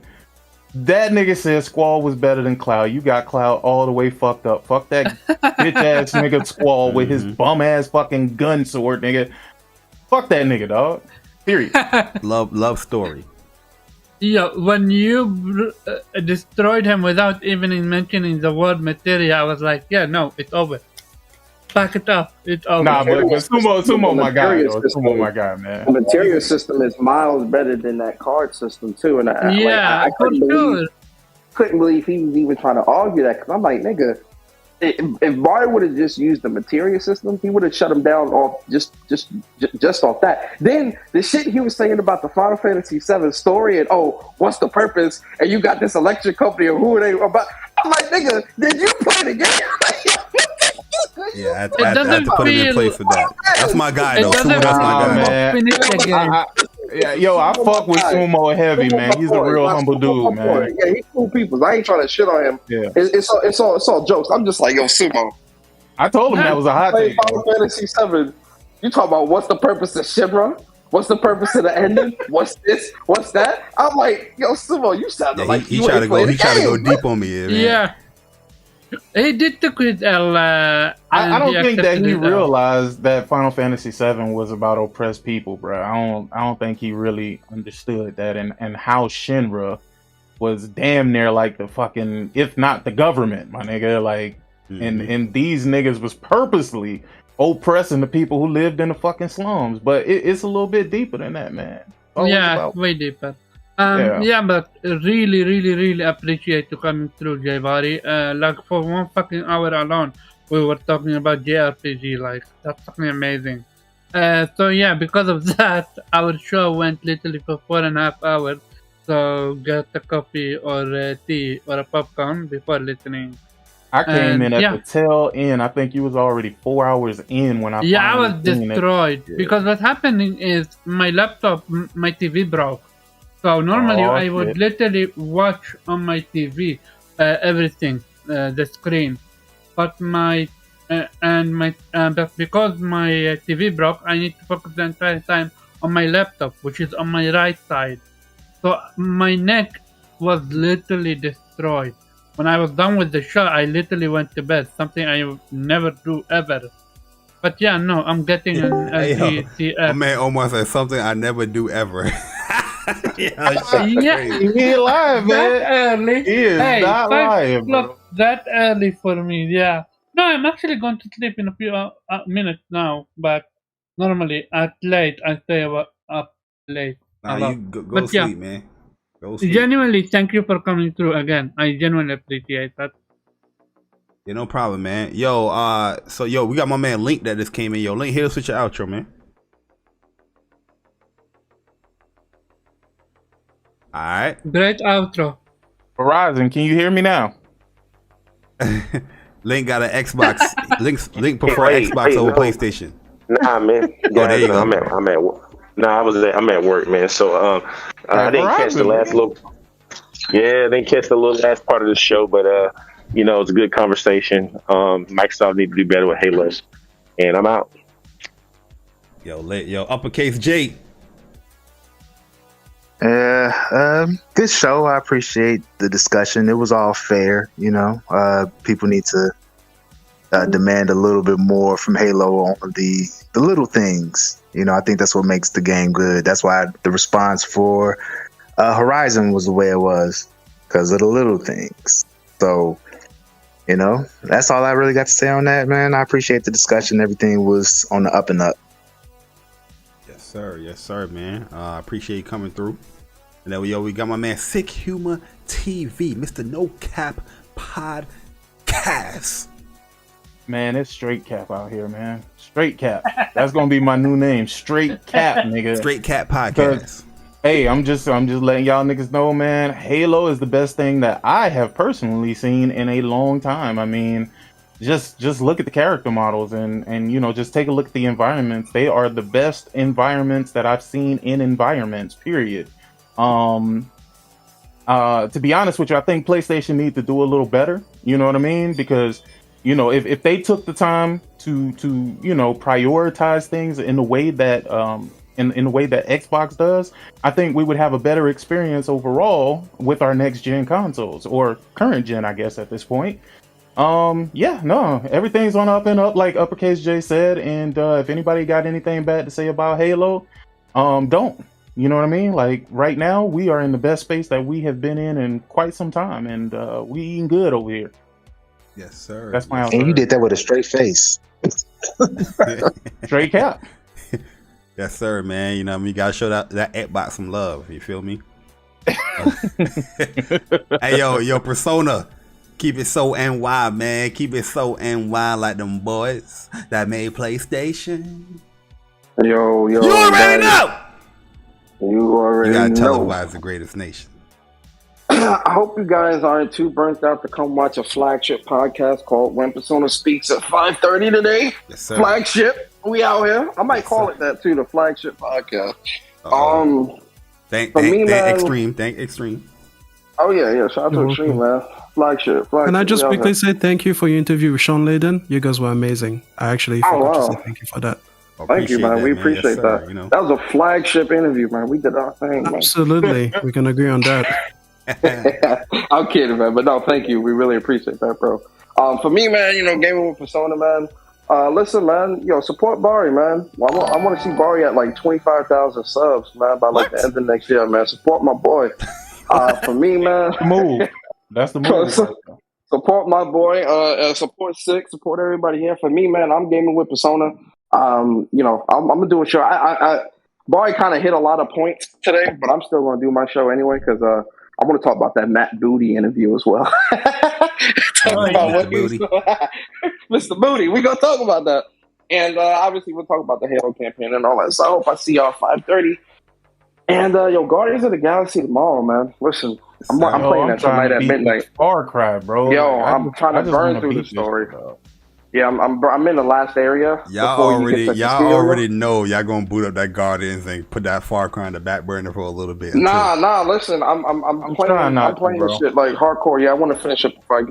That nigga said Squall was better than Cloud. You got Cloud all the way fucked up. Fuck that bitch ass nigga Squall with his bum ass fucking gun sword, nigga. Fuck that nigga, dog. Period. love story. Yeah, when you destroyed him without even mentioning the word materia, I was like, yeah, no, it's over. Pack it up. It's over. Nah, but Sumo, my guy, though. System. Sumo, my guy, man. The material system is miles better than that card system too, and I couldn't believe he was even trying to argue that, because I'm like, nigga, if Mario would have just used the material system, he would have shut him down off just off that. Then the shit he was saying about the Final Fantasy VII story and what's the purpose? And you got this electric company, or who are they about? I'm like, nigga, did you play the game? Yeah, I had to put him in place for that. That's my guy, though. Sumo, that's my guy. Yeah, yo, I fuck with Sumo heavy, man. He's a real humble dude, man. Yeah, he's cool people. I ain't trying to shit on him. Yeah. It's all jokes. I'm just like, yo, Sumo. I told him that was a hot take. Final Fantasy VII. You talk about what's the purpose of Shimra? What's the purpose of the ending? What's this? What's that? I'm like, yo, Sumo, you sounded like he tried to go. He tried to go deep on me. Man. Yeah. He did the quit L. I don't think that he realized that Final Fantasy VII was about oppressed people, bro. I don't think he really understood that, and how Shinra was damn near like the fucking, if not the government, my nigga. Like, and these niggas was purposely oppressing the people who lived in the fucking slums. But it's a little bit deeper than that, man. Way deeper. But really appreciate you coming through, Jayvari. Like for 1 fucking hour alone, we were talking about JRPG. Like, that's fucking amazing. So yeah, because of that, our show went literally for 4.5 hours. So get a coffee or a tea or a popcorn before listening. I came in at the tail end. I think you was already 4 hours in when I was destroyed because what happening is my laptop, my TV broke. So normally I would literally watch on my TV everything, the screen, but but because my TV broke, I need to focus the entire time on my laptop, which is on my right side. So my neck was literally destroyed. When I was done with the show, I literally went to bed, something I would never do ever. But yeah, no, I'm getting an LTTF. My man almost said something I never do ever. He ain't lying, man. That early. He is not lying, bro. That early for me, yeah. No, I'm actually going to sleep in a few minutes now, but normally at late, I stay up late. Nah, you go sleep, man. Go sleep. Genuinely, thank you for coming through again. I genuinely appreciate that. Yeah, no problem, man. Yo, so we got my man Link that just came in. Yo, Link, hit us with your outro, man. All right. Great outro. Horizon, can you hear me now? Link got an Xbox. Link prefer Xbox over PlayStation. Nah, man. There you go. I'm at work. Nah, I'm at work, man. So I didn't catch the last little. Yeah, I didn't catch the little last part of the show, but it's a good conversation. Microsoft need to do better with Halo, and I'm out. Yo, uppercase J. Good show. I appreciate the discussion. It was all fair, people need to demand a little bit more from Halo on the little things. I think that's what makes the game good. That's why the response for Horizon was the way it was, because of the little things. So, that's all I really got to say on that, man. I appreciate the discussion. Everything was on the up and up. Yes, sir, man. I appreciate you coming through. And then we got my man Sick Humor TV, Mr. No Cap Podcast. Man, it's straight cap out here, man. Straight cap. That's gonna be my new name. Straight cap, nigga. Straight Cap Podcast. Hey, I'm just letting y'all niggas know, man. Halo is the best thing that I have personally seen in a long time. I mean, just look at the character models and just take a look at the environments. They are the best environments that I've seen in environments, period. To be honest with you, I think PlayStation needs to do a little better. You know what I mean? Because if they took the time to prioritize things in the way that in the way that Xbox does, I think we would have a better experience overall with our next gen consoles, or current gen, I guess, at this point. Everything's on up and up, like Uppercase J said. And if anybody got anything bad to say about Halo, don't. You know what I mean? Like, right now, we are in the best space that we have been in quite some time, and we eating good over here. Yes, sir. That's my And you did that with a straight face. Straight cap. Yes, sir, man. You know what I mean? You gotta show that Xbox some love. You feel me? Hey, yo, Persona. Keep it so NY, man. Keep it so NY like them boys that made PlayStation. Yo. You already know! You already You gotta know. televise the greatest nation. I hope you guys aren't too burnt out to come watch a flagship podcast called When Persona Speaks at 5:30 today. Yes, sir. Flagship. We out here. I might call it that too, the flagship podcast. Thank me, man- Extreme. Thank Extreme. Oh yeah. Shout out to Extreme, man. Flagship. Can I just We out quickly here. say thank you for your interview with Sean Layden? You guys were amazing. I actually forgot to say thank you for that. Thank you, man. We appreciate that. You know. That was a flagship interview, man. We did our thing, man. Absolutely. We can agree on that. I'm kidding, man. But no, thank you. We really appreciate that, bro. For me, man, Gaming with Persona, man. Listen, man, support Bari, man. I want to see Bari at like 25,000 subs, man, by like the end of next year, man. Support my boy. For me, man. Move. That's the move. Support my boy. Support Six. Support everybody here. For me, man, I'm Gaming with Persona. I'm gonna do a show. Bari kind of hit a lot of points today, but I'm still gonna do my show anyway because I want to talk about that Matt Booty interview as well. Talk about what he was Mr. Booty. We're gonna talk about that. And obviously we'll talk about the Halo campaign and all that. So I hope I see y'all 5:30. And Guardians of the Galaxy tomorrow, man. Listen, I'm playing that tonight at midnight. Far Cry, bro. Yo, I'm trying to burn through the story. Yeah, I'm in the last area. Y'all already know y'all gonna boot up that Guardians and put that Far Cry on the back burner for a little bit. Nah. Listen, I'm playing this shit like hardcore. Yeah, I want to finish it before I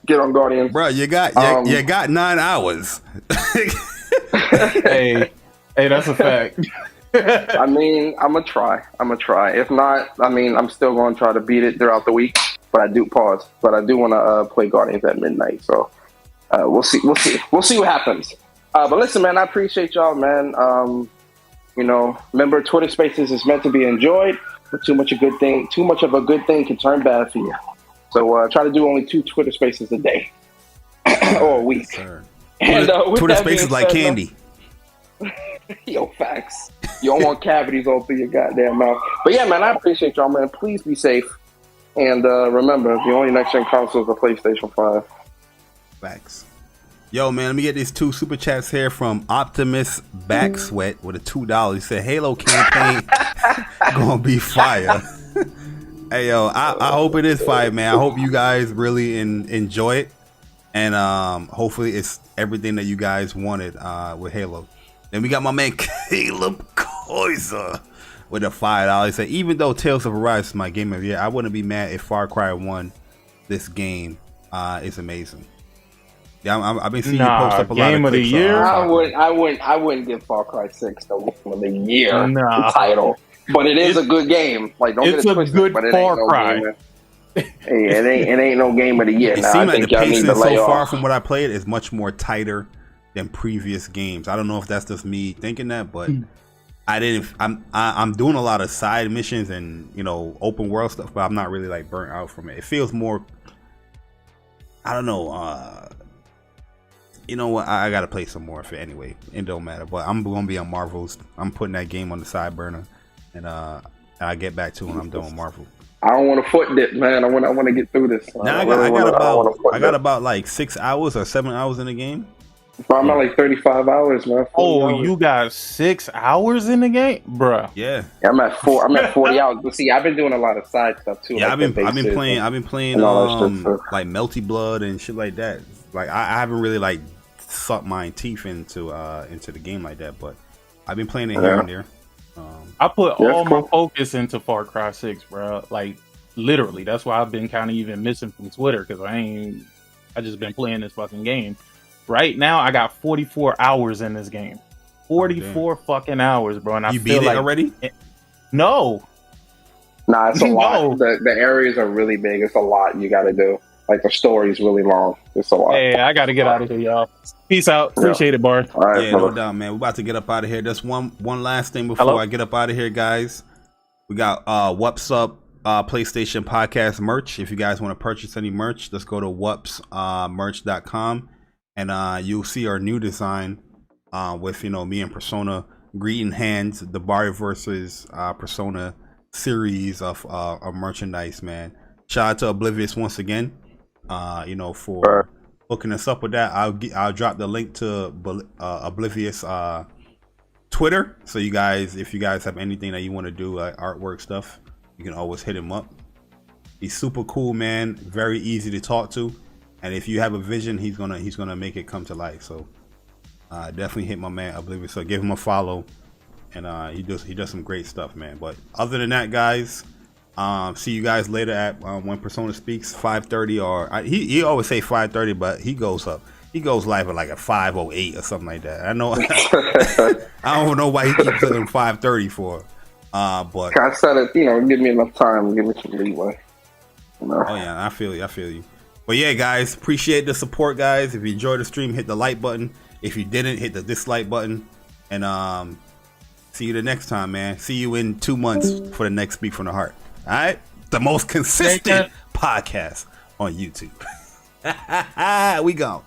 get on Guardians. Bro, you got 9 hours. hey, that's a fact. I mean, I'm gonna try. If not, I mean, I'm still gonna try to beat it throughout the week. But I do want to play Guardians at midnight. So. We'll see what happens. But listen, man, I appreciate y'all, man. Remember, Twitter Spaces is meant to be enjoyed, but too much of a good thing can turn bad for you. So try to do only 2 Twitter Spaces a day or a week. And Twitter Spaces like candy. Yo, facts. You don't want cavities all through your goddamn mouth. But yeah, man, I appreciate y'all, man. Please be safe. And remember, the only next-gen console is the PlayStation 5. Facts. Yo, man, let me get these 2 super chats here from Optimus Backsweat with a $2. He said, Halo campaign gonna be fire. Hey, yo, I hope it is fire, man. I hope you guys really enjoy it. And hopefully it's everything that you guys wanted with Halo. Then we got my man Caleb Koiser with a $5. He said, even though Tales of Arise is my game of the year, I wouldn't be mad if Far Cry won this game. It's amazing. Yeah, I've been seeing you post up a lot of clips. I wouldn't give Far Cry 6 the game of the year title, but it is a good game. Like, don't it's get it a twisted, good but it Far ain't Cry. No it ain't no game of the year. It Nah, seems I like think the y'all need pacing to lay so far off. from what I played is much more tighter than previous games. I don't know if that's just me thinking that, but I'm doing a lot of side missions and open world stuff, but I'm not really like burnt out from it. It feels more. I don't know. You know what? I gotta play some more of it anyway. It don't matter. But I'm gonna be on Marvel's. I'm putting that game on the side burner, and I get back to when I'm done with Marvel. I don't want to foot dip, man. I want to get through this. Now I got about like 6 hours or 7 hours in the game. Bro, I'm at like 35 hours, man. Oh, you got 6 hours in the game, bruh. Yeah. I'm at 40 hours. But see, I've been doing a lot of side stuff too. Yeah, like I've been playing like Melty Blood and shit like that. Like I haven't really like sucked my teeth into the game like that, but I've been playing it here and there. I put all my focus into Far Cry 6, bro. Like literally, that's why I've been kind of even missing from Twitter because I just been playing this fucking game. Right now, I got 44 hours in this game. 44 fucking hours, bro. And I you feel beat it like already? Nah, it's a lot. The areas are really big. It's a lot you got to do. Like the story's really long. It's a lot. Hey, I got to get out of here, y'all. Peace out. Appreciate it, Bart. All right, yeah, no doubt, man. We're about to get up out of here. Just one last thing before I get up out of here, guys. We got What's Up PlayStation Podcast merch. If you guys want to purchase any merch, just go to wupsmerch.com and you'll see our new design with me and Persona greeting hands, the Barry versus Persona series of merchandise, man. Shout out to Oblivious once again, for hooking us up with that. I'll drop the link to Oblivious Twitter, so you guys, if you guys have anything that you want to do, like artwork stuff, you can always hit him up. He's super cool, man. Very easy to talk to, and if you have a vision, he's gonna make it come to life. So definitely hit my man Oblivious. So give him a follow, and he does some great stuff, man. But other than that, guys, see you guys later at when Persona Speaks 5:30, or he always say 5:30, but he goes live at like a 5:08 or something like that. I know. I don't know why he keeps telling 5:30 for. But I said it, give me enough time, give me some leeway. Oh yeah, I feel you. But yeah, guys, appreciate the support, guys. If you enjoyed the stream, hit the like button. If you didn't, hit the dislike button. And see you the next time, man. See you in 2 months for the next Speak from the Heart. All right, the most consistent podcast on YouTube. We gone.